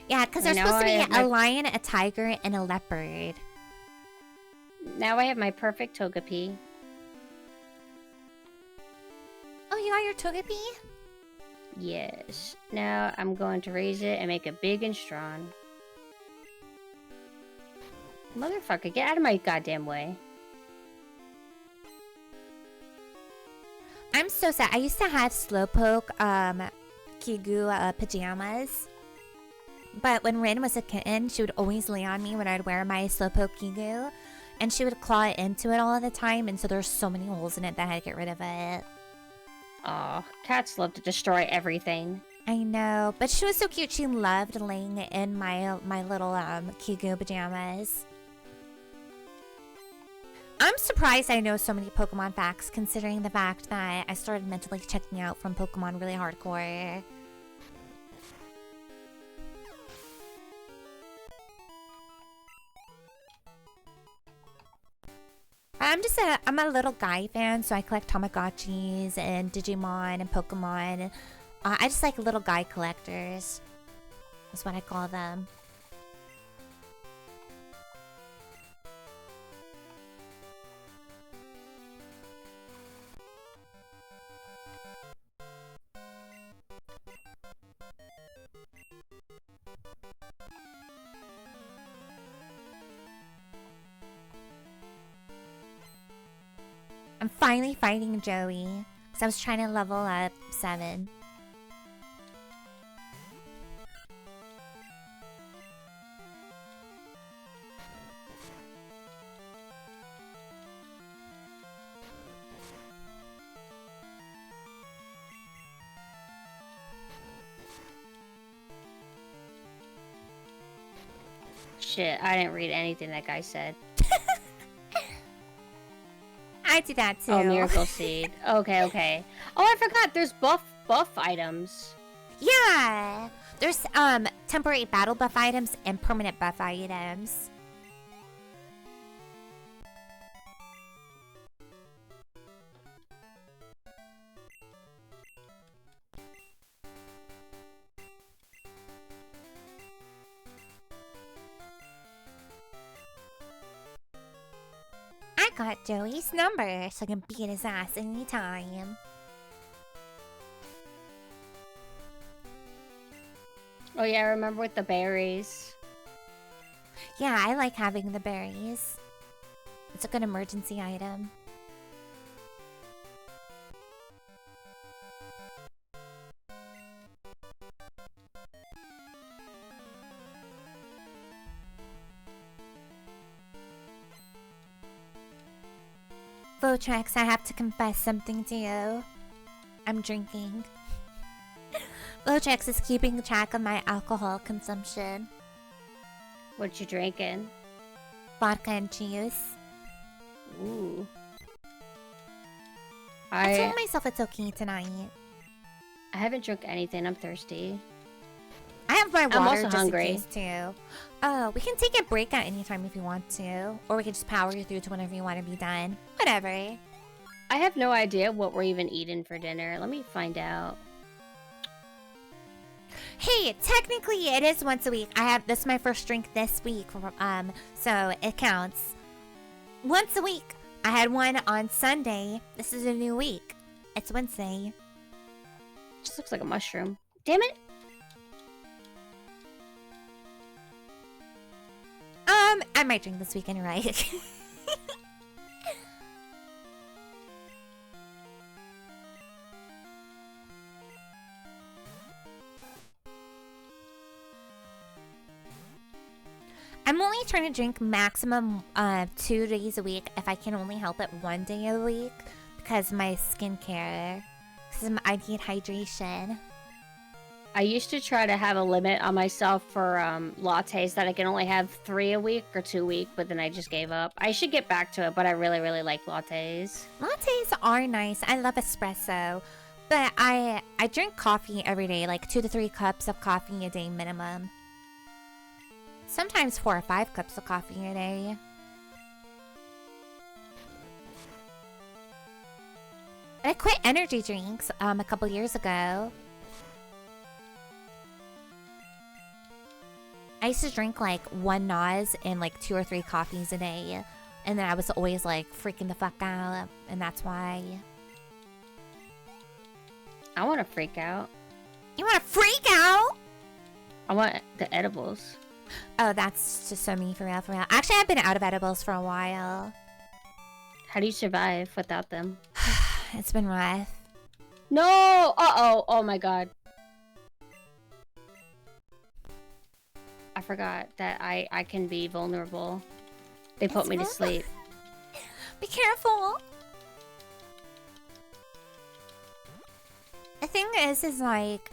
Yeah, because there's supposed to be a lion, a tiger, and a leopard. Now I have my perfect Togepi. Oh, you got your Togepi? Yes. Now I'm going to raise it and make it big and strong. Motherfucker, get out of my goddamn way. I'm so sad. I used to have Slowpoke, Kigu pajamas. But when Rin was a kitten, she would always lay on me when I'd wear my Slowpoke Kigu. And she would claw into it all the time, and so there's so many holes in it that I had to get rid of it. Aw, cats love to destroy everything. I know, but she was so cute. She loved laying in my little Kigu pajamas. I'm surprised I know so many Pokemon facts, considering the fact that I started mentally checking out from Pokemon really hardcore. I'm a little guy fan, so I collect Tamagotchis and Digimon and Pokemon. I just like little guy collectors. That's what I call them. I'm finally fighting Joey, because I was trying to level up 7. Shit, I didn't read anything that guy said. I do that too. Oh, Miracle Seed. Okay. Oh, I forgot. There's buff items. Yeah. There's temporary battle buff items and permanent buff items. I got Joey's number, so I can beat his ass anytime. Oh yeah, I remember with the berries. Yeah, I like having the berries. It's a good emergency item. Votrex, I have to confess something to you. I'm drinking. Votrex is keeping track of my alcohol consumption. What you drinking? Vodka and juice. Ooh. I told myself it's okay tonight. I haven't drunk anything. I'm thirsty. I have my water I'm also just hungry. in case too. Oh, we can take a break at any time if you want to. Or we can just power through to whenever you want to be done. Whatever. I have no idea what we're even eating for dinner. Let me find out. Hey, technically it is once a week. This is my first drink this week, so it counts. Once a week. I had one on Sunday. This is a new week. It's Wednesday. Just looks like a mushroom. Damn it! I might drink this weekend, right? I'm only trying to drink maximum 2 days a week if I can only help it 1 day a week because my skincare. Because I need hydration. I used to try to have a limit on myself for lattes that I can only have 3 a week or 2 a week, but then I just gave up. I should get back to it, but I really, really like lattes. Lattes are nice. I love espresso. But I drink coffee every day, like 2 to 3 cups of coffee a day minimum. Sometimes 4 or 5 cups of coffee a day. I quit energy drinks a couple years ago. I used to drink like 1 NUZ and like 2 or 3 coffees a day. And then I was always like freaking the fuck out. And that's why. I want to freak out. You want to freak out? I want the edibles. Oh, that's just so me, for real, for real. Actually, I've been out of edibles for a while. How do you survive without them? It's been rough. No! Uh-oh. Oh my god. I forgot that I can be vulnerable. They put me to sleep. Be careful. The thing is like,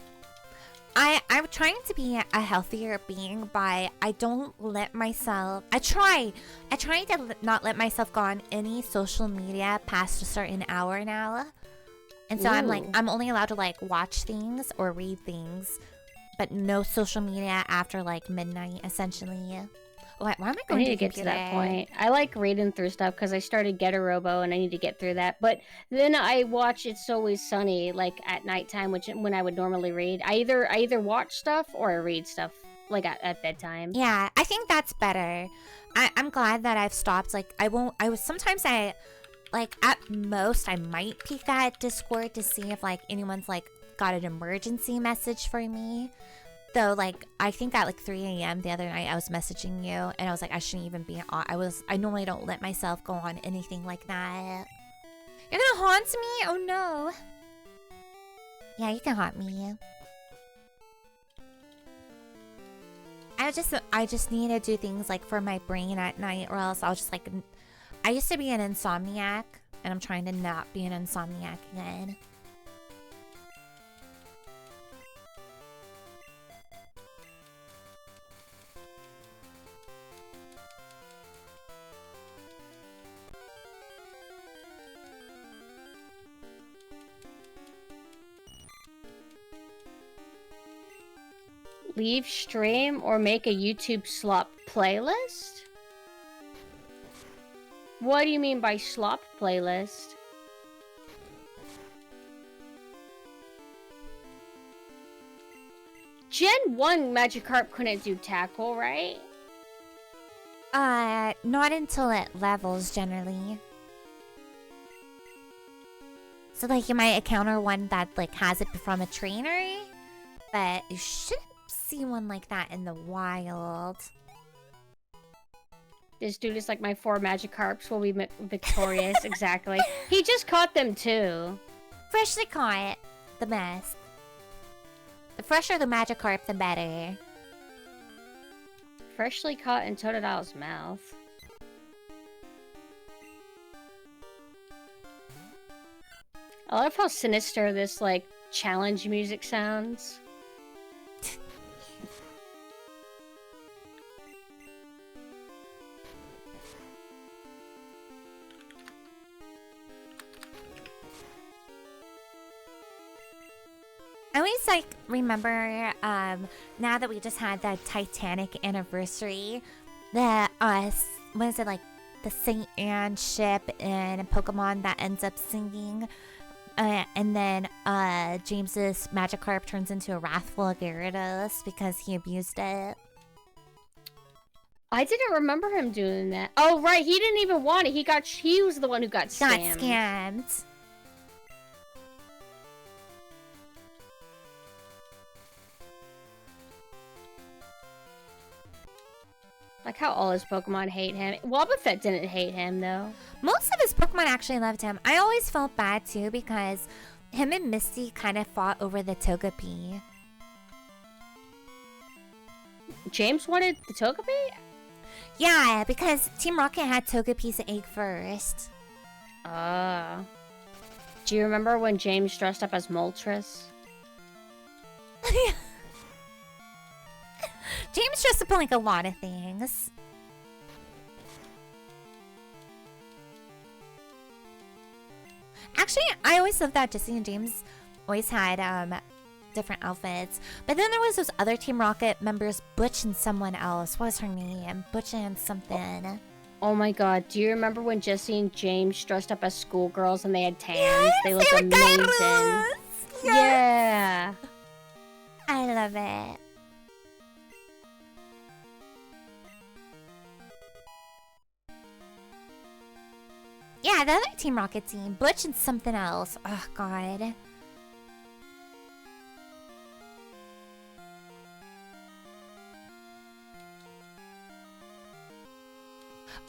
I'm trying to be a healthier being by I don't let myself. I try to not let myself go on any social media past a certain hour now. And so I'm only allowed to like watch things or read things, but no social media after like midnight, essentially. Why am I going I need to get to that point. I like reading through stuff because I started Get a Robo and I need to get through that. But then I watch It's Always Sunny like at nighttime, when I would normally read. I either watch stuff or I read stuff like at bedtime. Yeah, I think that's better. I'm glad that I've stopped. Like sometimes like at most I might peek at Discord to see if like anyone's like got an emergency message for me. Though, like, I think at like 3 a.m. the other night I was messaging you and I was like, I shouldn't even be on. I normally don't let myself go on anything like that. You're gonna haunt me? Oh no. Yeah, you can haunt me. I just need to do things like for my brain at night, or else I'll just like. I used to be an insomniac and I'm trying to not be an insomniac again. Leave stream or make a YouTube slop playlist? What do you mean by slop playlist? Gen 1 Magikarp couldn't do tackle, right? Not until it levels, generally. So, like, you might encounter one that, like, has it from a trainer, but you shouldn't see one like that in the wild. This dude is like, my 4 Magikarps will be victorious. Exactly. He just caught them too. Freshly caught. The best. The fresher the Magikarp, the better. Freshly caught in Totodile's mouth. I love how sinister this, like, challenge music sounds. I always like remember now that we just had the Titanic anniversary, the what is it, like the Saint Anne ship in Pokemon that ends up singing, and then James's Magikarp turns into a wrathful Gyarados because he abused it. I didn't remember him doing that. Oh right, he didn't even want it. He was the one who got scammed. Got scammed. Like how all his Pokemon hate him. Wobbuffet didn't hate him, though. Most of his Pokemon actually loved him. I always felt bad, too, because him and Misty kind of fought over the Togepi. James wanted the Togepi? Yeah, because Team Rocket had Togepi's egg first. Do you remember when James dressed up as Moltres? James dressed up in like a lot of things. Actually, I always loved that Jesse and James always had different outfits. But then there was those other Team Rocket members, Butch and someone else. What was her name? Butch and something. Oh my god, do you remember when Jesse and James dressed up as schoolgirls and they had tans? Yes, they looked amazing. Yes. Yeah. I love it. Yeah, the other Team Rocket team. Butch and something else. Oh, God.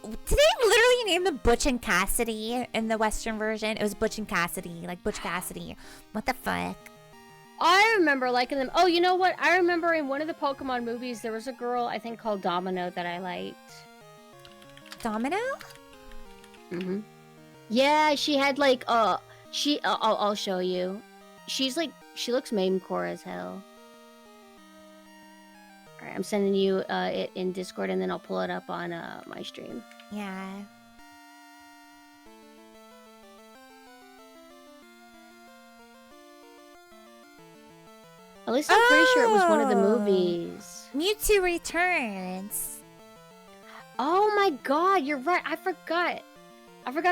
Did they literally name them Butch and Cassidy in the Western version? It was Butch and Cassidy. Like, Butch Cassidy. What the fuck? I remember liking them. Oh, you know what? I remember in one of the Pokemon movies, there was a girl, I think, called Domino that I liked. Domino? Mm-hmm. Yeah, she had like I'll show you. She's like, she looks Maidencore as hell. Alright, I'm sending you it in Discord and then I'll pull it up on my stream. Yeah. At least I'm pretty sure it was one of the movies. Mewtwo Returns. Oh my god, you're right. I forgot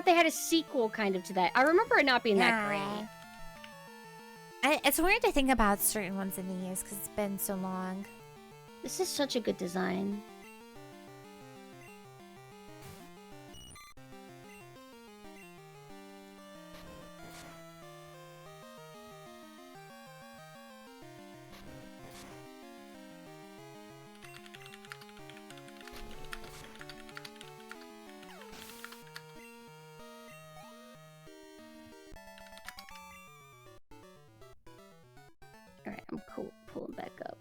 they had a sequel kind of to that. I remember it not being that great. It's weird to think about certain ones in these because it's been so long. This is such a good design. Alright, I'm cool. Pulling back up.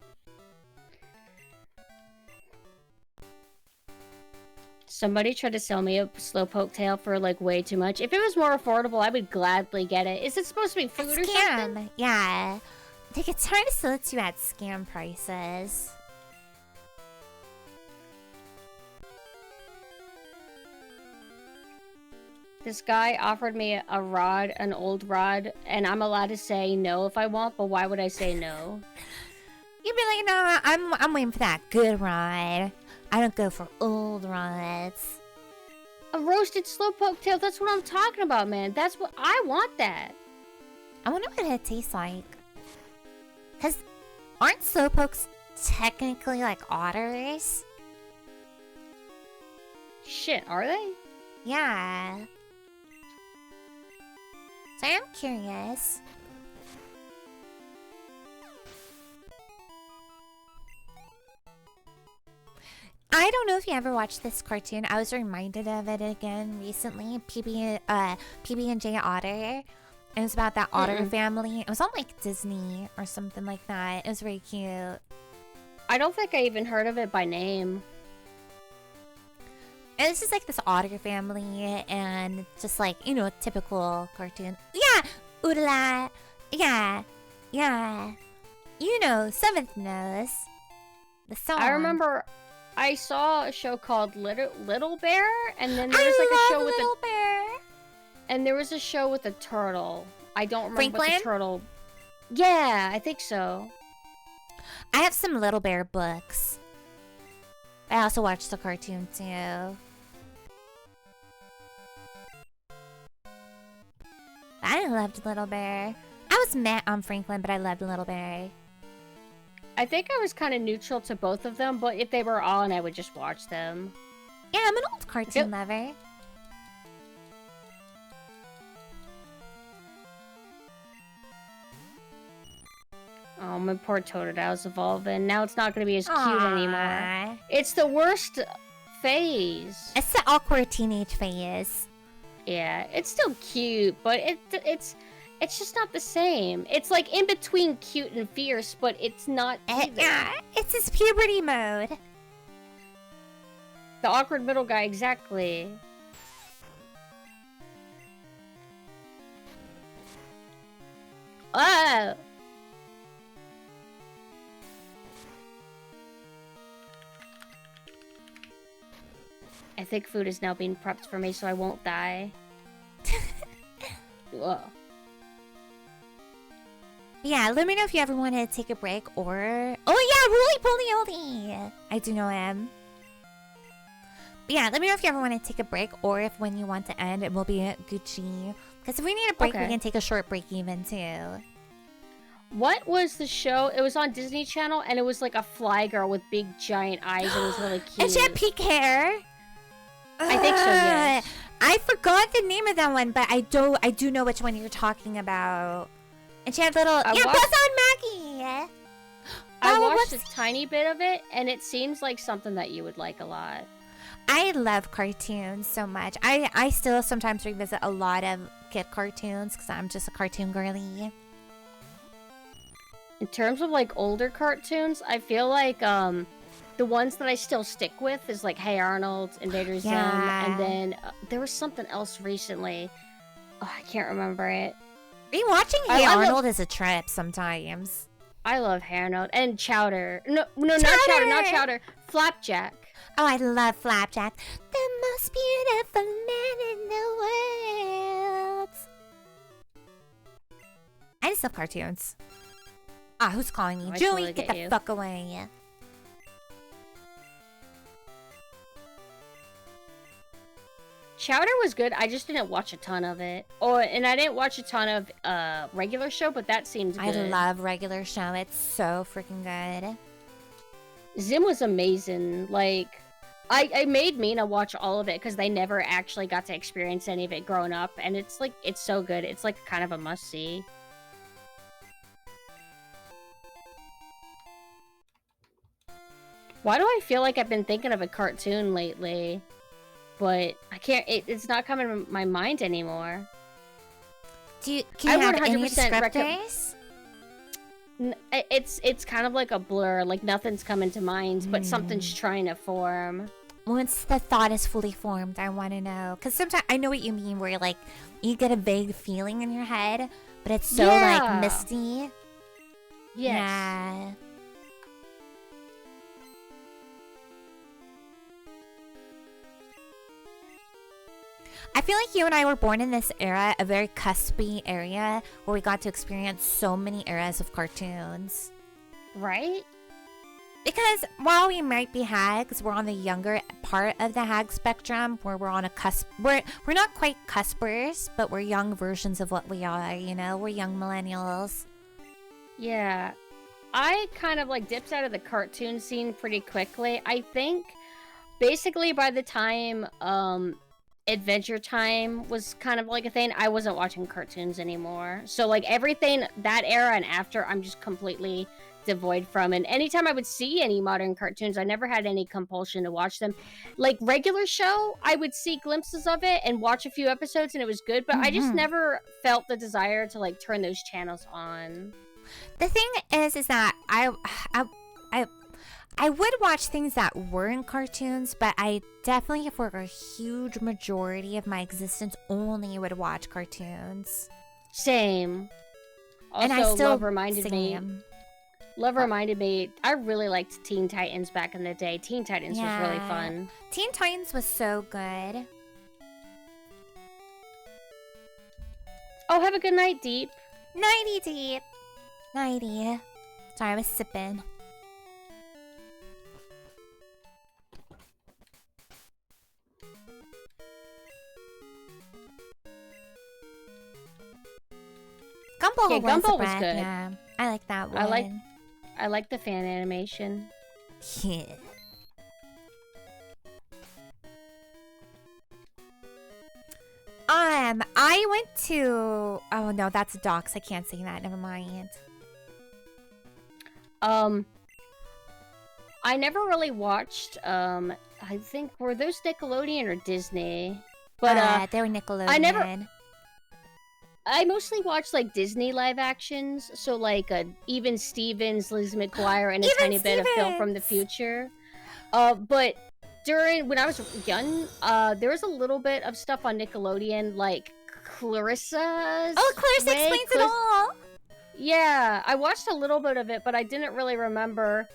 Somebody tried to sell me a Slowpoke tail for like way too much. If it was more affordable, I would gladly get it. Is it supposed to be food or something? Yeah. They could try to sell it to you at scam prices. This guy offered me a rod, an old rod, and I'm allowed to say no if I want, but why would I say no? You'd be like, no, I'm waiting for that good rod. I don't go for old rods. A roasted Slowpoke tail, that's what I'm talking about, man. That's what I want that. I wonder what it tastes like. Because aren't Slowpokes technically like otters? Shit, are they? Yeah. So I'm curious. I don't know if you ever watched this cartoon. I was reminded of it again recently. PB&J Otter. It was about that otter family. It was on like Disney or something like that. It was very cute. I don't think I even heard of it by name. And this is like this otter family and just like, you know, typical cartoon. Yeah! oodla. Yeah. You know, 7th knows. The song. I remember I saw a show called Little Bear, and then there was like a show with Little Bear. And there was a show with a turtle. I don't remember what Franklin? the turtle. Yeah, I think so. I have some Little Bear books. I also watched the cartoon too. I loved Little Bear. I was mad on Franklin, but I loved Little Bear. I think I was kind of neutral to both of them, but if they were on, I would just watch them. Yeah, I'm an old cartoon lover. Oh, my poor Totodil's evolving. Now it's not going to be as cute anymore. Aww. It's the worst phase. It's the awkward teenage phase. Yeah, it's still cute, but it's just not the same. It's like in between cute and fierce, but it's not either. Yeah, it's his puberty mode. The awkward middle guy, exactly. Oh! I think food is now being prepped for me so I won't die. Whoa. Yeah, let me know if you ever want to take a break or... Oh yeah, Roly Poly Oly! I do know him. But yeah, let me know if you ever want to take a break or if when you want to end, it will be Gucci. Because if we need a break, we can take a short break even too. What was the show? It was on Disney Channel and it was like a fly girl with big giant eyes and it was really cute. And she had pink hair. I think so, yes. I forgot the name of that one, but I do know which one you're talking about. And she had little... Buzz on Maggie! I watched a tiny bit of it, and it seems like something that you would like a lot. I love cartoons so much. I still sometimes revisit a lot of kid cartoons, because I'm just a cartoon girly. In terms of, like, older cartoons, I feel like, the ones that I still stick with is like Hey Arnold, Invader Zim, and then there was something else recently. Oh, I can't remember it. Rewatching Hey Arnold is a trip sometimes. I love Hey Arnold and Chowder. No, Chowder! not Chowder. Flapjack. Oh, I love Flapjack. The most beautiful man in the world. I just love cartoons. Ah, who's calling me? I Julie, totally get get the you. fuck away. Chowder was good. I just didn't watch a ton of it. And I didn't watch a ton of regular show, but that seems good. I love regular show. It's so freaking good. Zim was amazing. Like, I made Mina watch all of it because they never actually got to experience any of it growing up, and it's like it's so good. It's like kind of a must-see. Why do I feel like I've been thinking of a cartoon lately? But I can't. It's not coming to my mind anymore. Can you have any descriptors? It's kind of like a blur. Like nothing's coming to mind, but something's trying to form. Once the thought is fully formed, I want to know. Because sometimes I know what you mean, where like you get a vague feeling in your head, but it's so like misty. Yes. Yeah. I feel like you and I were born in this era, a very cuspy area, where we got to experience so many eras of cartoons. Right? Because while we might be hags, we're on the younger part of the hag spectrum, where we're on a cusp. We're not quite cuspers, but we're young versions of what we are, you know? We're young millennials. Yeah. I kind of like dipped out of the cartoon scene pretty quickly. I think basically by the time Adventure Time was kind of like a thing, I wasn't watching cartoons anymore. So like everything that era and after, I'm just completely devoid from. And anytime I would see any modern cartoons, I never had any compulsion to watch them. Like regular show, I would see glimpses of it and watch a few episodes and it was good, but I just never felt the desire to like turn those channels on. The thing is that I would watch things that weren't cartoons, but I definitely, for a huge majority of my existence, only would watch cartoons. Same. Also, And I still Love reminded me. same. Love reminded me. I really liked Teen Titans back in the day. Teen Titans was really Yeah. fun. Teen Titans was so good. Oh, have a good night, Deep. Nighty deep. Nighty. Sorry, I was sipping. Gumball Yeah, was, Gumball a was breath, good. Yeah, I like that one. I like the fan animation. Yeah. I went to. Oh no, that's Docs. I can't say that. Never mind. I never really watched. I think were those Nickelodeon or Disney? But they were Nickelodeon. I mostly watched like Disney live actions, so like Even Stevens, Lizzie McGuire, and a Even tiny bit of Phil from the Future. But when I was young, there was a little bit of stuff on Nickelodeon, like Clarissa. Oh, Clarissa Explains It All! Yeah, I watched a little bit of it, but I didn't really remember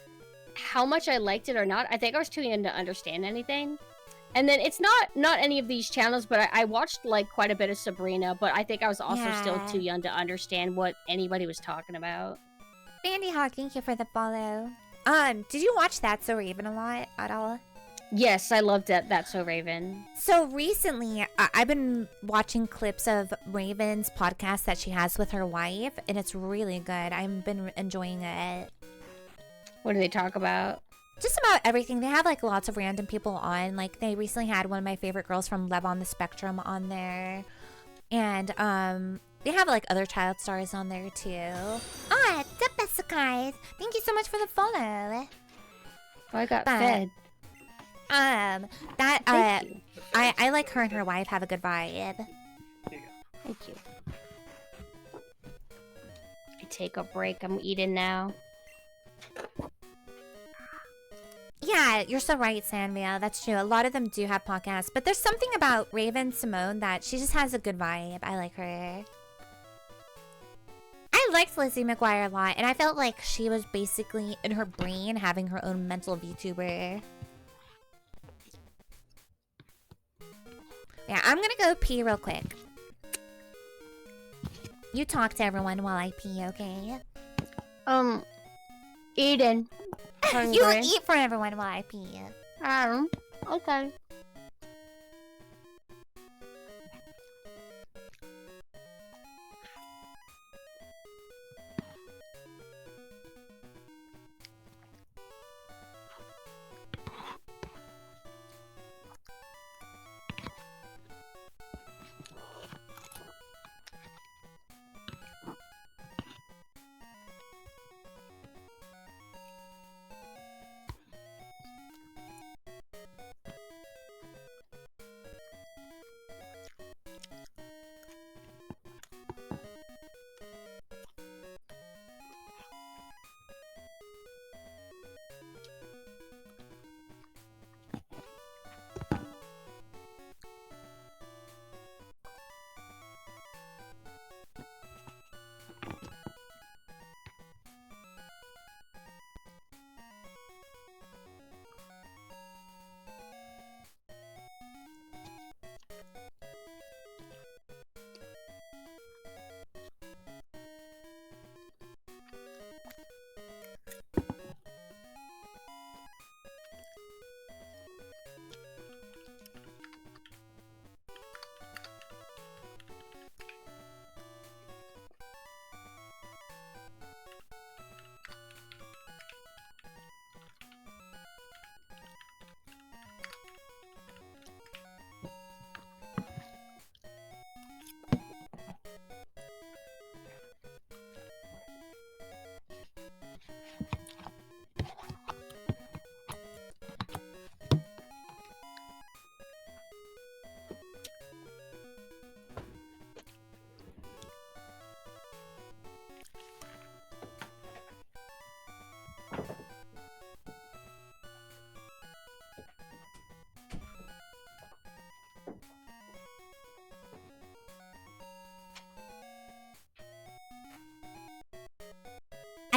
how much I liked it or not. I think I was too young to understand anything. And then it's not any of these channels, but I watched like quite a bit of Sabrina, but I think I was also still too young to understand what anybody was talking about. Bandy Hawk, thank you for the follow. Did you watch That's So Raven a lot at all? Yes, I loved it. That's So Raven. So recently, I've been watching clips of Raven's podcast that she has with her wife, and it's really good. I've been enjoying it. What do they talk about? Just about everything. They have like lots of random people on. Like they recently had one of my favorite girls from Love on the Spectrum on there, and they have like other child stars on there too. Ah, the best guys. Thank you so much for the follow. Oh, I got fed. I like her and her wife have a good vibe. Thank you. I take a break. I'm eating now. Yeah, you're so right, Sandvia. That's true. A lot of them do have podcasts, but there's something about Raven Simone that she just has a good vibe. I like her. I liked Lizzie McGuire a lot, and I felt like she was basically in her brain having her own mental VTuber. Yeah, I'm gonna go pee real quick. You talk to everyone while I pee, okay? Eating. You eat for everyone while I pee. Okay.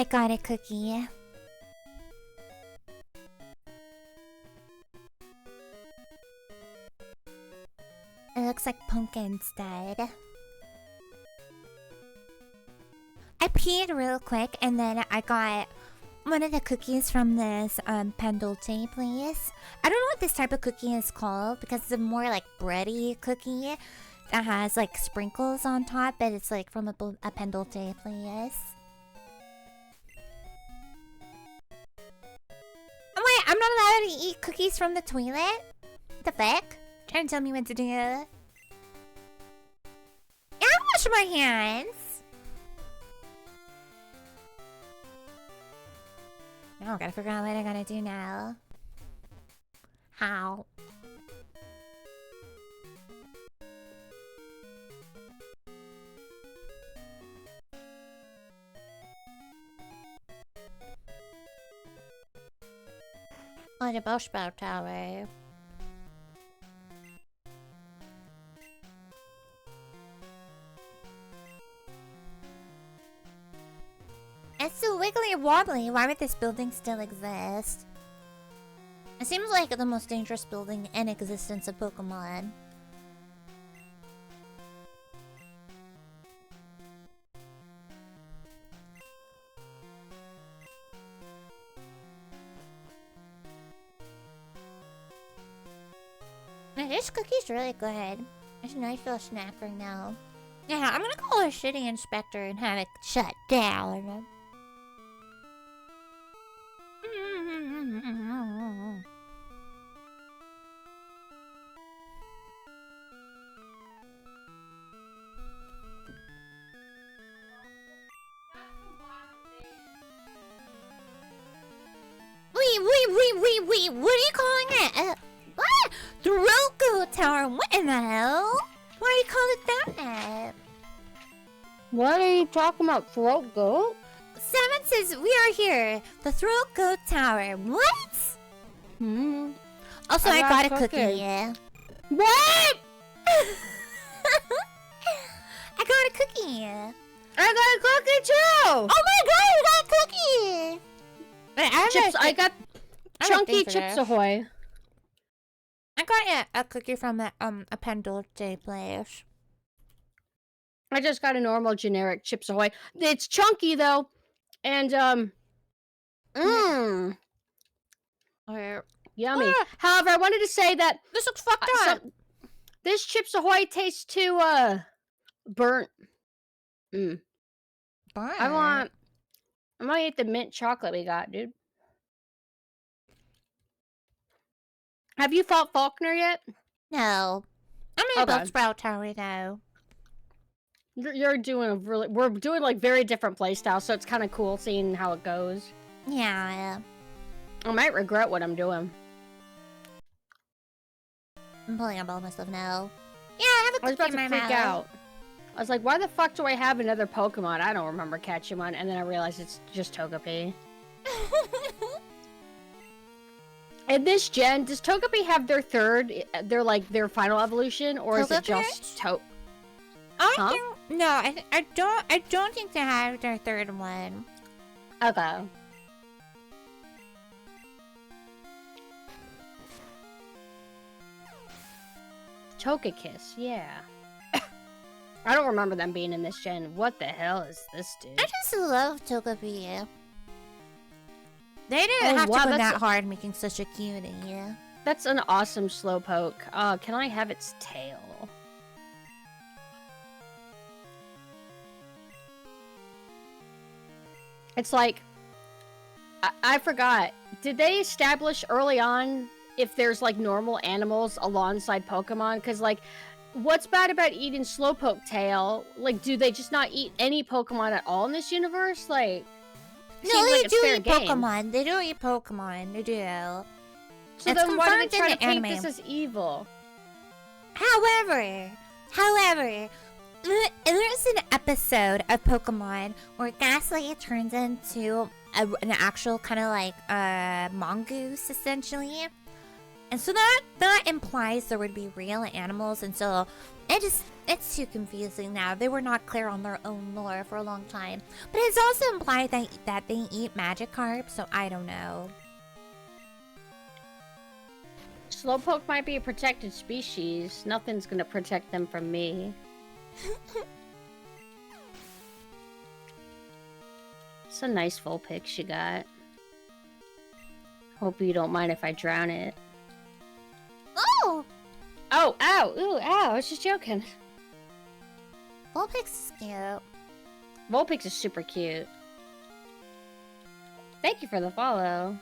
I got a cookie. It looks like pumpkin instead. I peed real quick and then I got one of the cookies from this Pendulte place. I don't know what this type of cookie is called because it's a more like bready cookie that has like sprinkles on top, but it's like from a Pendulte place. Oh wait, I'm not allowed to eat cookies from the toilet? The fuck? Trying to tell me what to do. Yeah, I wash my hands. Now I gotta figure out what I gotta do now. How? Oh, the Bushbow Tower. It's so wiggly and wobbly. Why would this building still exist? It seems like the most dangerous building in existence of Pokemon. Now, this cookie's really good. It's a nice little snack right now. Yeah, I'm gonna call a shitty inspector and have it shut down. Wait, what are you calling it? What? The Roku Tower, what in the hell? Why do you call it that? What are you talking about, throat goat? Seven says we are here. The Throat Goat Tower. What? Also, I got a cookie. What? I got a cookie. I got a cookie too. Oh my god, you got a cookie. I got chunky Chips Ahoy. I got a cookie from that a Pendulte place. I just got a normal generic Chips Ahoy. It's chunky though, and yummy. However, I wanted to say that this looks fucked up. This Chips Ahoy tastes too burnt. Burnt. I might eat the mint chocolate we got, dude. Have you fought Faulkner yet? No. I'm in a Buzzsprout Tower though. You're doing we're doing like very different playstyles, so it's kind of cool seeing how it goes. Yeah. I might regret what I'm doing. I'm pulling up all my stuff now. Yeah, I have a cookie in my mouth. Out. I was like, why the fuck do I have another Pokemon? I don't remember catching one, and then I realized it's just Togepi. In this gen, does Togepi have their their final evolution, or is it just I don't think they have their third one. Okay. Togekiss, yeah. I don't remember them being in this gen. What the hell is this, dude? I just love Togepi. They didn't have to go that hard making such a cutie. That's an awesome Slowpoke. Can I have its tail? It's like... I forgot. Did they establish early on if there's, like, normal animals alongside Pokemon? Because, like, what's bad about eating Slowpoke tail? Like, do they just not eat any Pokemon at all in this universe? Like... No, they do eat Pokemon. They do eat Pokemon. They do. So then why do they try to paint this as evil? However, there's an episode of Pokemon where Ghastly turns into an actual kind of like mongoose, essentially. And so that implies there would be real animals, and so it's too confusing now. They were not clear on their own lore for a long time. But it's also implied that they eat Magikarp, so I don't know. Slowpoke might be a protected species. Nothing's gonna protect them from me. It's a nice Vulpix you got. Hope you don't mind if I drown it. Oh! Oh, ow! Ooh, ow! I was just joking. Vulpix is cute. Vulpix is super cute. Thank you for the follow.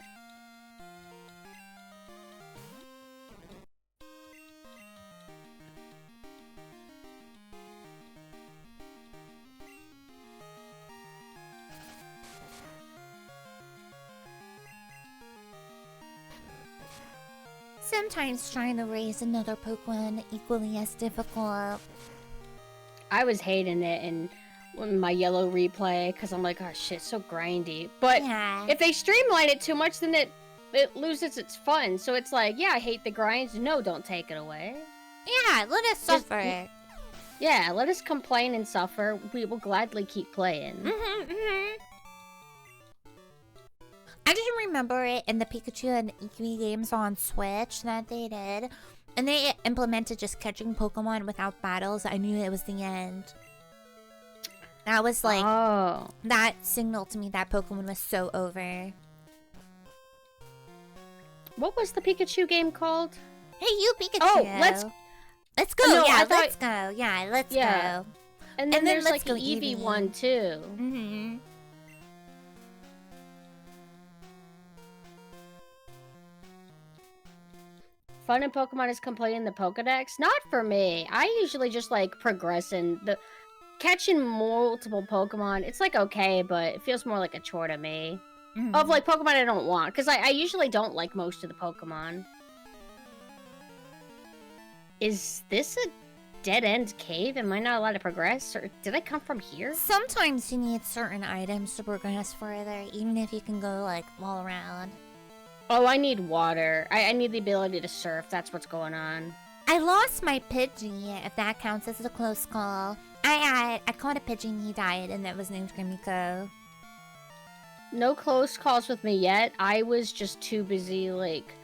Sometimes trying to raise another Pokemon equally as difficult. I was hating it in my yellow replay because I'm like, oh shit, so grindy. But yeah. if they streamline it too much, then it loses its fun. So it's like, yeah, I hate the grinds. No, don't take it away. Yeah, let us suffer. Yeah, let us complain and suffer. We will gladly keep playing. I just remember it in the Pikachu and Eevee games on Switch that they did. And they implemented just catching Pokemon without battles. I knew it was the end. That was like... Oh. That signaled to me that Pokemon was so over. What was the Pikachu game called? Hey, you Pikachu! Oh, let's go! No, yeah, let's go! Yeah, let's go! And then there's let's like the Eevee one, too. Mm-hmm. Fun in Pokemon is completing the Pokedex? Not for me. I usually just like progressing. Catching multiple Pokemon, it's like okay, but it feels more like a chore to me. Of like Pokemon I don't want, because I usually don't like most of the Pokemon. Is this a dead-end cave? Am I not allowed to progress? Or did I come from here? Sometimes you need certain items to progress further, even if you can go like all around. Oh, I need water. I need the ability to surf. That's what's going on. I lost my Pidgey, if that counts as a close call. I caught a Pidgey, he died, and that was named Grimiko. No close calls with me yet. I was just too busy, like,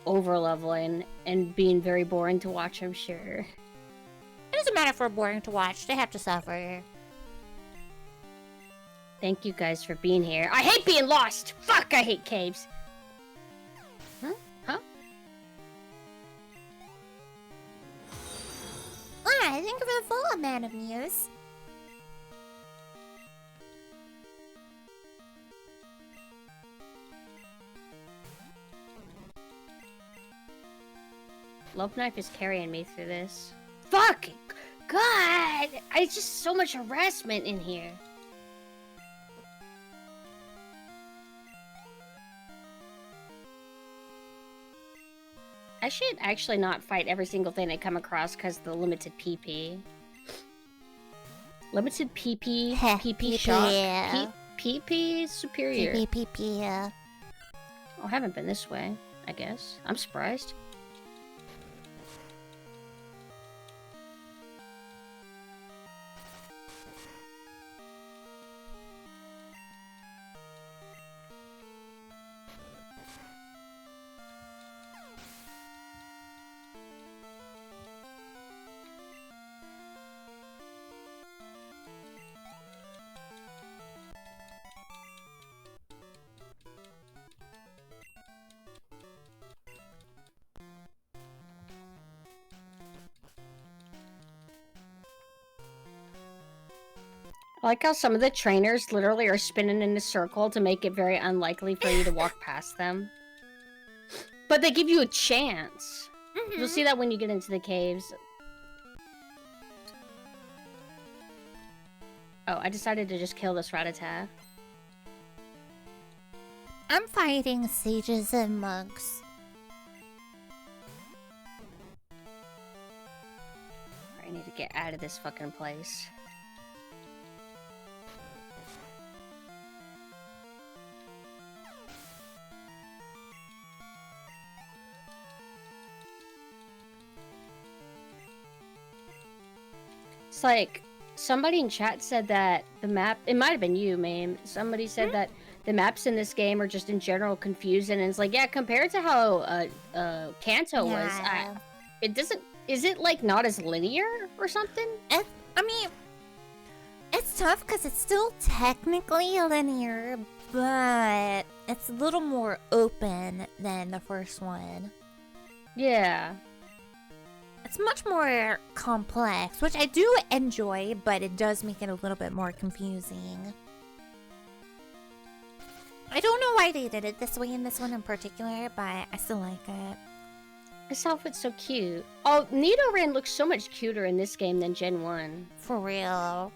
over-leveling and being very boring to watch, I'm sure. It doesn't matter if we're boring to watch. They have to suffer. Thank you guys for being here. I hate being lost! Fuck, I hate caves! Huh? I think of a full man of Muse. Love Knife is carrying me through this. Fuck! God! It's just so much harassment in here. I should actually not fight every single thing I come across because the limited PP. Limited PP, PP shock, PP superior. PP, yeah. Oh, I haven't been this way, I guess. I'm surprised. I like how some of the trainers literally are spinning in a circle to make it very unlikely for you to walk past them. But they give you a chance. You'll see that when you get into the caves. Oh, I decided to just kill this Rattata. I'm fighting sages and monks. I need to get out of this fucking place. It's like somebody in chat said that the map. It might have been you, Mame. Somebody said that the maps in this game are just in general confusing, and it's like, yeah, compared to how Kanto was, it doesn't. Is it like not as linear or something? I mean, it's tough because it's still technically linear, but it's a little more open than the first one. Yeah. It's much more complex, which I do enjoy, but it does make it a little bit more confusing. I don't know why they did it this way in this one in particular, but I still like it. This outfit's so cute. Oh, Nidoran looks so much cuter in this game than Gen 1. For real.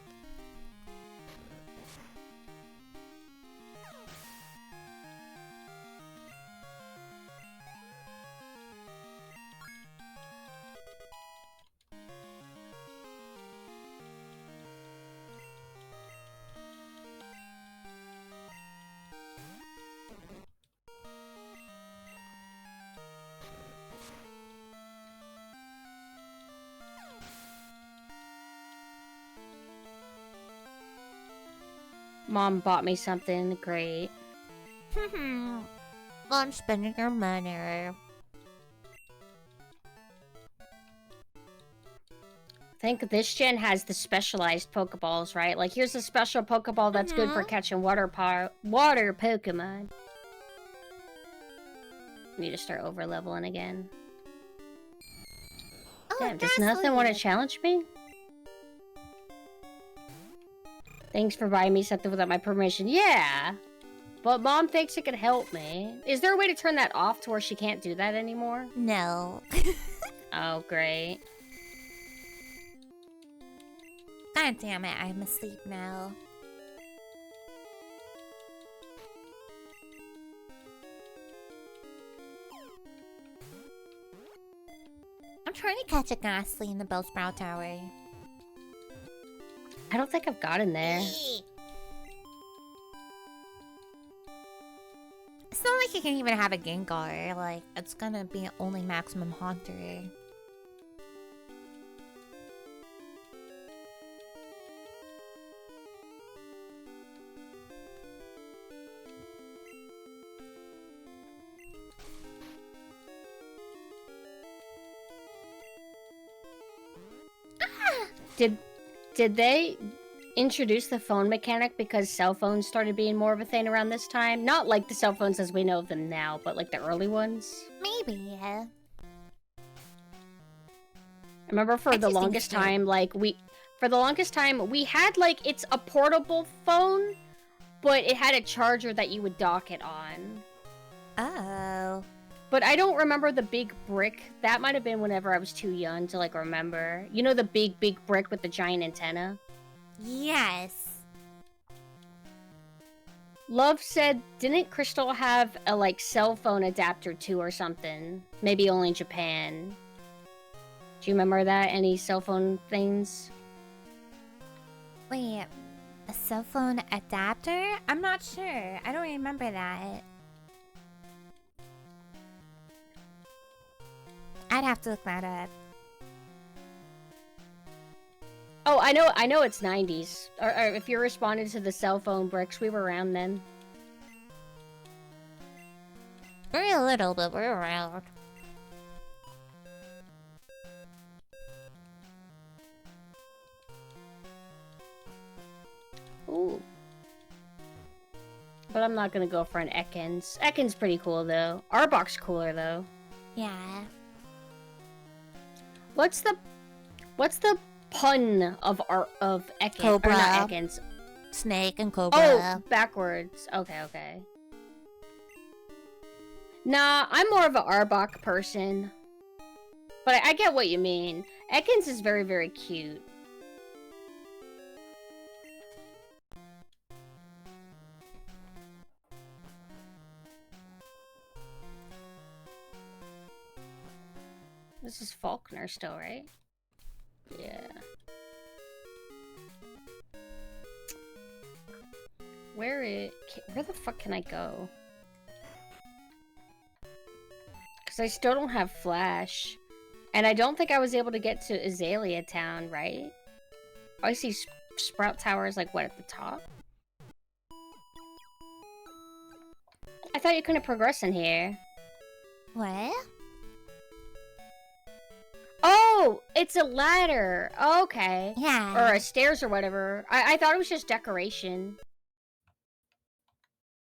Mom bought me something great. I'm spending your money. I think this gen has the specialized Pokeballs, right? Like, here's a special Pokeball that's good for catching water Pokemon. Need to start over leveling again. Oh, damn, does nothing want to challenge me? Thanks for buying me something without my permission. Yeah, but Mom thinks it could help me. Is there a way to turn that off to where she can't do that anymore? No. Oh, great. God damn it, I'm asleep now. I'm trying to catch a Ghastly in the Bellsprout Tower. I don't think I've gotten there. It's not like you can even have a Gengar. Like, it's gonna be only maximum Haunter. Did they introduce the phone mechanic because cell phones started being more of a thing around this time? Not like the cell phones as we know of them now, but like the early ones? Maybe, yeah. I remember for the longest time, we had like, it's a portable phone, but it had a charger that you would dock it on. Oh. But I don't remember the big brick. That might have been whenever I was too young to, like, remember. You know the big brick with the giant antenna? Yes. Love said, didn't Crystal have a, like, cell phone adapter too or something? Maybe only in Japan. Do you remember that? Any cell phone things? Wait, a cell phone adapter? I'm not sure. I don't remember that. I'd have to look that up. Oh, I know it's 90s. Or if you're responding to the cell phone bricks, we were around then. Very little, but we're around. Ooh. But I'm not gonna go for an Ekans. Ekans pretty cool, though. Arbok's cooler, though. Yeah. What's the pun of Ekans? Cobra. Or not Ekans. Snake and Cobra. Oh, backwards. Okay. Nah, I'm more of an Arbok person. But I get what you mean. Ekans is very, very cute. This is Faulkner still, right? Yeah. Where the fuck can I go? Because I still don't have Flash. And I don't think I was able to get to Azalea Town, right? I see Sprout Tower is like what at the top? I thought you couldn't progress in here. What? Oh, it's a ladder. Okay. Yeah. Or a stairs or whatever. I thought it was just decoration.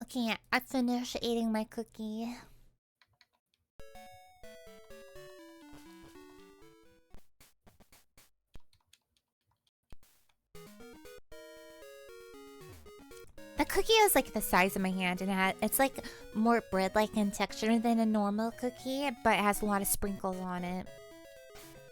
Okay, I finished eating my cookie. The cookie is like the size of my hand, and it's like more bread-like in texture than a normal cookie, but it has a lot of sprinkles on it.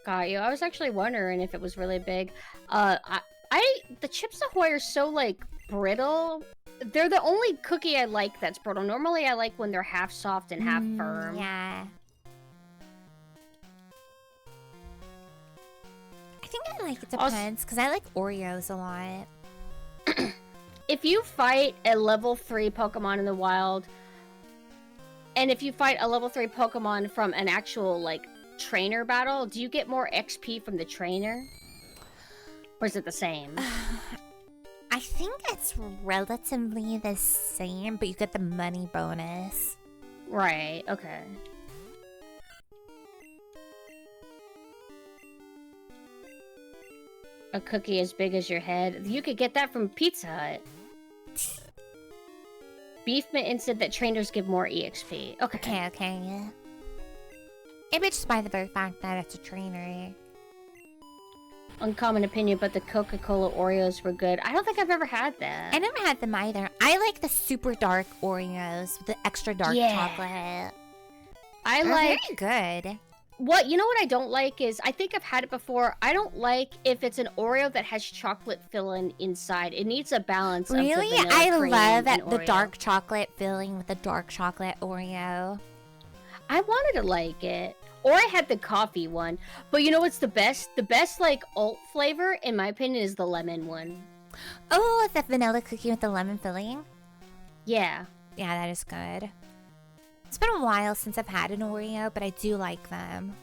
Got you. I was actually wondering if it was really big. The Chips Ahoy are so like brittle. They're the only cookie I like that's brittle. Normally, I like when they're half soft and half firm. Yeah. I think I like it depends, because I like Oreos a lot. If you fight a level 3 Pokemon in the wild, and if you fight a level 3 Pokemon from an actual, like, trainer battle, do you get more XP from the trainer? Or is it the same? I think it's relatively the same, but you get the money bonus. Right, okay. A cookie as big as your head. You could get that from Pizza Hut. Beef Mitten said that trainers give more EXP. Okay. Okay, yeah. Maybe just by the very fact that it's a trainer. Uncommon opinion, but the Coca-Cola Oreos were good. I don't think I've ever had that. I never had them either. I like the super dark Oreos with the extra dark chocolate. They're very good. You know what I don't like is, I think I've had it before, I don't like if it's an Oreo that has chocolate filling inside. It needs a balance of the vanilla I cream love and the Oreo. dark chocolate filling with the dark chocolate Oreo. I wanted to like it. Or I had the coffee one. But you know what's the best? The best, like, alt flavor, in my opinion, is the lemon one. Oh, the vanilla cookie with the lemon filling? Yeah. Yeah, that is good. It's been a while since I've had an Oreo, but I do like them.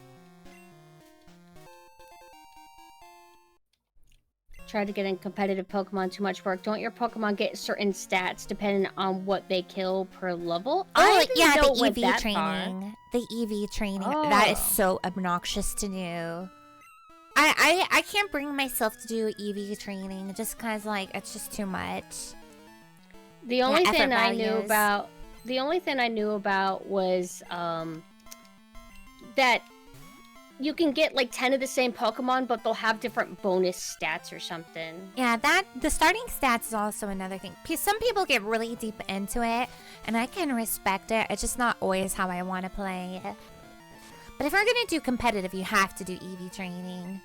Try to get in competitive Pokemon, too much work. Don't your Pokemon get certain stats depending on what they kill per level? Oh, yeah, the EV training. The EV training. Oh. That is so obnoxious to do. I can't bring myself to do EV training just because, like, it's just too much. The only thing I knew about... The only thing I knew about was, that you can get, like, 10 of the same Pokemon, but they'll have different bonus stats or something. Yeah, the starting stats is also another thing. Some people get really deep into it, and I can respect it. It's just not always how I want to play it. But if we're gonna do competitive, you have to do EV training.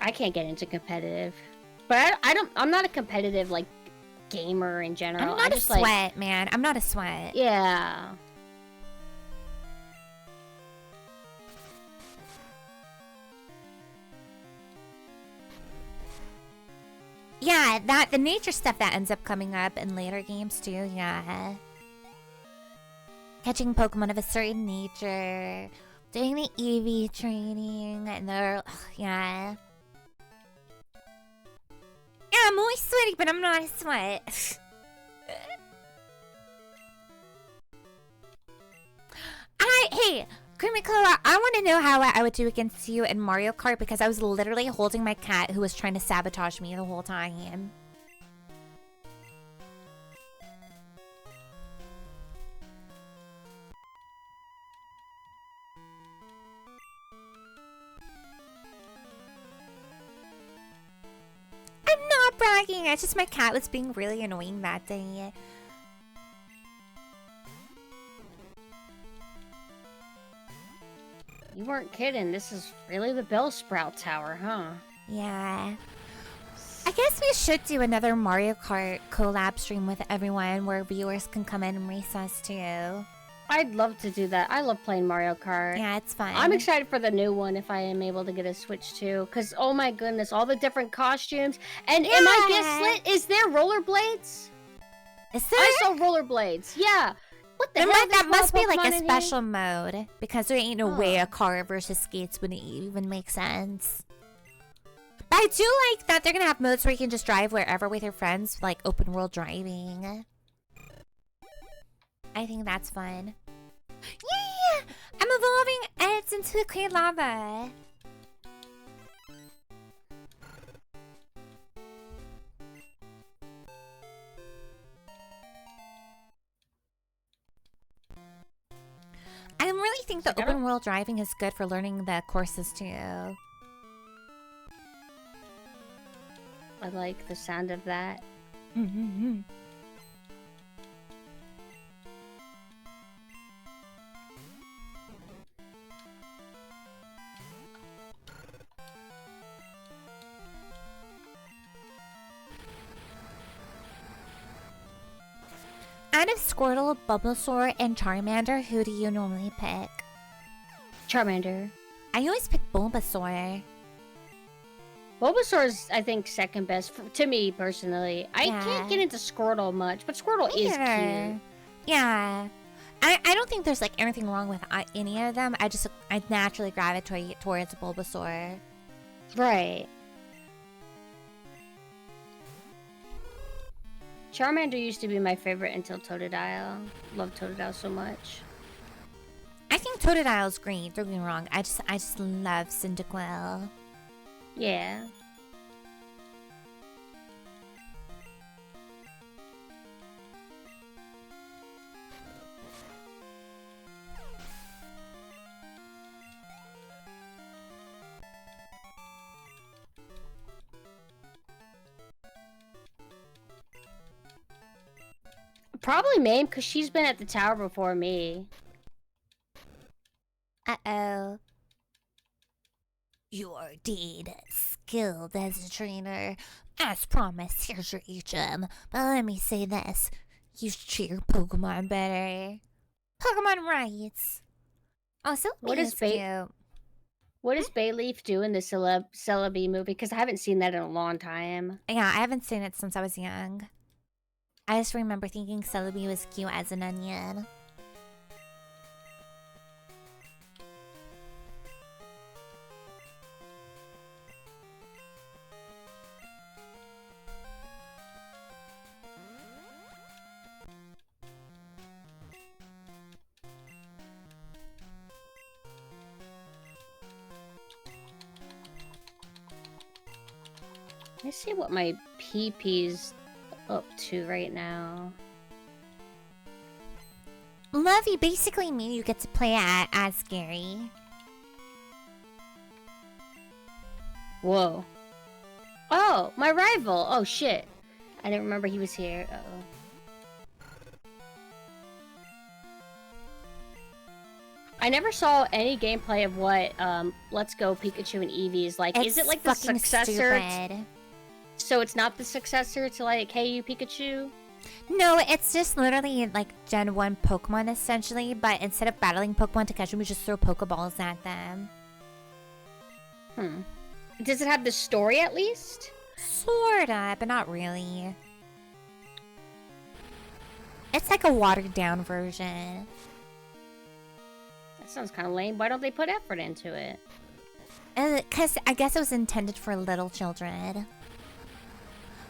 I can't get into competitive. But I'm not a competitive, like, gamer in general. I'm not a sweat, man. I'm not a sweat. Yeah. Yeah, the nature stuff that ends up coming up in later games too, yeah. Catching Pokemon of a certain nature, doing the EV training, and yeah. Yeah, I'm always sweaty, but I'm not a sweat. Hey, Creamy Clara, I want to know how I would do against you in Mario Kart because I was literally holding my cat who was trying to sabotage me the whole time. I'm not bragging, it's just my cat was being really annoying that day. You weren't kidding. This is really the Bellsprout Tower, huh? Yeah. I guess we should do another Mario Kart collab stream with everyone where viewers can come in and race us too. I'd love to do that. I love playing Mario Kart. Yeah, it's fun. I'm excited for the new one if I am able to get a Switch too. Because, oh my goodness, all the different costumes. And am I Gislet? Is there rollerblades? Is there? I saw rollerblades. Yeah. What the hell? That must be like a special mode. Because there ain't no way a car versus skates would even make sense. But I do like that they're gonna have modes where you can just drive wherever with your friends, like open world driving. I think that's fun. Yeah! I'm evolving Eds into clear lava. I really think the open world driving is good for learning the courses too. I like the sound of that. Mm-hmm. Out of Squirtle, Bulbasaur, and Charmander, who do you normally pick? Charmander. I always pick Bulbasaur. Bulbasaur's, I think, second best to me personally. I can't get into Squirtle much, but Squirtle is cute. Yeah. I don't think there's like anything wrong with any of them. I naturally gravitate towards Bulbasaur. Right. Charmander used to be my favorite until Totodile. Love Totodile so much. I think Totodile's great, don't get me wrong. I just love Cyndaquil. Yeah. Probably Mame, because she's been at the tower before me. Uh-oh. You are indeed skilled as a trainer. As promised, here's your HM. But let me say this. You should treat your Pokemon better. Pokemon rights. Oh, Celebi is cute. What does Bayleaf do in the Celebi movie? Because I haven't seen that in a long time. Yeah, I haven't seen it since I was young. I just remember thinking Celebi was cute as an onion. Let's see what my PP's up to right now. Lovey basically means you get to play as Gary. Whoa. Oh, my rival. Oh, shit. I didn't remember he was here. Uh-oh. I never saw any gameplay of what Let's Go Pikachu and Eevee is like. Is it like the successor? Stupid. So it's not the successor to like Hey You Pikachu? No, it's just literally like Gen 1 Pokemon essentially, but instead of battling Pokemon to catch them, we just throw Pokeballs at them. Does it have the story at least? Sorta, but not really. It's like a watered down version. That sounds kind of lame. Why don't they put effort into it? Because I guess it was intended for little children.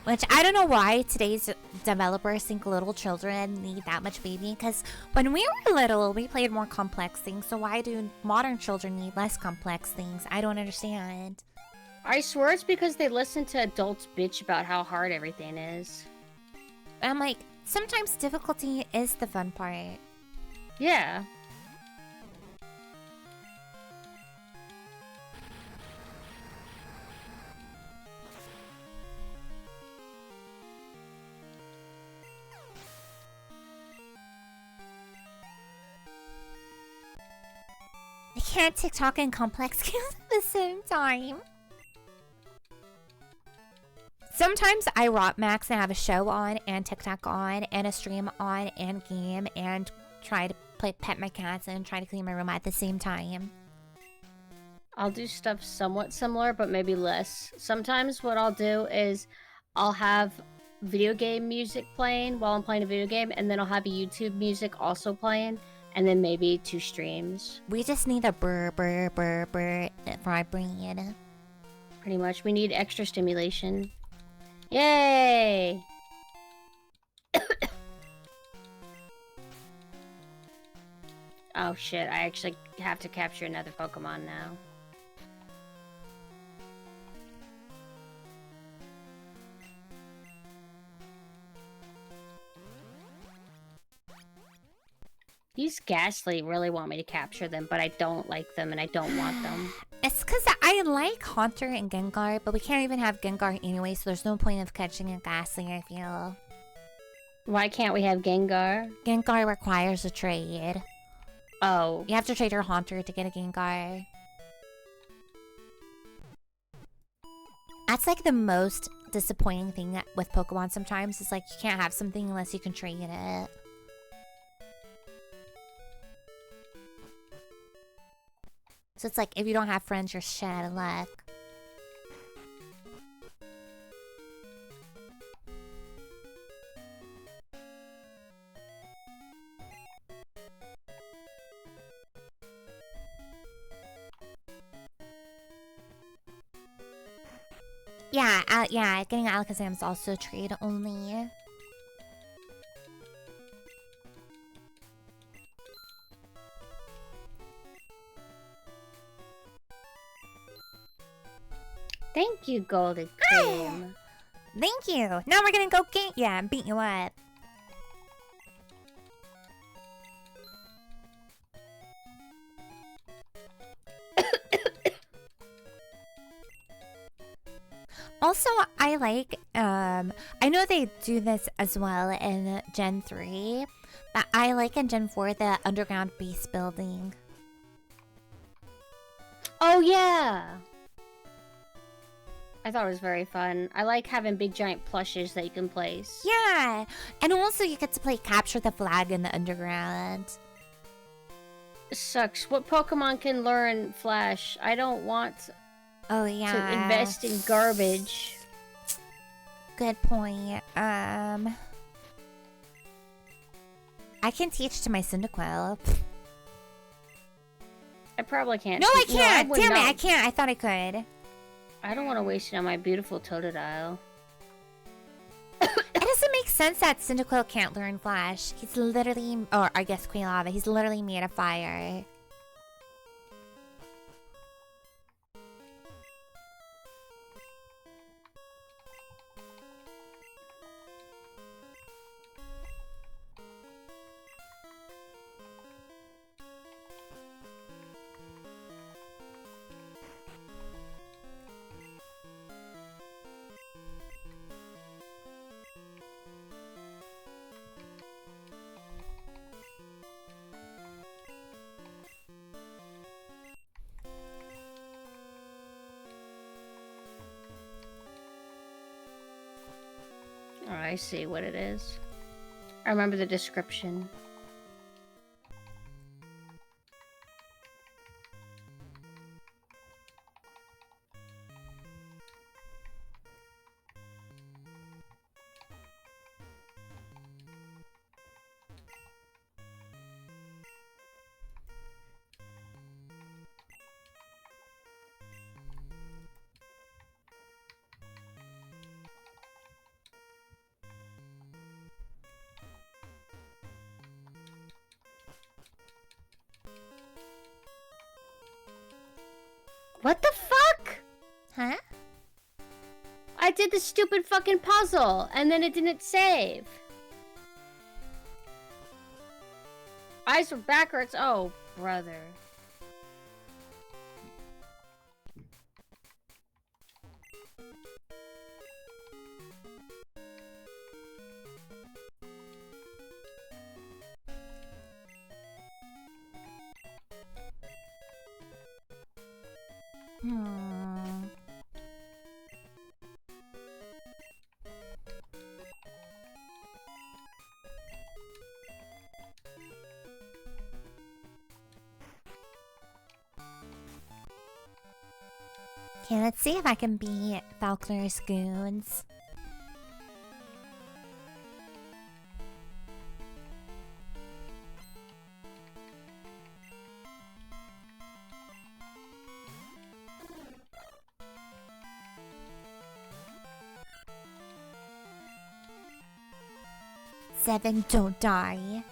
Which, I don't know why today's developers think little children need that much baby. Because when we were little, we played more complex things. So why do modern children need less complex things? I don't understand. I swear it's because they listen to adults bitch about how hard everything is. I'm like, sometimes difficulty is the fun part. Yeah. I can't TikTok and complex games at the same time. Sometimes I rot max and have a show on and TikTok on and a stream on and game and try to pet my cats and try to clean my room at the same time. I'll do stuff somewhat similar, but maybe less. Sometimes what I'll do is I'll have video game music playing while I'm playing a video game, and then I'll have YouTube music also playing, and then maybe 2 streams. We just need a burr for our brain. Pretty much. We need extra stimulation. Yay! Oh shit, I actually have to capture another Pokemon now. These Ghastly really want me to capture them, but I don't like them and I don't want them. It's because I like Haunter and Gengar, but we can't even have Gengar anyway, so there's no point of catching a Ghastly, I feel. Why can't we have Gengar? Gengar requires a trade. Oh. You have to trade your Haunter to get a Gengar. That's like the most disappointing thing with Pokemon sometimes. Is like you can't have something unless you can trade it. So it's like if you don't have friends, you're shit out of luck. Yeah, getting Alakazam is also trade only. Thank you, Golden Cream. Thank you. Now we're gonna go get ya and beat you up. Also, I like, I know they do this as well in Gen 3, but I like in Gen 4 the underground base building. Oh, yeah! I thought it was very fun. I like having big giant plushes that you can place. Yeah! And also you get to play Capture the Flag in the underground. It sucks. What Pokemon can learn Flash? I don't want... Oh, yeah. to invest in garbage. Good point. I can teach to my Cyndaquil. I probably can't. No, I can't! No, Damn it, I can't. I thought I could. I don't want to waste it on my beautiful Totodile. It doesn't make sense that Cyndaquil can't learn Flash. He's literally... Or, I guess Quilava. He's literally made of fire. Oh, I see what it is. I remember the description. What the fuck? Huh? I did the stupid fucking puzzle, and then it didn't save. Eyes were backwards. Oh, brother. Okay, let's see if I can beat Falconer's goons. 7, don't die.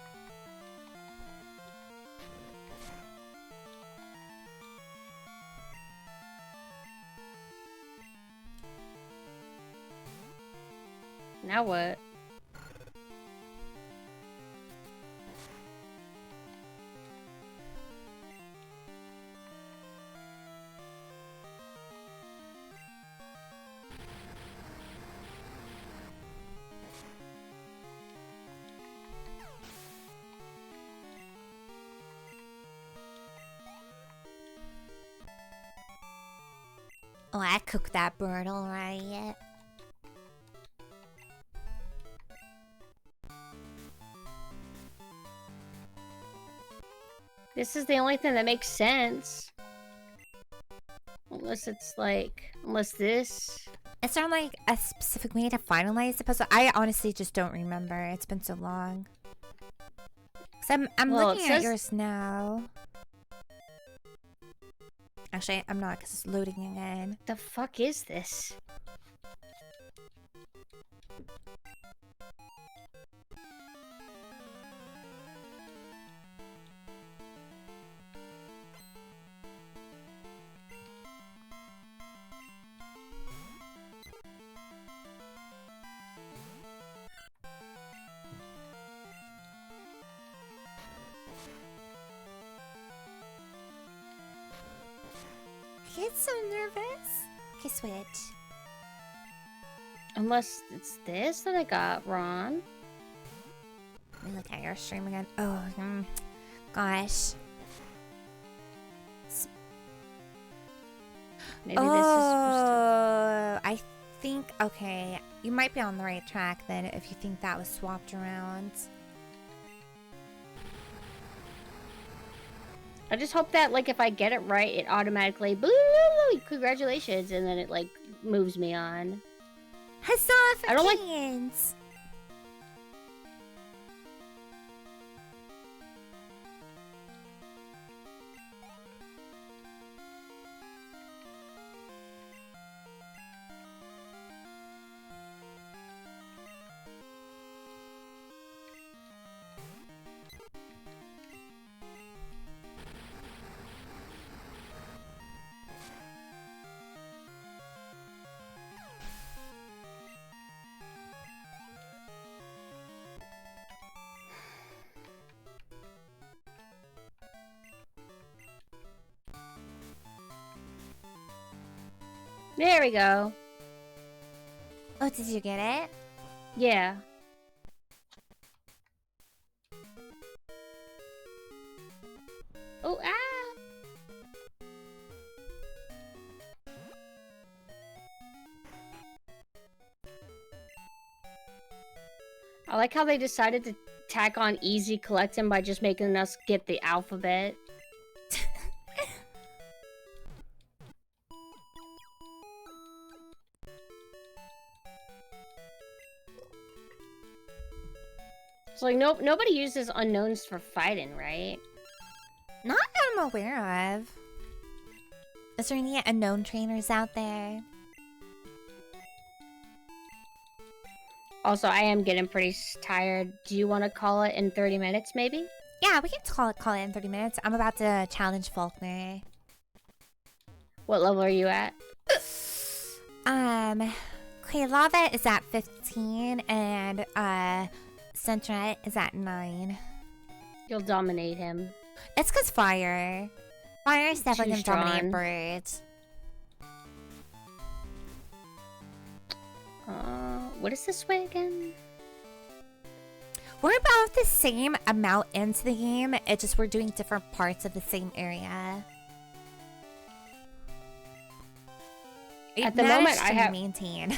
Now what? Oh, I cooked that bird alright. This is the only thing that makes sense. Unless it's like... Unless this... Is there like a specific way to finalize the puzzle? I honestly just don't remember. It's been so long. So I'm Well, looking it at says- yours now. Actually, I'm not because it's loading again. The fuck is this? I get so nervous. Okay, switch. Unless it's this that I got wrong. Let me look at your stream again. Oh, gosh. Maybe this is supposed to... I think, okay. You might be on the right track then if you think that was swapped around. I just hope that, like, if I get it right, it automatically... Congratulations! And then it, like, moves me on. Huzzah for I don't like- kids! There we go. Oh, did you get it? Yeah. Oh, ah! I like how they decided to tack on easy collecting by just making us get the alphabet. It's like, nobody uses unknowns for fighting, right? Not that I'm aware of. Is there any unknown trainers out there? Also, I am getting pretty tired. Do you want to call it in 30 minutes, maybe? Yeah, we can call it in 30 minutes. I'm about to challenge Faulkner. What level are you at? Clay Lava is at 15 and Centret is at 9. You'll dominate him. It's cause Fire is definitely Too gonna dominate strong. birds. What is this way again? We're about the same amount into the game, it's just we're doing different parts of the same area. At the moment, managed I to have- maintain.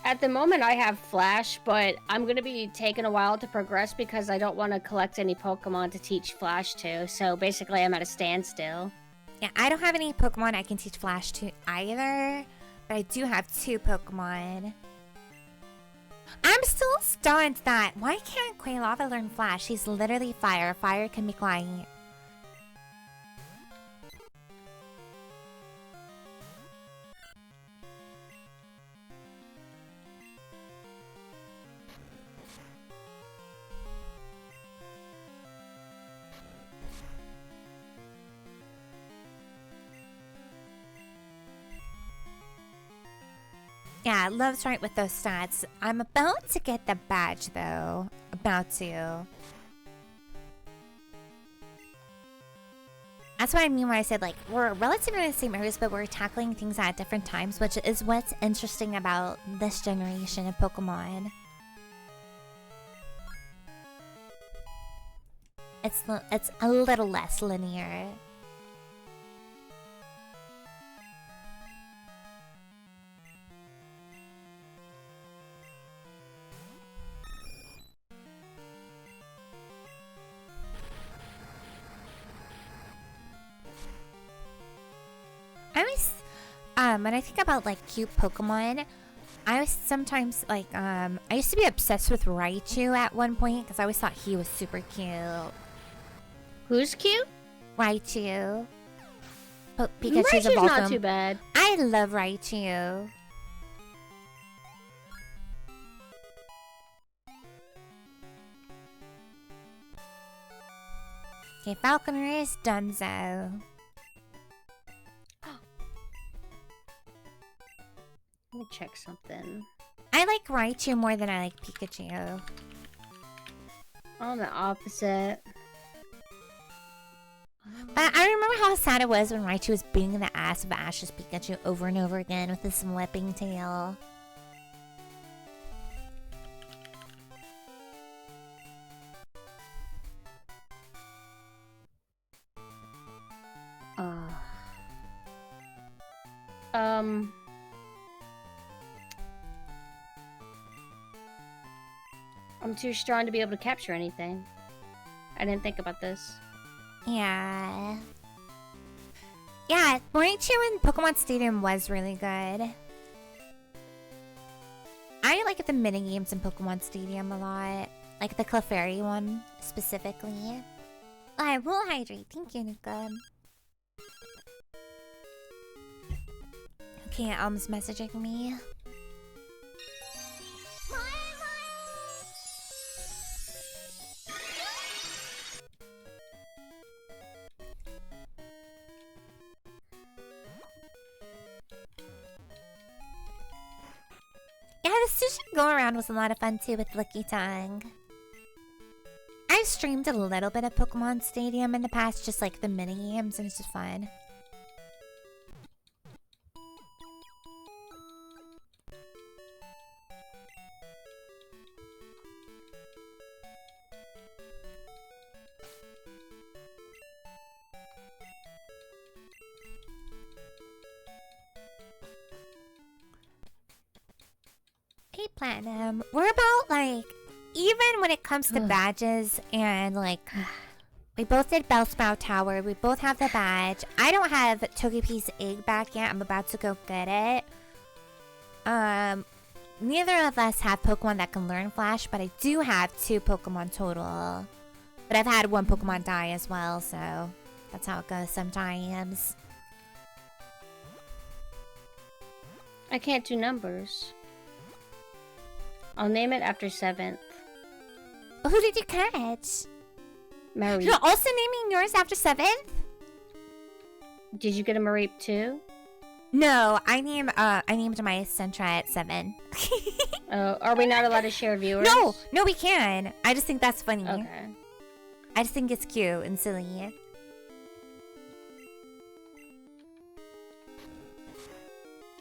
At the moment, I have Flash, but I'm gonna be taking a while to progress because I don't want to collect any Pokemon to teach Flash to. So basically, I'm at a standstill. Yeah, I don't have any Pokemon I can teach Flash to either, but I do have 2 Pokemon. I'm still stunned that why can't Quailava learn Flash? He's literally fire. Fire can make light. Yeah, Love's right with those stats. I'm about to get the badge, though. About to. That's what I mean when I said, like, we're relatively in the same areas, but we're tackling things at different times, which is what's interesting about this generation of Pokemon. It's a little less linear. I always, when I think about like cute Pokemon, I was sometimes like, I used to be obsessed with Raichu at one point because I always thought he was super cute. Who's cute? Raichu. Pikachu's Raichu's evolved not him. too bad. I love Raichu. Okay, Falconer is donezo. Let me check something. I like Raichu more than I like Pikachu. On the opposite. But I remember how sad it was when Raichu was beating the ass of Ash's Pikachu over and over again with his whipping tail. I'm too strong to be able to capture anything. I didn't think about this. Yeah. Yeah, Raichu in Pokemon Stadium was really good. I like the minigames in Pokemon Stadium a lot. Like the Clefairy one, specifically. I will hydrate. Thank you, Nuka. Okay, Elm's messaging me. Yeah, the sushi go-around was a lot of fun too with Licky Tongue. I've streamed a little bit of Pokemon Stadium in the past, just like the mini-games, and it's just fun. Hey, Platinum. We're about, like, even when it comes to badges and, like, we both did Bellsprout Tower. We both have the badge. I don't have Togepi's egg back yet. I'm about to go get it. Neither of us have Pokemon that can learn Flash, but I do have 2 Pokemon total. But I've had 1 Pokemon die as well, so that's how it goes sometimes. I can't do numbers. I'll name it after 7th. Who did you catch? Mareep. You're also naming yours after 7th? Did you get a Mareep too? No, I named my Sentra at 7. Are we not allowed to share viewers? No, we can. I just think that's funny. Okay. I just think it's cute and silly.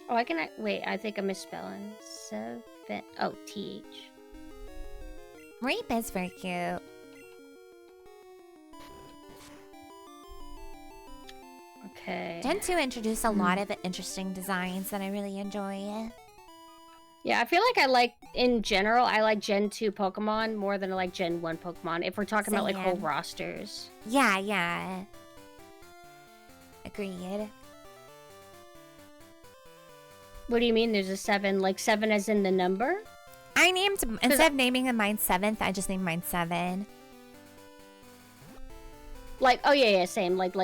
Oh, wait, I think I'm misspelling. 7. Oh, TH. Reap is very cute. Okay. Gen 2 introduced a lot of interesting designs that I really enjoy. Yeah, I feel like in general, I like Gen 2 Pokemon more than I like Gen 1 Pokemon, if we're talking about, like, whole rosters. Yeah. Agreed. What do you mean there's a 7? Like, 7 as in the number? I named, instead of naming mine 7th, I just named mine 7. Like, oh yeah, same. Like,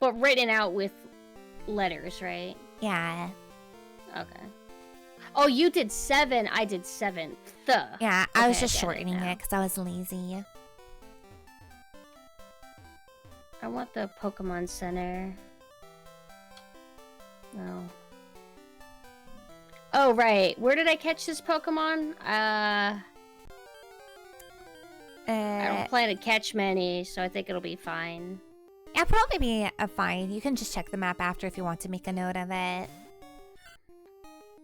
but written out with letters, right? Yeah. Okay. Oh, you did 7, I did 7th. Yeah, I Okay, was just I get it shortening now. it because I was lazy. I want the Pokemon Center. No. Oh, right. Where did I catch this Pokemon? I don't plan to catch many, so I think it'll be fine. It'll probably be fine. You can just check the map after if you want to make a note of it.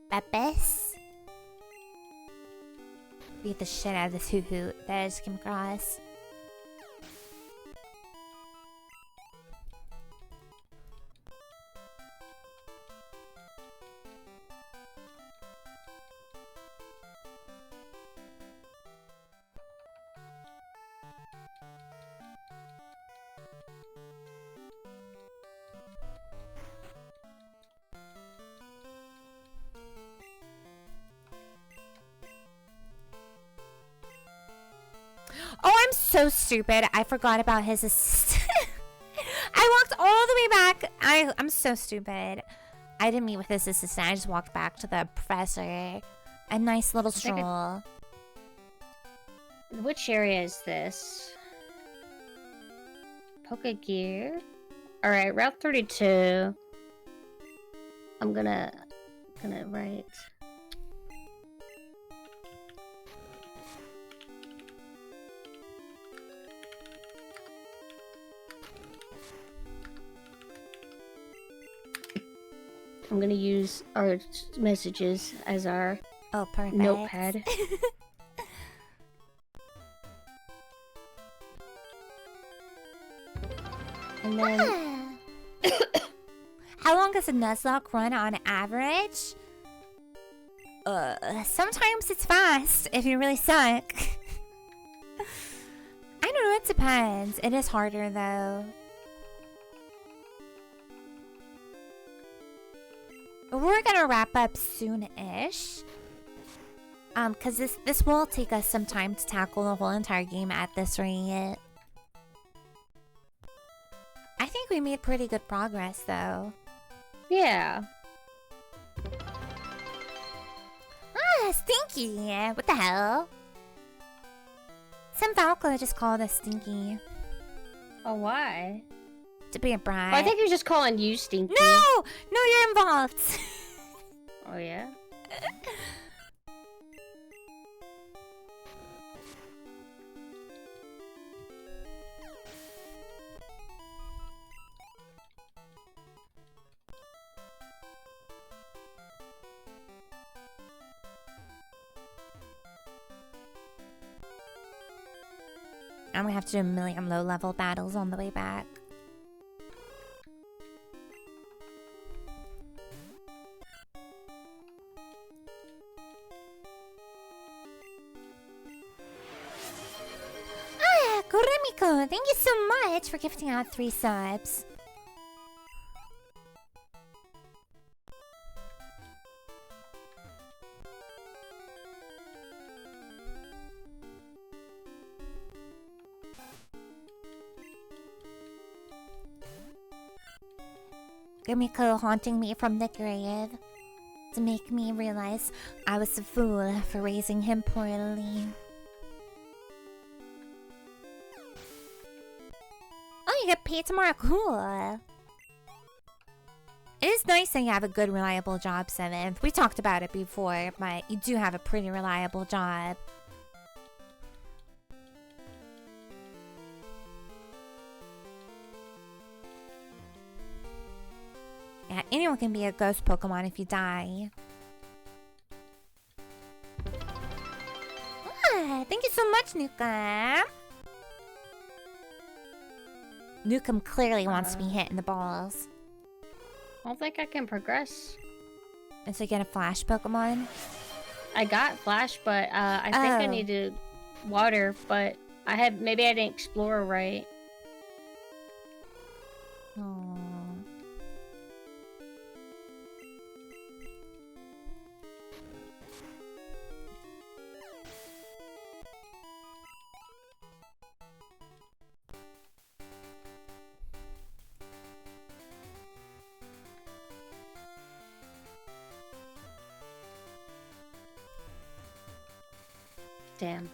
Pepes. Beat the shit out of this Hoot that I just came across. Oh, I'm so stupid. I forgot about his assistant. I walked all the way back. I'm so stupid. I didn't meet with his assistant. I just walked back to the professor. A nice little stroll. Which area is this? Pokegear. Alright, Route 32. I'm gonna write. I'm gonna use our messages as our perfect notepad. And then... How long does a Nuzlocke run on average? Sometimes it's fast if you really suck. I don't know, it depends. It is harder though. We're gonna wrap up soon-ish. Cause this will take us some time to tackle the whole entire game at this rate. I think we made pretty good progress though. Yeah. Stinky! What the hell? Some Valkyrie just called us Stinky. Oh, why? To be a bride. Oh, I think he was just calling you Stinky. No! No, you're involved! Oh, yeah? I'm gonna have to do a million low-level battles on the way back. Kurumiko, thank you so much for gifting out 3 subs. Kurumiko haunting me from the grave to make me realize I was a fool for raising him poorly. Oh, you get paid tomorrow. Cool. It is nice that you have a good, reliable job, 7th. We talked about it before, but you do have a pretty reliable job. Yeah, anyone can be a ghost Pokemon if you die. Thank you so much, Nuka. Nukem clearly wants to be hit in the balls. I don't think I can progress. And so you get a Flash Pokemon? I got Flash, but I think I needed Water, but maybe I didn't explore right. Oh. Damn.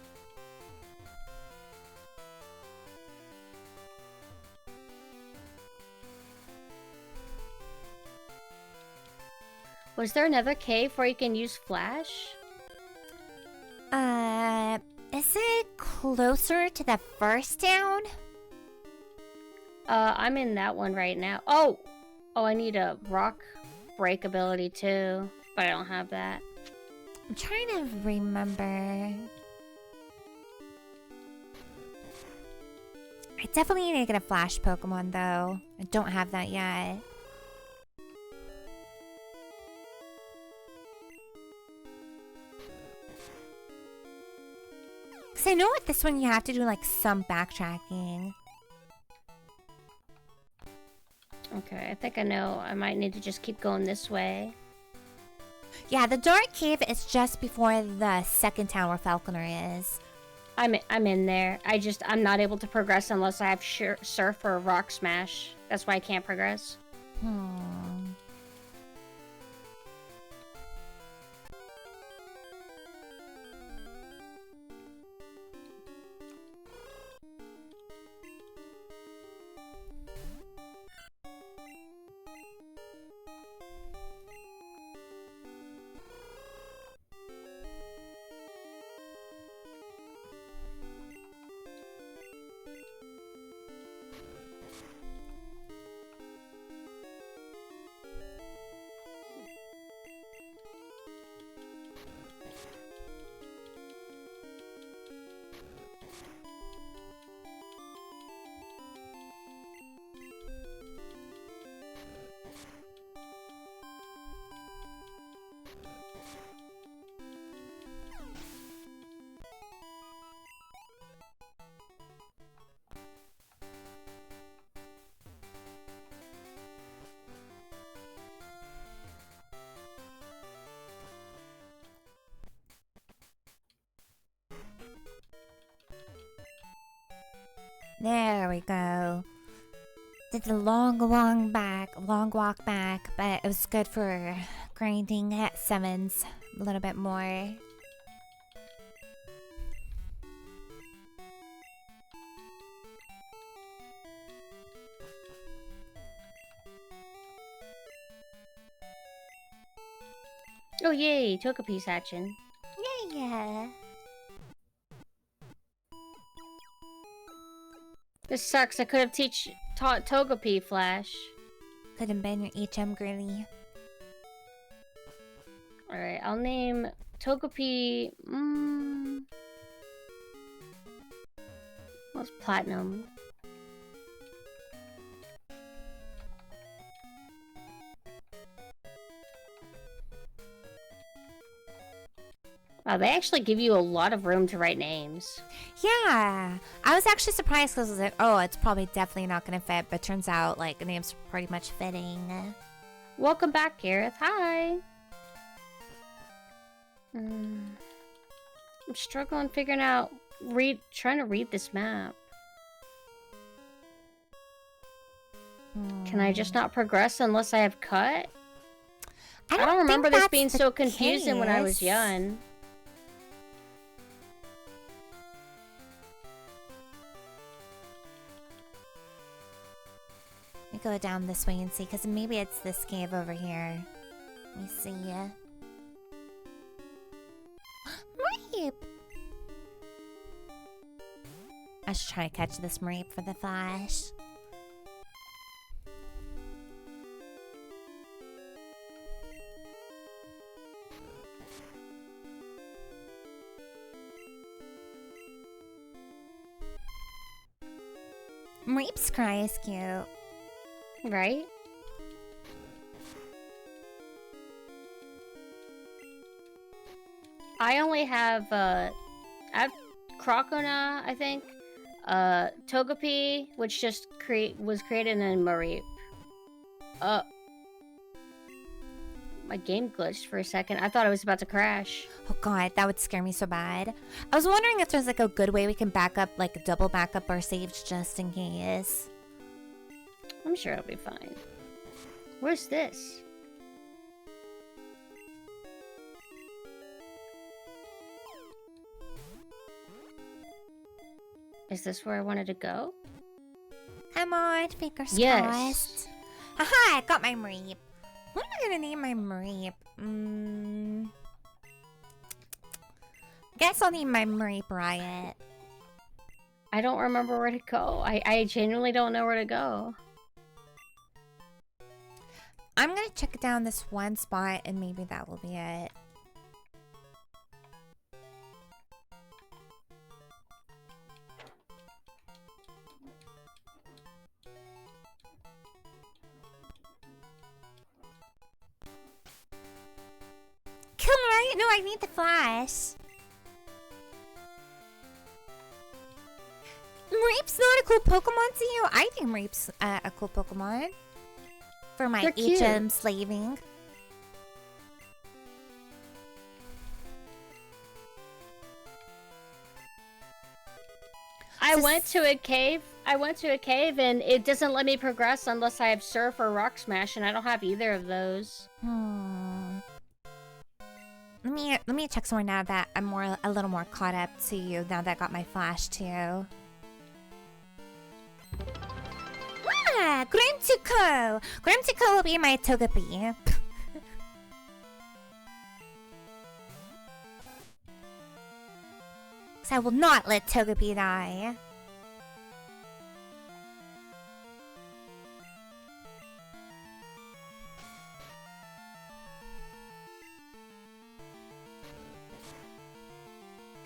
Was there another cave where you can use flash? Is it closer to the first town? I'm in that one right now. Oh, I need a rock break ability too, but I don't have that. I'm trying to remember. I definitely need to get a flash Pokemon though. I don't have that yet. Cause I know with this one you have to do like some backtracking. Okay, I think I know. I might need to just keep going this way. Yeah, the Dark Cave is just before the second town where Falconer is. I'm in there. I'm not able to progress unless I have Surf or Rock Smash. That's why I can't progress. There we go. Did the long walk back, but it was good for grinding at 7s a little bit more. Oh yay, Togepi's hatching. Yeah. This sucks. I could have taught Togepi Flash. Could have been your HM girly. Alright, I'll name Togepi... What's Platinum? Wow, they actually give you a lot of room to write names. Yeah. I was actually surprised because I was like, oh, it's probably definitely not going to fit. But turns out, like, the name's pretty much fitting. Welcome back, Gareth. Hi. I'm struggling figuring out... trying to read this map. Can I just not progress unless I have cut? I don't remember this being so confusing when I was young. Let me go down this way and see, because maybe it's this cave over here. Let me see. Mareep! I should try to catch this Mareep for the flash. Mareep's cry is cute. Right? I only have, Crocona, I think. Togepi, which just was created in Mareep. My game glitched for a second. I thought I was about to crash. Oh god, that would scare me so bad. I was wondering if there's like a good way we can back up, like double back up our saves just in case. I'm sure it'll be fine. Where's this? Is this where I wanted to go? Come on, fingers yes. crossed. Haha, I got my Mareep. What am I gonna name my Mareep? Guess I'll need my Marie Bryant. I don't remember where to go. I genuinely don't know where to go. I'm gonna check down this one spot and maybe that will be it. Kill right? No, I need the flash. Reap's not a cool Pokemon to you? I think Reap's a cool Pokemon. For my HM slaving. I went to a cave and it doesn't let me progress unless I have Surf or Rock Smash, and I don't have either of those. Let me check somewhere now that I'm a little more caught up to you now that I got my flash too. Ah, Grimtuko! Grimtuko will be my Togepi. Cause I will not let Togepi die.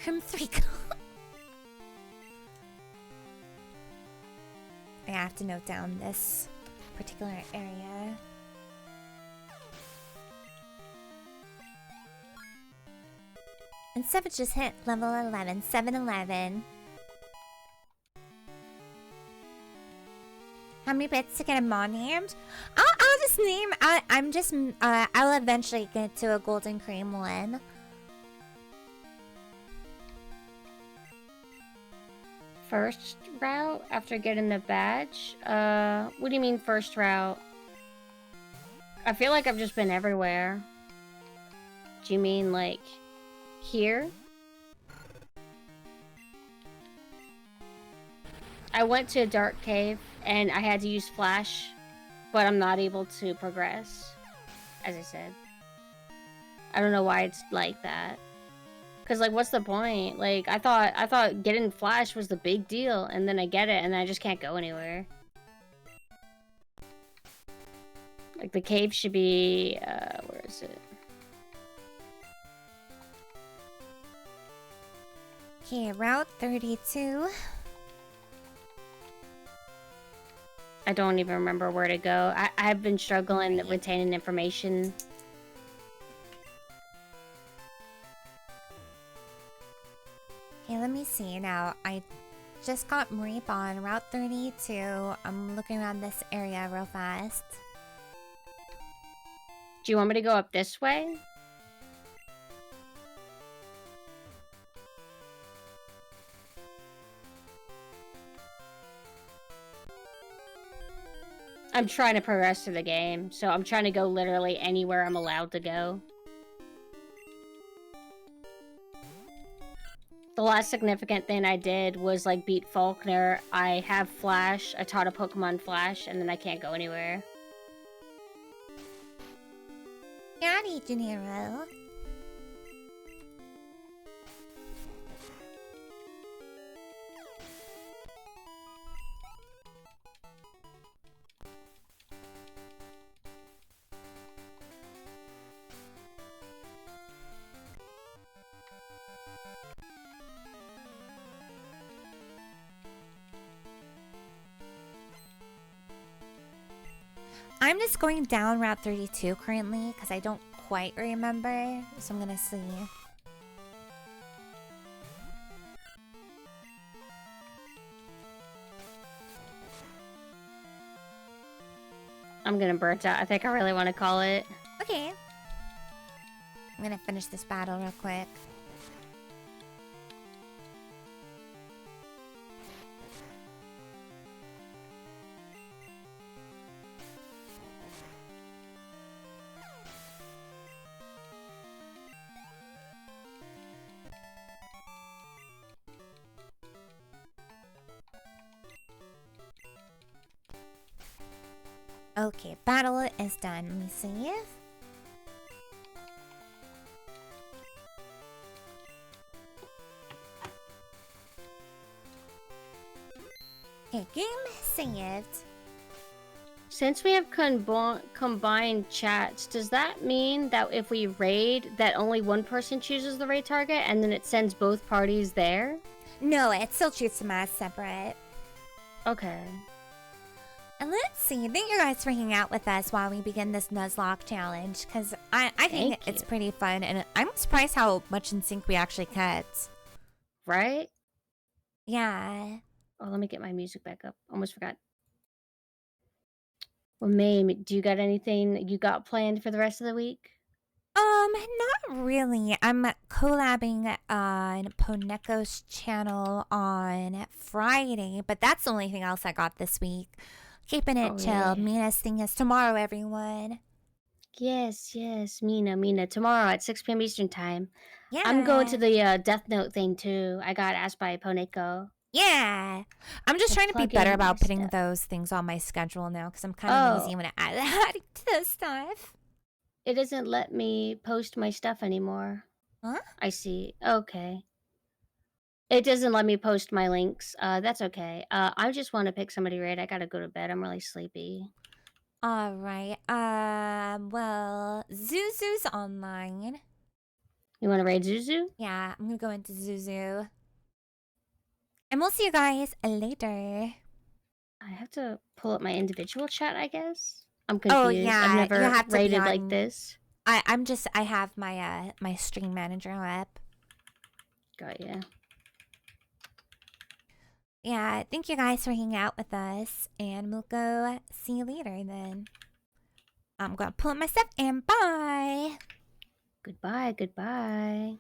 Grimtuko. I have to note down this particular area. And Savage just hit level 11, 7-11. How many bits to get a Mon named? I'll just name. I'll eventually get to a Golden Cream one. First route after getting the badge? What do you mean first route? I feel like I've just been everywhere. Do you mean like here? I went to a dark cave and I had to use flash, but I'm not able to progress, as I said. I don't know why it's like that. Cause like, what's the point? Like, I thought getting flash was the big deal, and then I get it, and I just can't go anywhere. Like, the cave should be, where is it? Okay, Route 32. I don't even remember where to go. I've been struggling retaining information. Okay, let me see now. I just got Reap on Route 32. I'm looking around this area real fast. Do you want me to go up this way? I'm trying to progress through the game, so I'm trying to go literally anywhere I'm allowed to go. The last significant thing I did was, like, beat Faulkner. I have Flash, I taught a Pokemon Flash, and then I can't go anywhere. Howdy, Janiro. I'm just going down Route 32 currently because I don't quite remember, so I'm gonna see. I'm gonna burnt out. I think I really want to call it. Okay. I'm gonna finish this battle real quick. Okay, battle is done. Let me see. Okay, game saved. Since we have combined chats, does that mean that if we raid, that only one person chooses the raid target and then it sends both parties there? No, it still treats them as separate. Okay. And let's see. Thank you guys for hanging out with us while we begin this Nuzlocke challenge, because I think Thank it's you. pretty fun, and I'm surprised how much in sync we actually get. Right? Yeah. Oh, let me get my music back up. Almost forgot. Well, May, do you got anything you got planned for the rest of the week? Not really. I'm collabing on Poneko's channel on Friday, but that's the only thing else I got this week. Keeping it chill. Yeah. Mina's thing is tomorrow, everyone. Yes, Mina. Tomorrow at 6 p.m. Eastern Time. Yeah. I'm going to the Death Note thing too. I got asked by Poneko. Yeah. I'm just To trying to be plug better in my about putting stuff. those things on my schedule now, because I'm kind of lazy when I add to this stuff. It doesn't let me post my stuff anymore. Huh? I see. Okay. It doesn't let me post my links. That's okay. I just want to pick somebody right. I gotta go to bed. I'm really sleepy. All right. Well, Zuzu's online. You want to raid Zuzu? Yeah, I'm gonna go into Zuzu. And we'll see you guys later. I have to pull up my individual chat, I guess. I'm confused. Oh yeah, I've you never have to be raided on. like this. I have my my stream manager up. Got ya. Yeah, thank you guys for hanging out with us, and we'll go see you later then. I'm gonna pull up my stuff and bye. Goodbye.